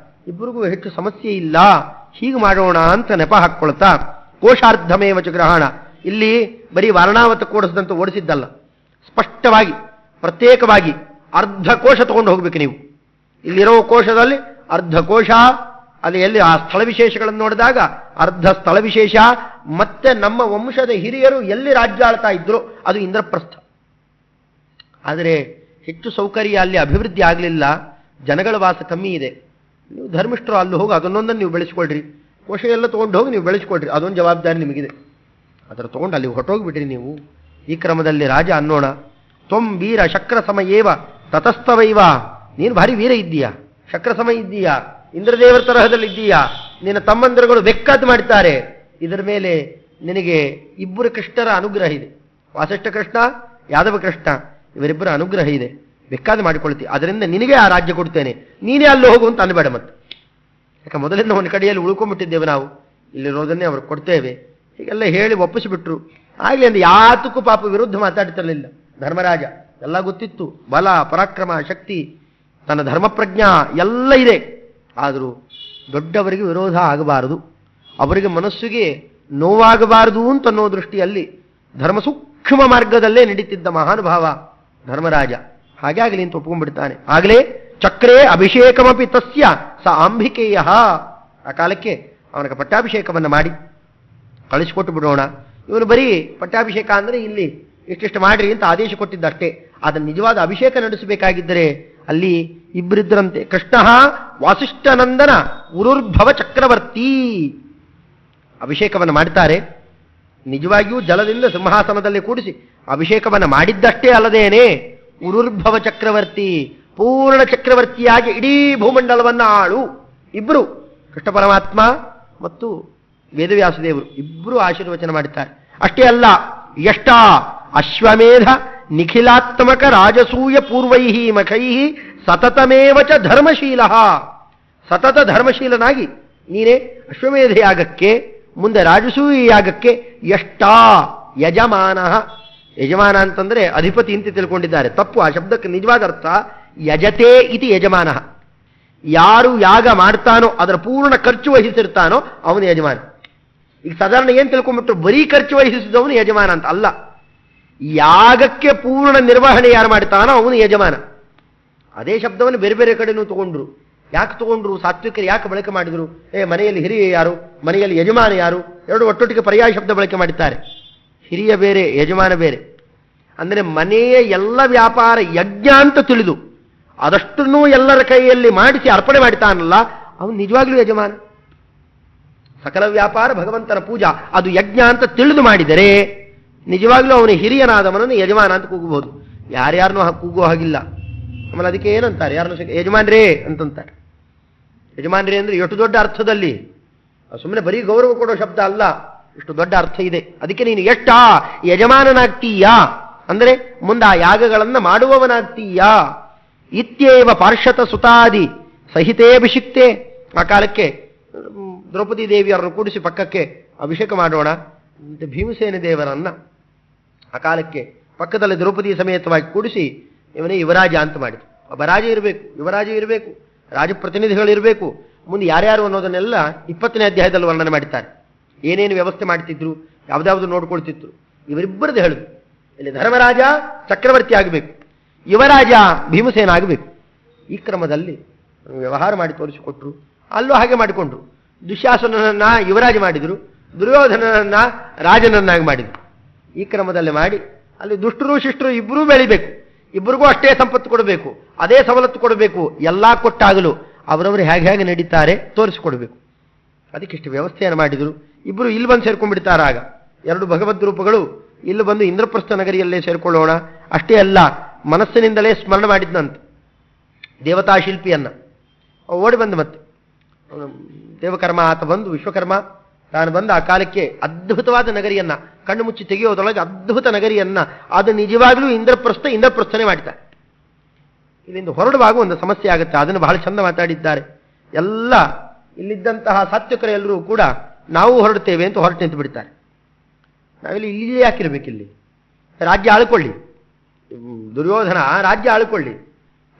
ಇಬ್ಬರಿಗೂ ಹೆಚ್ಚು ಸಮಸ್ಯೆ ಇಲ್ಲ, ಹೀಗೆ ಮಾಡೋಣ ಅಂತ ನೆಪ ಹಾಕ್ಕೊಳ್ತಾ ಕೋಶಾರ್ಧಮೇವಚ ಗ್ರಹಣ. ಇಲ್ಲಿ ಬರೀ ವಾರಣಾವತ ಕೋಡಿಸಿದಂತ ಓಡಿಸಿದ್ದಲ್ಲ, ಸ್ಪಷ್ಟವಾಗಿ ಪ್ರತ್ಯೇಕವಾಗಿ ಅರ್ಧ ಕೋಶ ತಗೊಂಡು ಹೋಗ್ಬೇಕು ನೀವು. ಇಲ್ಲಿರೋ ಕೋಶದಲ್ಲಿ ಅರ್ಧ ಕೋಶ, ಅಲ್ಲಿ ಎಲ್ಲಿ ಆ ಸ್ಥಳ ವಿಶೇಷಗಳನ್ನು ನೋಡಿದಾಗ ಅರ್ಧ ಸ್ಥಳ ವಿಶೇಷ, ಮತ್ತೆ ನಮ್ಮ ವಂಶದ ಹಿರಿಯರು ಎಲ್ಲಿ ರಾಜ್ಯ ಆಳ್ತಾ ಇದ್ರು ಅದು ಇಂದ್ರಪ್ರಸ್ಥ. ಆದರೆ ಹೆಚ್ಚು ಸೌಕರ್ಯ ಅಲ್ಲಿ ಅಭಿವೃದ್ಧಿ ಆಗಲಿಲ್ಲ, ಜನಗಳ ವಾಸ ಕಮ್ಮಿ ಇದೆ. ನೀವು ಧರ್ಮಿಷ್ಠರು ಅಲ್ಲಿ ಹೋಗಿ ಅದನ್ನೊಂದನ್ನು ನೀವು ಬೆಳೆಸ್ಕೊಳ್ರಿ, ಕೋಶ ಎಲ್ಲ ತೊಗೊಂಡು ಹೋಗಿ ನೀವು ಬೆಳೆಸ್ಕೊಳ್ರಿ, ಅದೊಂದು ಜವಾಬ್ದಾರಿ ನಿಮಗಿದೆ. ಅದರ ತೊಗೊಂಡು ಅಲ್ಲಿ ಹೊಟ್ಟೋಗ್ಬಿಟ್ರಿ ನೀವು. ಈ ಕ್ರಮದಲ್ಲಿ ರಾಜ ಅನ್ನೋಣ, ತ್ವಂ ವೀರ ಶಕ್ರ ಸಮಯೇವ ತತಸ್ತವೈವ, ನೀನು ಭಾರಿ ವೀರ ಇದ್ದೀಯಾ, ಶಕ್ರ ಸಮ ಇದ್ದೀಯಾ, ಇಂದ್ರದೇವರ ತರಹದಲ್ಲಿದ್ದೀಯಾ, ನಿನ್ನ ತಮ್ಮಂದಿರುಗಳು ಬೆಕ್ಕದ್ದು ಮಾಡ್ತಾರೆ, ಇದರ ಮೇಲೆ ನಿನಗೆ ಇಬ್ಬರು ಕೃಷ್ಣರ ಅನುಗ್ರಹ ಇದೆ. ವಾಸಿಷ್ಠ ಕೃಷ್ಣ, ಯಾದವ ಕೃಷ್ಣ, ಇವರಿಬ್ಬರ ಅನುಗ್ರಹ ಇದೆ, ಬೇಕಾದ ಮಾಡಿಕೊಳ್ತೀವಿ, ಅದರಿಂದ ನಿನಗೆ ಆ ರಾಜ್ಯ ಕೊಡ್ತೇನೆ, ನೀನೇ ಅಲ್ಲಿ ಹೋಗು ಅಂತ ಅನ್ಬೇಡ. ಮತ್ತೆ ಯಾಕೆ ಮೊದಲಿಂದ ಒಂದು ಕಡೆಯಲ್ಲಿ ಉಳ್ಕೊಂಡ್ಬಿಟ್ಟಿದ್ದೇವೆ ನಾವು, ಇಲ್ಲಿರೋದನ್ನೇ ಅವ್ರು ಕೊಡ್ತೇವೆ, ಹೀಗೆಲ್ಲ ಹೇಳಿ ಒಪ್ಪಿಸಿಬಿಟ್ರು. ಆಗಲಿ ಅಂದ್ರೆ ಯಾತಕ್ಕೂ ಪಾಪ ವಿರುದ್ಧ ಮಾತಾಡ್ತಿರಲಿಲ್ಲ ಧರ್ಮರಾಜ. ಎಲ್ಲ ಗೊತ್ತಿತ್ತು, ಬಲ ಪರಾಕ್ರಮ ಶಕ್ತಿ ತನ್ನ ಧರ್ಮಪ್ರಜ್ಞಾ ಎಲ್ಲ ಇದೆ. ಆದರೂ ದೊಡ್ಡವರಿಗೆ ವಿರೋಧ ಆಗಬಾರದು, ಅವರಿಗೆ ಮನಸ್ಸಿಗೆ ನೋವಾಗಬಾರದು ಅಂತ ಅನ್ನೋ ದೃಷ್ಟಿಯಲ್ಲಿ ಧರ್ಮ ಸೂಕ್ಷ್ಮ ಮಾರ್ಗದಲ್ಲೇ ನಡೀತಿದ್ದ ಮಹಾನುಭಾವ ಧರ್ಮರಾಜ. ಹಾಗೆ ಆಗಲಿ ಅಂತ ಒಪ್ಕೊಂಡ್ಬಿಡ್ತಾನೆ. ಆಗಲೇ ಚಕ್ರೇ ಅಭಿಷೇಕಮಪಿ ತಸ್ಯ ಸ ಆಂಬಿಕೇಯ. ಆ ಕಾಲಕ್ಕೆ ಅವನಿಗೆ ಪಟ್ಟಾಭಿಷೇಕವನ್ನು ಮಾಡಿ ಕಳಿಸಿಕೊಟ್ಟು ಬಿಡೋಣ. ಇವನು ಬರೀ ಪಟ್ಟಾಭಿಷೇಕ ಅಂದರೆ ಇಲ್ಲಿ ಇಷ್ಟಿಷ್ಟು ಮಾಡ್ರಿ ಅಂತ ಆದೇಶ ಕೊಟ್ಟಿದ್ದಷ್ಟೇ. ಅದನ್ನು ನಿಜವಾದ ಅಭಿಷೇಕ ನಡೆಸಬೇಕಾಗಿದ್ದರೆ ಅಲ್ಲಿ ಇಬ್ಬರಿದ್ದರಂತೆ. ಕೃಷ್ಣ ವಾಸಿಷ್ಠನಂದನ ಉರುರ್ಭವ ಚಕ್ರವರ್ತಿ. ಅಭಿಷೇಕವನ್ನು ಮಾಡ್ತಾರೆ, ನಿಜವಾಗಿಯೂ ಜಲದಿಂದ ಸಿಂಹಾಸನದಲ್ಲಿ ಕೂಡಿಸಿ ಅಭಿಷೇಕವನ್ನು ಮಾಡಿದ್ದಷ್ಟೇ ಅಲ್ಲದೇನೆ ಉರುರ್ಭವ ಚಕ್ರವರ್ತಿ, ಪೂರ್ಣ ಚಕ್ರವರ್ತಿಯಾಗಿ ಇಡೀ ಭೂಮಂಡಲವನ್ನು ಆಳು. ಇಬ್ಬರು, ಕೃಷ್ಣ ಪರಮಾತ್ಮ ಮತ್ತು ವೇದವ್ಯಾಸದೇವರು ಇಬ್ಬರು ಆಶೀರ್ವಚನ ಮಾಡುತ್ತಾರೆ. ಅಷ್ಟೇ ಅಲ್ಲ, ಎಷ್ಟ ಅಶ್ವಮೇಧ ನಿಖಿಲಾತ್ಮಕ ರಾಜಸೂಯ ಪೂರ್ವೈ ಮಖೈ ಸತತಮೇವಚ ಧರ್ಮಶೀಲ. ಸತತ ಧರ್ಮಶೀಲನಾಗಿ ನೀನೇ ಅಶ್ವಮೇಧ ಯಾಗಕ್ಕೆ, ಮುಂದೆ ರಾಜಸೂಯ ಯಾಗಕ್ಕೆ ಎಷ್ಟ ಯಜಮಾನ. ಯಜಮಾನ ಅಂತಂದ್ರೆ ಅಧಿಪತಿ ಅಂತ ತಿಳ್ಕೊಂಡಿದ್ದಾರೆ, ತಪ್ಪು. ಆ ಶಬ್ದಕ್ಕೆ ನಿಜವಾದ ಅರ್ಥ ಯಜತೆ ಇತಿ ಯಜಮಾನ. ಯಾರು ಯಾಗ ಮಾಡ್ತಾನೋ ಅದರ ಪೂರ್ಣ ಖರ್ಚು ವಹಿಸಿರ್ತಾನೋ ಅವನು ಯಜಮಾನ. ಈಗ ಸಾಧಾರಣ ಏನ್ ತಿಳ್ಕೊಂಡ್ಬಿಟ್ರು, ಬರೀ ಖರ್ಚು ವಹಿಸಿದವನು ಯಜಮಾನ ಅಂತ ಅಲ್ಲ. ಯಾಗಕ್ಕೆ ಪೂರ್ಣ ನಿರ್ವಹಣೆ ಯಾರು ಮಾಡ್ತಾನೋ ಅವನು ಯಜಮಾನ. ಅದೇ ಶಬ್ದವನ್ನು ಬೇರೆ ಬೇರೆ ಕಡೆನೂ ತಗೊಂಡ್ರು. ಯಾಕೆ ತಗೊಂಡ್ರು? ಸಾತ್ವಿಕರು ಯಾಕೆ ಬಳಕೆ ಮಾಡಿದ್ರು? ಮನೆಯಲ್ಲಿ ಹಿರಿಯ ಯಾರು, ಮನೆಯಲ್ಲಿ ಯಜಮಾನ ಯಾರು, ಎರಡು ಒಟ್ಟೊಟ್ಟಿಗೆ ಪರ್ಯಾಯ ಶಬ್ದ ಬಳಕೆ ಮಾಡುತ್ತಾರೆ. ಹಿರಿಯ ಬೇರೆ, ಯಜಮಾನ ಬೇರೆ. ಅಂದರೆ ಮನೆಯ ಎಲ್ಲ ವ್ಯಾಪಾರ ಯಜ್ಞ ಅಂತ ತಿಳಿದು ಅದಷ್ಟನ್ನೂ ಎಲ್ಲರ ಕೈಯಲ್ಲಿ ಮಾಡಿಸಿ ಅರ್ಪಣೆ ಮಾಡ್ತಾನಲ್ಲ, ಅವನು ನಿಜವಾಗ್ಲೂ ಯಜಮಾನ. ಸಕಲ ವ್ಯಾಪಾರ ಭಗವಂತನ ಪೂಜಾ ಅದು ಯಜ್ಞ ಅಂತ ತಿಳಿದು ಮಾಡಿದರೆ ನಿಜವಾಗ್ಲೂ ಅವನು ಹಿರಿಯನಾದವನನ್ನು ಯಜಮಾನ ಅಂತ ಕೂಗಬಹುದು. ಯಾರ್ಯಾರನ್ನೂ ಕೂಗೋ ಹಾಗಿಲ್ಲ. ಆಮೇಲೆ ಅದಕ್ಕೆ ಏನಂತಾರೆ, ಯಾರನ್ನು ಯಜಮಾನ್ರೇ ಅಂತಂತಾರೆ. ಯಜಮಾನ್ರೇ ಅಂದ್ರೆ ಎಷ್ಟು ದೊಡ್ಡ ಅರ್ಥದಲ್ಲಿ, ಸುಮ್ಮನೆ ಬರೀ ಗೌರವ ಕೊಡೋ ಶಬ್ದ ಅಲ್ಲ, ಇಷ್ಟು ದೊಡ್ಡ ಅರ್ಥ ಇದೆ. ಅದಕ್ಕೆ ನೀನು ಎಷ್ಟಾ ಯಜಮಾನನಾಗ್ತೀಯಾ ಅಂದರೆ ಮುಂದೆ ಆ ಯಾಗಗಳನ್ನು ಮಾಡುವವನಾಗ್ತೀಯಾ. ಇತ್ಯೇವ ಪಾರ್ಷತ ಸುತಾದಿ ಸಹಿತೇಭಿಷಿಕ್ತೆ. ಆ ಕಾಲಕ್ಕೆ ದ್ರೌಪದಿ ದೇವಿಯರನ್ನು ಕೂಡಿಸಿ ಪಕ್ಕಕ್ಕೆ ಅಭಿಷೇಕ ಮಾಡೋಣ ಅಂತ ಭೀಮಸೇನ ದೇವರನ್ನ ಆ ಕಾಲಕ್ಕೆ ಪಕ್ಕದಲ್ಲಿ ದ್ರೌಪದಿ ಸಮೇತವಾಗಿ ಕೂಡಿಸಿ ಇವನೇ ಯುವರಾಜ ಅಂತ ಮಾಡಿದ್ರು. ಒಬ್ಬ ರಾಜ ಇರಬೇಕು, ಯುವರಾಜ ಇರಬೇಕು, ರಾಜಪ್ರತಿನಿಧಿಗಳಿರಬೇಕು. ಮುಂದೆ ಯಾರ್ಯಾರು ಅನ್ನೋದನ್ನೆಲ್ಲ 20ನೇ ಅಧ್ಯಾಯದಲ್ಲಿ ವರ್ಣನೆ ಮಾಡುತ್ತಾರೆ. ಏನೇನು ವ್ಯವಸ್ಥೆ ಮಾಡ್ತಿದ್ರು, ಯಾವುದ್ಯಾವುದು ನೋಡ್ಕೊಳ್ತಿದ್ರು, ಇವರಿಬ್ಬರದ್ದು ಹೇಳುದು. ಇಲ್ಲಿ ಧರ್ಮರಾಜ ಚಕ್ರವರ್ತಿ ಆಗಬೇಕು, ಯುವರಾಜ ಭೀಮಸೇನ ಆಗಬೇಕು. ಈ ಕ್ರಮದಲ್ಲಿ ವ್ಯವಹಾರ ಮಾಡಿ ತೋರಿಸಿಕೊಟ್ರು. ಅಲ್ಲೂ ಹಾಗೆ ಮಾಡಿಕೊಂಡ್ರು. ದುಶ್ಯಾಸನನ್ನ ಯುವರಾಜ ಮಾಡಿದ್ರು, ದುರ್ಯೋಧನನನ್ನ ರಾಜನನ್ನಾಗಿ ಮಾಡಿದ್ರು. ಈ ಕ್ರಮದಲ್ಲಿ ಮಾಡಿ ಅಲ್ಲಿ ದುಷ್ಟರು ಶಿಷ್ಟರು ಇಬ್ಬರೂ ಬೆಳಿಬೇಕು, ಇಬ್ಬರಿಗೂ ಅಷ್ಟೇ ಸಂಪತ್ತು ಕೊಡಬೇಕು, ಅದೇ ಸವಲತ್ತು ಕೊಡಬೇಕು. ಎಲ್ಲ ಕೊಟ್ಟಾಗಲು ಅವರವರು ಹೇಗೆ ಹೇಗೆ ನಡೀತಾರೆ ತೋರಿಸಿಕೊಡ್ಬೇಕು. ಅದಕ್ಕಿಷ್ಟು ವ್ಯವಸ್ಥೆಯನ್ನು ಮಾಡಿದರು. ಇಬ್ಬರು ಇಲ್ಲಿ ಬಂದು ಸೇರ್ಕೊಂಡ್ಬಿಡ್ತಾರೆ. ಆಗ ಎರಡು ಭಗವದ್ ರೂಪಗಳು ಇಲ್ಲಿ ಬಂದು ಇಂದ್ರಪ್ರಸ್ಥ ನಗರಿಯಲ್ಲೇ ಸೇರ್ಕೊಳ್ಳೋಣ. ಅಷ್ಟೇ ಅಲ್ಲ, ಮನಸ್ಸಿನಿಂದಲೇ ಸ್ಮರಣೆ ಮಾಡಿದ್ನಂತೆ ದೇವತಾ ಶಿಲ್ಪಿಯನ್ನ. ಓಡಿ ಬಂದು ಮತ್ತೆ ದೇವಕರ್ಮ ಆತ ಬಂದು ವಿಶ್ವಕರ್ಮ ತಾನು ಬಂದು ಆ ಕಾಲಕ್ಕೆ ಅದ್ಭುತವಾದ ನಗರಿಯನ್ನ ಕಣ್ಣು ಮುಚ್ಚಿ ತೆಗೆಯೋದ್ರೊಳಗೆ ಅದ್ಭುತ ನಗರಿಯನ್ನ ಅದು ನಿಜವಾಗ್ಲೂ ಇಂದ್ರಪ್ರಸ್ಥನೇ ಮಾಡ್ತಾರೆ. ಇಲ್ಲಿಂದ ಹೊರಡುವಾಗ ಒಂದು ಸಮಸ್ಯೆ ಆಗುತ್ತೆ. ಅದನ್ನು ಬಹಳ ಚಂದ ಮಾತಾಡಿದ್ದಾರೆ. ಎಲ್ಲ ಇಲ್ಲಿದ್ದಂತಹ ಸಾತ್ವಿಕರು ಎಲ್ಲರೂ ಕೂಡ ನಾವು ಹೊರಡುತ್ತೇವೆ ಅಂತ ಹೊರಟು ನಿಂತು ಬಿಡ್ತಾರೆ. ನಾವಿಲ್ಲಿ ಇಲ್ಲಿ ಯಾಕಿರ್ಬೇಕಿಲ್ಲಿ, ರಾಜ್ಯ ಆಳ್ಕೊಳ್ಳಿ, ದುರ್ಯೋಧನ ರಾಜ್ಯ ಆಳ್ಕೊಳ್ಳಿ.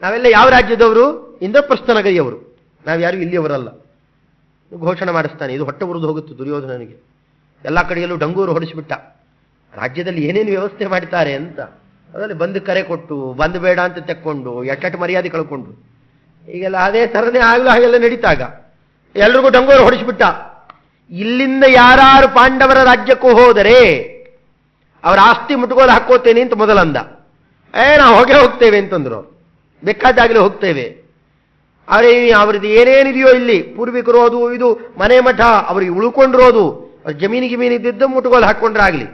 ನಾವೆಲ್ಲ ಯಾವ ರಾಜ್ಯದವರು? ಇಂದ್ರಪ್ರಸ್ಥ ನಗರಿಯವರು, ನಾವ್ಯಾರು ಇಲ್ಲಿಯವರಲ್ಲ. ಘೋಷಣೆ ಮಾಡಿಸ್ತಾನೆ. ಇದು ಹೊಟ್ಟೆ ಉರಿದು ಹೋಗುತ್ತೆ ದುರ್ಯೋಧನನಿಗೆ. ಎಲ್ಲ ಕಡೆಯಲ್ಲೂ ಡಂಗೂರು ಹೊಡಿಸಿಬಿಟ್ಟ. ರಾಜ್ಯದಲ್ಲಿ ಏನೇನು ವ್ಯವಸ್ಥೆ ಮಾಡ್ತಾರೆ ಅಂತ. ಅದರಲ್ಲಿ ಬಂದು ಕರೆ ಕೊಟ್ಟು, ಬಂದು ಬೇಡ ಅಂತ ತೆಕ್ಕೊಂಡು, ಎಟ್ಟಟ್ಟು ಮರ್ಯಾದೆ ಕಳ್ಕೊಂಡು, ಈಗೆಲ್ಲ ಅದೇ ಥರನೇ ಆಗಲೂ ಹಾಗೆಲ್ಲ ನಡೀತಾಗ ಎಲ್ರಿಗೂ ಡಂಗೂರು ಹೊಡಿಸಿಬಿಟ್ಟ. ಇಲ್ಲಿಂದ ಯಾರು ಪಾಂಡವರ ರಾಜ್ಯಕ್ಕೂ ಹೋದರೆ ಅವರ ಆಸ್ತಿ ಮುಟ್ಗೋಲು ಹಾಕೋತೇನೆ ಅಂತ ಮೊದಲಂದ. ನಾವು ಹೋಗ್ತೇವೆ ಅಂತಂದ್ರು. ಬೇಕಾದಾಗಲೇ ಹೋಗ್ತೇವೆ. ಅವ್ರದ್ದು ಏನೇನಿದೆಯೋ ಇಲ್ಲಿ ಪೂರ್ವಿಕರು ಅದು ಇದು ಮನೆ ಮಠ ಅವ್ರಿಗೆ ಉಳ್ಕೊಂಡಿರೋದು, ಅವ್ರ ಜಮೀನು ಇದ್ದಿದ್ದು ಮುಟ್ಗೋಲು ಹಾಕೊಂಡ್ರೆ ಆಗಲಿ,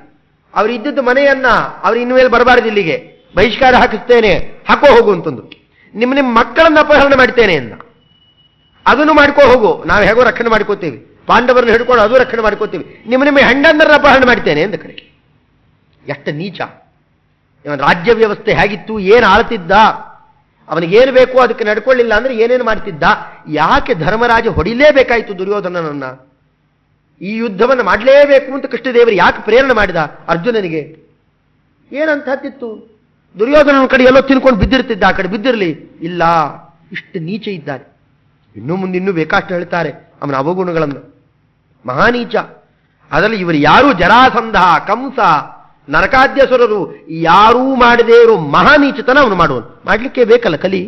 ಅವ್ರು ಇದ್ದದ್ದು ಮನೆಯನ್ನ ಅವ್ರು ಇನ್ಮೇಲೆ ಬರಬಾರ್ದು, ಇಲ್ಲಿಗೆ ಬಹಿಷ್ಕಾರ ಹಾಕಿಸ್ತೇನೆ, ಹಾಕೋ ಹೋಗು ಅಂತಂದ್ರು. ನಿಮ್ಮ ಮಕ್ಕಳನ್ನ ಅಪಹರಣ ಮಾಡ್ತೇನೆ ಅಂದ. ಅದನ್ನು ಮಾಡ್ಕೋ ಹೋಗು, ನಾವು ಹೇಗೋ ರಕ್ಷಣೆ ಮಾಡ್ಕೋತೀವಿ, ಪಾಂಡವರನ್ನು ಹಿಡ್ಕೊಂಡು ಅದು ರಕ್ಷಣೆ ಮಾಡ್ಕೋತೀವಿ, ನಿಮ್ಮ ಹೆಂಡಂದರನ್ನ ಅಪಹರಣ ಮಾಡ್ತೇನೆ ಅಂದ ಕಡೆ. ಎಷ್ಟು ನೀಚ! ಇವನ್ ರಾಜ್ಯ ವ್ಯವಸ್ಥೆ ಹೇಗಿತ್ತು, ಏನು ಆಳ್ತಿದ್ದ, ಅವನಿಗೇನು ಬೇಕು ಅದಕ್ಕೆ ನಡ್ಕೊಳ್ಳಿಲ್ಲ ಅಂದ್ರೆ ಏನೇನು ಮಾಡ್ತಿದ್ದ. ಯಾಕೆ ಧರ್ಮರಾಜ ಹೊಡಿಲೇಬೇಕಾಯ್ತು ದುರ್ಯೋಧನನನ್ನ? ಈ ಯುದ್ಧವನ್ನು ಮಾಡಲೇಬೇಕು ಅಂತ ಕೃಷ್ಣದೇವರು ಯಾಕೆ ಪ್ರೇರಣೆ ಮಾಡಿದ ಅರ್ಜುನನಿಗೆ? ಏನಂತಿತ್ತು? ದುರ್ಯೋಧನನ ಕಡೆ ಎಲ್ಲೋ ತಿನ್ಕೊಂಡು ಬಿದ್ದಿರ್ತಿದ್ದ, ಆ ಕಡೆ ಬಿದ್ದಿರಲಿ. ಇಲ್ಲ, ಇಷ್ಟು ನೀಚ ಇದ್ದಾನೆ. ಇನ್ನೂ ಮುಂದೆ ಇನ್ನೂ ಬೇಕಾಷ್ಟು ಹೇಳ್ತಾರೆ ಅವನ ಅವಗುಣಗಳನ್ನು. ಮಹಾನೀಚ. ಅದರಲ್ಲಿ ಇವರು ಯಾರೂ ಜರಾಸಂಧ, ಕಂಸ, ನರಕಾದ್ಯಸುರರು ಯಾರೂ ಮಾಡದೇ ಇರೋ ಮಹಾನೀಚತನ ಅವನು ಮಾಡುವನು. ಮಾಡಲಿಕ್ಕೆ ಬೇಕಲ್ಲ ಕಲಿ.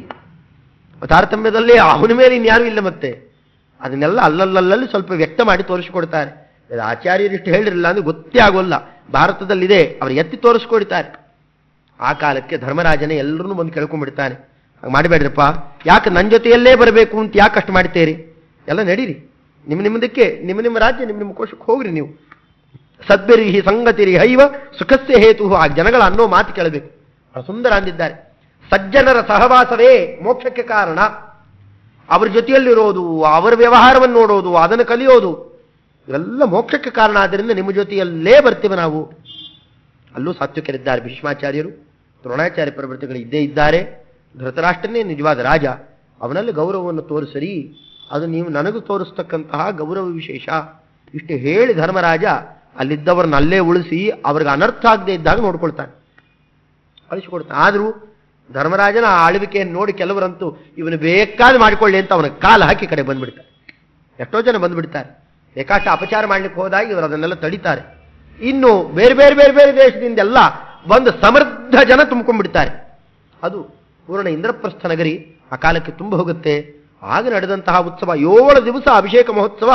ತಾರತಮ್ಯದಲ್ಲೇ ಅವನ ಮೇಲೆ ಇನ್ಯಾರೂ ಇಲ್ಲ. ಮತ್ತೆ ಅದನ್ನೆಲ್ಲ ಅಲ್ಲಲ್ಲಿ ಸ್ವಲ್ಪ ವ್ಯಕ್ತ ಮಾಡಿ ತೋರಿಸಿಕೊಡ್ತಾರೆ. ಆಚಾರ್ಯರಿಷ್ಟು ಹೇಳಿರಲಿಲ್ಲ ಅಂದ್ರೆ ಗೊತ್ತೇ ಆಗೋಲ್ಲ. ಭಾರತದಲ್ಲಿದೆ, ಅವರು ಎತ್ತಿ ತೋರಿಸ್ಕೊಡ್ತಾರೆ. ಆ ಕಾಲಕ್ಕೆ ಧರ್ಮರಾಜನೇ ಎಲ್ಲರೂ ಬಂದು ಕೇಳ್ಕೊಂಡ್ಬಿಡ್ತಾನೆ, ಹಾಗೆ ಮಾಡಬೇಡ್ರಪ್ಪ, ಯಾಕೆ ನನ್ನ ಜೊತೆಯಲ್ಲೇ ಬರಬೇಕು ಅಂತ ಯಾಕೆ ಕಷ್ಟ ಮಾಡ್ತೇರಿ? ಎಲ್ಲ ನಡೀರಿ, ನಿಮ್ಮದಕ್ಕೆ ನಿಮ್ಮ ರಾಜ್ಯ ನಿಮ್ಮ ಕೋಶಕ್ಕೆ ಹೋಗ್ರಿ. ನೀವು ಸದ್ಬೆರಿಹಿ ಸಂಗತಿರಿ ಹೈವ ಸುಖಸ್ಯ ಹೇತು. ಆ ಜನಗಳ ಅನ್ನೋ ಮಾತು ಕೇಳಬೇಕು. ಸುಂದರ ಅಂದಿದ್ದಾರೆ. ಸಜ್ಜನರ ಸಹವಾಸವೇ ಮೋಕ್ಷಕ್ಕೆ ಕಾರಣ. ಅವರ ಜೊತೆಯಲ್ಲಿರೋದು, ಅವರ ವ್ಯವಹಾರವನ್ನು ನೋಡೋದು, ಅದನ್ನು ಕಲಿಯೋದು, ಇವೆಲ್ಲ ಮೋಕ್ಷಕ್ಕೆ ಕಾರಣ. ಆದ್ದರಿಂದ ನಿಮ್ಮ ಜೊತೆಯಲ್ಲೇ ಬರ್ತೀವಿ ನಾವು. ಅಲ್ಲೂ ಸಾತ್ವಿಕರಿದ್ದಾರೆ. ಭೀಷ್ಮಾಚಾರ್ಯರು, ದ್ರೋಣಾಚಾರ್ಯ ಪ್ರವೃತ್ತಿಗಳು ಇದ್ದೇ ಇದ್ದಾರೆ. ಧೃತರಾಷ್ಟ್ರನೇ ನಿಜವಾದ ರಾಜ. ಅವನಲ್ಲಿ ಗೌರವವನ್ನು ತೋರಿಸರಿ, ಅದು ನೀವು ನನಗೂ ತೋರಿಸ್ತಕ್ಕಂತಹ ಗೌರವ ವಿಶೇಷ. ಇಷ್ಟು ಹೇಳಿ ಧರ್ಮರಾಜ ಅಲ್ಲಿದ್ದವರನ್ನ ಅಲ್ಲೇ ಉಳಿಸಿ ಅವ್ರಿಗೆ ಅನರ್ಥ ಆಗದೆ ಇದ್ದಾಗ ನೋಡ್ಕೊಳ್ತಾನೆ, ಕಳಿಸಿಕೊಡ್ತಾನೆ. ಆದರೂ ಧರ್ಮರಾಜನ ಆಳ್ವಿಕೆಯನ್ನು ನೋಡಿ ಕೆಲವರಂತೂ ಇವನು ಬೇಕಾದ ಮಾಡಿಕೊಳ್ಳಿ ಅಂತ ಅವನ ಕಾಲು ಹಾಕಿ ಕಡೆ ಬಂದ್ಬಿಡ್ತಾರೆ. ಎಷ್ಟೋ ಜನ ಬಂದ್ಬಿಡ್ತಾರೆ. ಬೇಕಾಷ್ಟ ಅಪಚಾರ ಮಾಡ್ಲಿಕ್ಕೆ ಹೋದಾಗ ಇವರು ಅದನ್ನೆಲ್ಲ ತಡಿತಾರೆ. ಇನ್ನು ಬೇರೆ ಬೇರೆ ಬೇರೆ ಬೇರೆ ದೇಶದಿಂದೆಲ್ಲ ಒಂದು ಸಮೃದ್ಧ ಜನ ತುಂಬಿಕೊಂಡ್ಬಿಡ್ತಾರೆ. ಅದು ಪೂರ್ಣ ಇಂದ್ರಪ್ರಸ್ಥ ನಗರಿ ಆ ಕಾಲಕ್ಕೆ ತುಂಬ ಹೋಗುತ್ತೆ. ಆಗ ನಡೆದಂತಹ ಉತ್ಸವ 7 ದಿವಸ ಅಭಿಷೇಕ ಮಹೋತ್ಸವ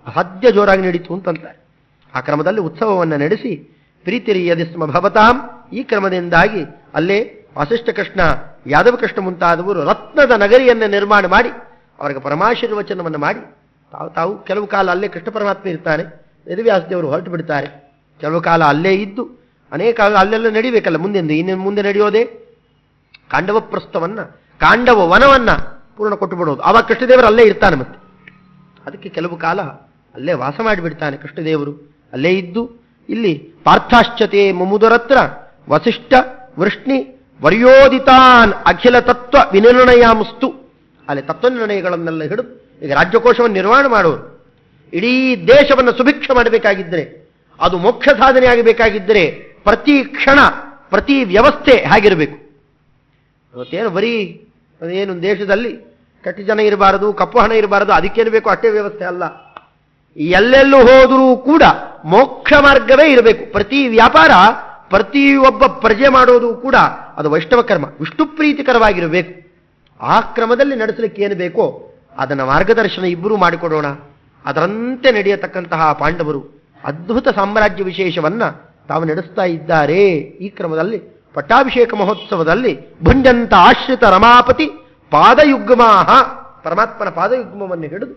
ಅಸಾಧ್ಯ ಜೋರಾಗಿ ನಡೀತು ಅಂತಂತಾರೆ. ಆ ಕ್ರಮದಲ್ಲಿ ಉತ್ಸವವನ್ನು ನಡೆಸಿ ಪ್ರೀತಿರಿಯದಿ ಸ್ಮ ಭವತಾಂ, ಈ ಕ್ರಮದಿಂದಾಗಿ ಅಲ್ಲೇ ವಾಸಿಷ್ಠ ಕೃಷ್ಣ, ಯಾದವ ಕೃಷ್ಣ ಮುಂತಾದವರು ರತ್ನದ ನಗರಿಯನ್ನು ನಿರ್ಮಾಣ ಮಾಡಿ ಅವರಿಗೆ ಪರಮಾಶೀರ್ವಚನವನ್ನು ಮಾಡಿ ತಾವು ಕೆಲವು ಕಾಲ ಅಲ್ಲೇ ಕೃಷ್ಣ ಪರಮಾತ್ಮ ಇರ್ತಾನೆ, ವೇದವ್ಯಾಸದೇವರು ಹೊರಟು ಬಿಡ್ತಾರೆ. ಕೆಲವು ಕಾಲ ಅಲ್ಲೇ ಇದ್ದು ಅನೇಕ ಅಲ್ಲೆಲ್ಲ ನಡಿಬೇಕಲ್ಲ, ಇನ್ನು ಮುಂದೆ ನಡೆಯೋದೇ ಕಾಂಡವ ಪ್ರಸ್ಥವನ್ನ, ಕಾಂಡವ ವನವನ್ನ ಪೂರ್ಣ ಕೊಟ್ಟು ಬಿಡೋದು. ಆವಾಗ ಕೃಷ್ಣದೇವರು ಅಲ್ಲೇ ಇರ್ತಾನೆ. ಮತ್ತೆ ಅದಕ್ಕೆ ಕೆಲವು ಕಾಲ ಅಲ್ಲೇ ವಾಸ ಮಾಡಿಬಿಡ್ತಾನೆ ಕೃಷ್ಣದೇವರು. ಅಲ್ಲೇ ಇದ್ದು ಇಲ್ಲಿ ಪಾರ್ಥಾಶ್ಚತೆ ಮುಮುದರತ್ರ ವಸಿಷ್ಠ ವೃಷ್ಣಿ ವರ್ಯೋದಿತಾನ್ ಅಖಿಲ ತತ್ವ ವಿನಿರ್ಣಯಾಮಸ್ತು, ಅಲ್ಲಿ ತತ್ವ ನಿರ್ಣಯಗಳನ್ನೆಲ್ಲ ಹಿಡಿದು ಈಗ ರಾಜ್ಯಕೋಶವನ್ನು ನಿರ್ಮಾಣ ಮಾಡುವರು. ಇಡೀ ದೇಶವನ್ನು ಸುಭಿಕ್ಷ ಮಾಡಬೇಕಾಗಿದ್ದರೆ, ಅದು ಮೋಕ್ಷ ಸಾಧನೆ ಆಗಬೇಕಾಗಿದ್ದರೆ ಪ್ರತಿ ಕ್ಷಣ ಪ್ರತಿ ವ್ಯವಸ್ಥೆ ಹೇಗಿರಬೇಕು. ಇವತ್ತೇನು ಬರೀ ಏನು ದೇಶದಲ್ಲಿ ಕಟ್ಟಿ ಜನ ಇರಬಾರದು, ಕಪ್ಪು ಹಣ ಇರಬಾರದು, ಅದಕ್ಕೇನು ಬೇಕು ಅಷ್ಟೇ ವ್ಯವಸ್ಥೆ ಅಲ್ಲ. ಎಲ್ಲೆಲ್ಲೂ ಹೋದರೂ ಕೂಡ ಮೋಕ್ಷ ಮಾರ್ಗವೇ ಇರಬೇಕು. ಪ್ರತಿ ವ್ಯಾಪಾರ, ಪ್ರತಿಯೊಬ್ಬ ಪ್ರಜೆ ಮಾಡೋದು ಕೂಡ ಅದು ವೈಷ್ಣವ ಕರ್ಮ, ವಿಷ್ಣು ಪ್ರೀತಿಕರವಾಗಿರಬೇಕು. ಆ ಕ್ರಮದಲ್ಲಿ ನಡೆಸಲಿಕ್ಕೆ ಏನು ಬೇಕೋ ಅದನ್ನು ಮಾರ್ಗದರ್ಶನ ಇಬ್ಬರೂ ಮಾಡಿಕೊಡೋಣ. ಅದರಂತೆ ನಡೆಯತಕ್ಕಂತಹ ಪಾಂಡವರು ಅದ್ಭುತ ಸಾಮ್ರಾಜ್ಯ ವಿಶೇಷವನ್ನ ತಾವು ನಡೆಸ್ತಾ ಇದ್ದಾರೆ. ಈ ಕ್ರಮದಲ್ಲಿ ಪಟ್ಟಾಭಿಷೇಕ ಮಹೋತ್ಸವದಲ್ಲಿ ಭುಂಜಂತ ಆಶ್ರಿತ ರಮಾಪತಿ ಪಾದಯುಗ್ಮಾಹ, ಪರಮಾತ್ಮನ ಪಾದಯುಗ್ಮವನ್ನು ಹಿಡಿದು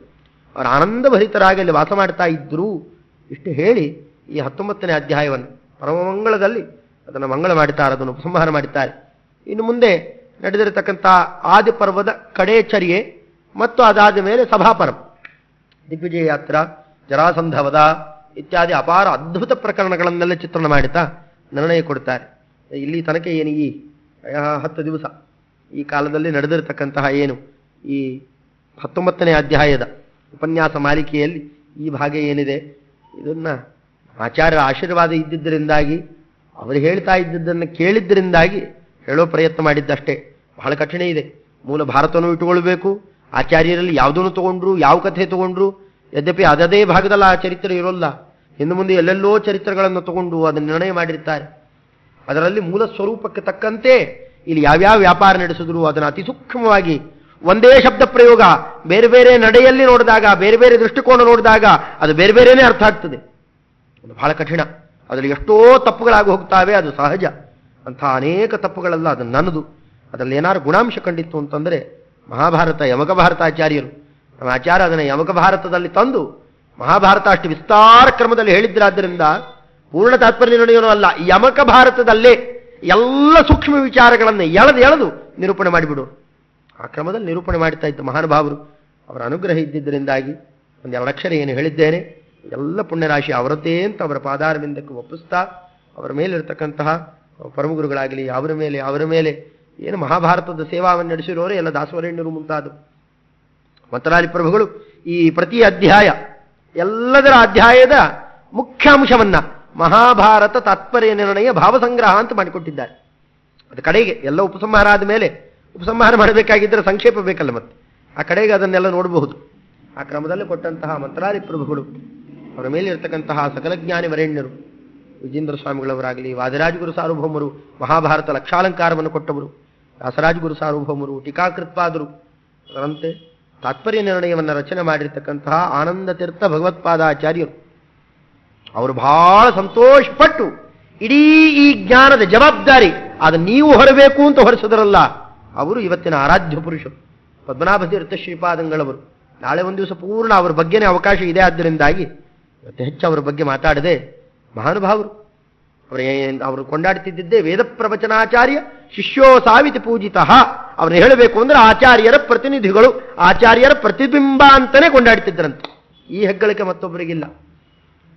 ಅವರು ಆನಂದಭರಿತರಾಗಿ ಅಲ್ಲಿ ವಾಸ ಮಾಡ್ತಾ ಇದ್ರು. ಇಷ್ಟು ಹೇಳಿ ಈ 19ನೇ ಅಧ್ಯಾಯವನ್ನು ಪರಮಮಂಗಳದಲ್ಲಿ ಅದನ್ನು ಮಂಗಳ ಮಾಡುತ್ತಾರೆ, ಅದನ್ನು ಉಪಸಂಹಾರ ಮಾಡುತ್ತಾರೆ. ಇನ್ನು ಮುಂದೆ ನಡೆದಿರತಕ್ಕಂತಹ ಆದಿಪರ್ವದ ಕಡೇಚರ್ಯೆ ಮತ್ತು ಅದಾದ ಮೇಲೆ ಸಭಾಪರ್ವ, ದಿಗ್ವಿಜಯ ಯಾತ್ರಾ, ಜರಾಸಂಧವದ ಇತ್ಯಾದಿ ಅಪಾರ ಅದ್ಭುತ ಪ್ರಕರಣಗಳನ್ನೆಲ್ಲ ಚಿತ್ರಣ ಮಾಡುತ್ತಾ ನಿರ್ಣಯ ಕೊಡ್ತಾರೆ. ಇಲ್ಲಿ ತನಕ ಏನು ಈ 10 ದಿವಸ ಈ ಕಾಲದಲ್ಲಿ ನಡೆದಿರತಕ್ಕಂತಹ ಏನು ಈ 19ನೇ ಅಧ್ಯಾಯದ ಉಪನ್ಯಾಸ ಮಾಲಿಕೆಯಲ್ಲಿ ಈ ಭಾಗ ಏನಿದೆ, ಇದನ್ನ ಆಚಾರ್ಯರ ಆಶೀರ್ವಾದ ಇದ್ದಿದ್ದರಿಂದಾಗಿ, ಅವರು ಹೇಳ್ತಾ ಇದ್ದದ್ದನ್ನು ಕೇಳಿದ್ದರಿಂದಾಗಿ ಹೇಳೋ ಪ್ರಯತ್ನ ಮಾಡಿದ್ದಷ್ಟೇ. ಬಹಳ ಕಠಿಣ ಇದೆ. ಮೂಲ ಭಾರತನೂ ಇಟ್ಟುಕೊಳ್ಬೇಕು, ಆಚಾರ್ಯರಲ್ಲಿ ಯಾವುದನ್ನು ತಗೊಂಡ್ರು, ಯಾವ ಕಥೆ ತಗೊಂಡ್ರು, ಯದ್ಯಪಿ ಅದೇ ಭಾಗದಲ್ಲಿ ಆ ಚರಿತ್ರೆ ಇರೋಲ್ಲ, ಇನ್ನು ಮುಂದೆ ಎಲ್ಲೆಲ್ಲೋ ಚರಿತ್ರೆಗಳನ್ನು ತಗೊಂಡು ಅದನ್ನು ನಿರ್ಣಯ ಮಾಡಿರ್ತಾರೆ. ಅದರಲ್ಲಿ ಮೂಲ ಸ್ವರೂಪಕ್ಕೆ ತಕ್ಕಂತೆ ಇಲ್ಲಿ ಯಾವ್ಯಾವ ವ್ಯಾಪಾರ ನಡೆಸಿದ್ರು ಅದನ್ನು ಅತಿ ಸೂಕ್ಷ್ಮವಾಗಿ ಒಂದೇ ಶಬ್ದ ಪ್ರಯೋಗ ಬೇರೆ ಬೇರೆ ನಡೆಯಲ್ಲಿ ನೋಡಿದಾಗ, ಬೇರೆ ಬೇರೆ ದೃಷ್ಟಿಕೋನ ನೋಡಿದಾಗ ಅದು ಬೇರೆ ಬೇರೆನೇ ಅರ್ಥ ಆಗ್ತದೆ. ಅದು ಬಹಳ ಕಠಿಣ. ಅದರಲ್ಲಿ ಎಷ್ಟೋ ತಪ್ಪುಗಳಾಗಿ ಹೋಗ್ತಾವೆ, ಅದು ಸಹಜ. ಅಂಥ ಅನೇಕ ತಪ್ಪುಗಳೆಲ್ಲ ಅದು ನನ್ನದು. ಅದರಲ್ಲಿ ಏನಾದ್ರು ಗುಣಾಂಶ ಕಂಡಿತ್ತು ಅಂತಂದರೆ ಮಹಾಭಾರತ ಯಮಕ ಭಾರತಾಚಾರ್ಯರು, ನಮ್ಮ ಆಚಾರ್ಯ ಅದನ್ನು ಯಮಕ ಭಾರತದಲ್ಲಿ ತಂದು ಮಹಾಭಾರತ ಅಷ್ಟು ವಿಸ್ತಾರ ಕ್ರಮದಲ್ಲಿ ಹೇಳಿದ್ದರಾದ್ದರಿಂದ ಪೂರ್ಣ ತಾತ್ಪರ್ಯ ನಿರ್ಣಯವೂ ಅಲ್ಲ, ಯಮಕ ಭಾರತದಲ್ಲೇ ಎಲ್ಲ ಸೂಕ್ಷ್ಮ ವಿಚಾರಗಳನ್ನು ಎಳೆದು ನಿರೂಪಣೆ ಮಾಡಿಬಿಡೋರು. ಆ ಕ್ರಮದಲ್ಲಿ ನಿರೂಪಣೆ ಮಾಡ್ತಾ ಇದ್ದ ಮಹಾನುಭಾವರು, ಅವರ ಅನುಗ್ರಹ ಇದ್ದಿದ್ದರಿಂದಾಗಿ ಒಂದೆರಡು ಅಕ್ಷರ ಏನು ಹೇಳಿದ್ದೇನೆ ಎಲ್ಲ ಪುಣ್ಯರಾಶಿ ಅವರದ್ದೇ ಅಂತ ಅವರ ಪಾದಾರವಿಂದಕ್ಕೆ ಒಪ್ಪಿಸ್ತಾ, ಅವರ ಮೇಲಿರ್ತಕ್ಕಂತಹ ಪರಮಗುರುಗಳಾಗಲಿ ಅವರ ಮೇಲೆ ಏನು ಮಹಾಭಾರತದ ಸೇವಾವನ್ನು ನಡೆಸಿರೋರೇ ಎಲ್ಲ ದಾಸವರೇಣ್ಯರು ಮುಂತಾದ ಮಂತ್ರಾಲಿ ಪ್ರಭುಗಳು ಈ ಪ್ರತಿ ಅಧ್ಯಾಯ ಎಲ್ಲದರ ಅಧ್ಯಾಯದ ಮುಖ್ಯಾಂಶವನ್ನ ಮಹಾಭಾರತ ತಾತ್ಪರ್ಯ ನಿರ್ಣಯ ಭಾವಸಂಗ್ರಹ ಅಂತ ಮಾಡಿಕೊಟ್ಟಿದ್ದಾರೆ. ಅದು ಕಡೆಗೆ ಎಲ್ಲ ಉಪಸಂಹಾರ ಆದ ಮೇಲೆ ಉಪಸಂಹಾರ ಮಾಡಬೇಕಾಗಿದ್ದರೆ ಸಂಕ್ಷೇಪ ಬೇಕಲ್ಲ, ಮತ್ತೆ ಆ ಕಡೆಗೆ ಅದನ್ನೆಲ್ಲ ನೋಡಬಹುದು. ಆ ಕ್ರಮದಲ್ಲಿ ಕೊಟ್ಟಂತಹ ಮಂತ್ರಾಲಿ ಪ್ರಭುಗಳು, ಅವರ ಮೇಲೆ ಇರತಕ್ಕಂತಹ ಸಕಲಜ್ಞಾನಿ ವರೇಣ್ಯರು, ವಿಜೇಂದ್ರ ಸ್ವಾಮಿಗಳವರಾಗಲಿ, ವಾದಿರಾಜಗುರು ಸಾರ್ವಭೌಮರು ಮಹಾಭಾರತ ಲಕ್ಷಾಲಂಕಾರವನ್ನು ಕೊಟ್ಟವರು, ವ್ಯಾಸರಾಜಗುರು ಸಾರ್ವಭೌಮರು, ಟೀಕಾಕೃತ್ಪಾದರು, ಅದರಂತೆ ತಾತ್ಪರ್ಯ ನಿರ್ಣಯವನ್ನು ರಚನೆ ಮಾಡಿರ್ತಕ್ಕಂತಹ ಆನಂದ ತೀರ್ಥ ಭಗವತ್ಪಾದಾಚಾರ್ಯರು, ಅವರು ಬಹಳ ಸಂತೋಷಪಟ್ಟು ಇಡೀ ಈ ಜ್ಞಾನದ ಜವಾಬ್ದಾರಿ ಅದು ನೀವು ಹೊರಬೇಕು ಅಂತ ಹೊರಿಸಿದ್ರಲ್ಲ, ಅವರು ಇವತ್ತಿನ ಆರಾಧ್ಯ ಪುರುಷರು ಪದ್ಮನಾಭ ತೀರ್ಥ ಶ್ರೀಪಾದಂಗಳವರು. ನಾಳೆ ಒಂದು ದಿವಸ ಪೂರ್ಣ ಅವರ ಬಗ್ಗೆನೇ ಅವಕಾಶ ಇದೆ. ಆದ್ದರಿಂದಾಗಿ ಇವತ್ತು ಹೆಚ್ಚು ಅವರ ಬಗ್ಗೆ ಮಾತಾಡದೆ ಮಹಾನುಭಾವರು ಅವರು ಕೊಂಡಾಡ್ತಿದ್ದೇ ವೇದ ಪ್ರವಚನಾಚಾರ್ಯ ಶಿಷ್ಯೋ ಸಾವಿತಿ ಪೂಜಿತಃ. ಅವ್ರನ್ನ ಹೇಳಬೇಕು ಅಂದ್ರೆ ಆಚಾರ್ಯರ ಪ್ರತಿನಿಧಿಗಳು, ಆಚಾರ್ಯರ ಪ್ರತಿಬಿಂಬ ಅಂತಾನೆ ಕೊಂಡಾಡ್ತಿದ್ರಂತೆ. ಈ ಹೆಗ್ಗಳಿಕೆ ಮತ್ತೊಬ್ಬರಿಗಿಲ್ಲ.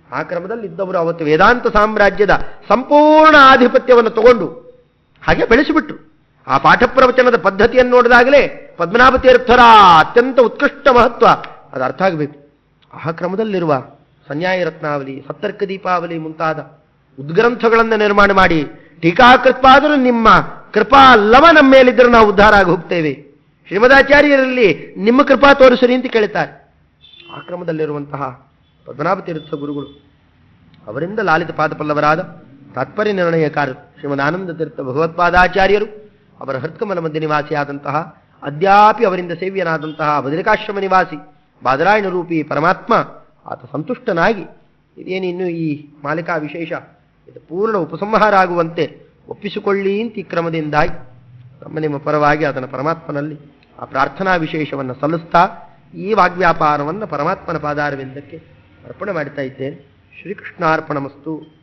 ಆ ಕ್ರಮದಲ್ಲಿ ಇದ್ದವರು ಅವತ್ತು ವೇದಾಂತ ಸಾಮ್ರಾಜ್ಯದ ಸಂಪೂರ್ಣ ಆಧಿಪತ್ಯವನ್ನು ತಗೊಂಡು ಹಾಗೆ ಬೆಳೆಸಿಬಿಟ್ರು. ಆ ಪಾಠ ಪ್ರವಚನದ ಪದ್ಧತಿಯನ್ನು ನೋಡಿದಾಗಲೇ ಪದ್ಮನಾಭ ತೀರ್ಥರ ಅತ್ಯಂತ ಉತ್ಕೃಷ್ಟ ಮಹತ್ವ ಅದು ಅರ್ಥ ಆಗಬೇಕು. ಆ ಕ್ರಮದಲ್ಲಿರುವ ಸಂನ್ಯಾಯ ರತ್ನಾವಲಿ, ಸತ್ತರ್ಕ ದೀಪಾವಲಿ ಮುಂತಾದ ಉದ್ಗ್ರಂಥಗಳನ್ನು ನಿರ್ಮಾಣ ಮಾಡಿ ಟೀಕಾಕೃತ್ಪಾದರು ನಿಮ್ಮ ಕೃಪಾ ಲವ ನಮ್ಮ ಮೇಲಿದ್ದರೆ ನಾವು ಉದ್ಧಾರ ಆಗಿ ಹೋಗ್ತೇವೆ, ಶ್ರೀಮದಾಚಾರ್ಯರಲ್ಲಿ ನಿಮ್ಮ ಕೃಪಾ ತೋರಿಸರಿ ಅಂತ ಕೇಳುತ್ತಾರೆ. ಆ ಕ್ರಮದಲ್ಲಿರುವಂತಹ ಪದ್ಮನಾಭ ತೀರ್ಥ ಗುರುಗಳು, ಅವರಿಂದ ಲಾಲಿತ ಪಾದಪಲ್ಲವರಾದ ತಾತ್ಪರ್ಯ ನಿರ್ಣಯಕಾರರು ಶ್ರೀಮದ್ ಆನಂದ ತೀರ್ಥ ಭಗವತ್ಪಾದಾಚಾರ್ಯರು, ಅವರ ಹೃತ್ಕಮಲ ಮಧ್ಯ ನಿವಾಸಿಯಾದಂತಹ, ಅದ್ಯಾಪಿ ಅವರಿಂದ ಸೇವ್ಯನಾದಂತಹ ಬದರಿಕಾಶ್ರಮ ನಿವಾಸಿ ಬಾದರಾಯಣ ರೂಪಿ ಪರಮಾತ್ಮ ಆತ ಸಂತುಷ್ಟನಾಗಿ ಇದೇನು ಇನ್ನು ಈ ಮಾಲಿಕಾ ವಿಶೇಷ ಇದು ಪೂರ್ಣ ಉಪಸಂಹಾರ ಆಗುವಂತೆ ಒಪ್ಪಿಸಿಕೊಳ್ಳಿ ಅಂತ ಈ ಕ್ರಮದಿಂದಾಗಿ ನಮ್ಮ ನಿಮ್ಮ ಪರವಾಗಿ ಅದನ್ನು ಪರಮಾತ್ಮನಲ್ಲಿ ಆ ಪ್ರಾರ್ಥನಾ ವಿಶೇಷವನ್ನು ಸಲ್ಲಿಸ್ತಾ ಈ ವಾಗ್ವ್ಯಾಪಾರವನ್ನು ಪರಮಾತ್ಮನ ಪಾದಾರವಿಂದಕ್ಕೆ ಅರ್ಪಣೆ ಮಾಡ್ತಾ ಇದ್ದೇನೆ. ಶ್ರೀಕೃಷ್ಣಾರ್ಪಣಮಸ್ತು.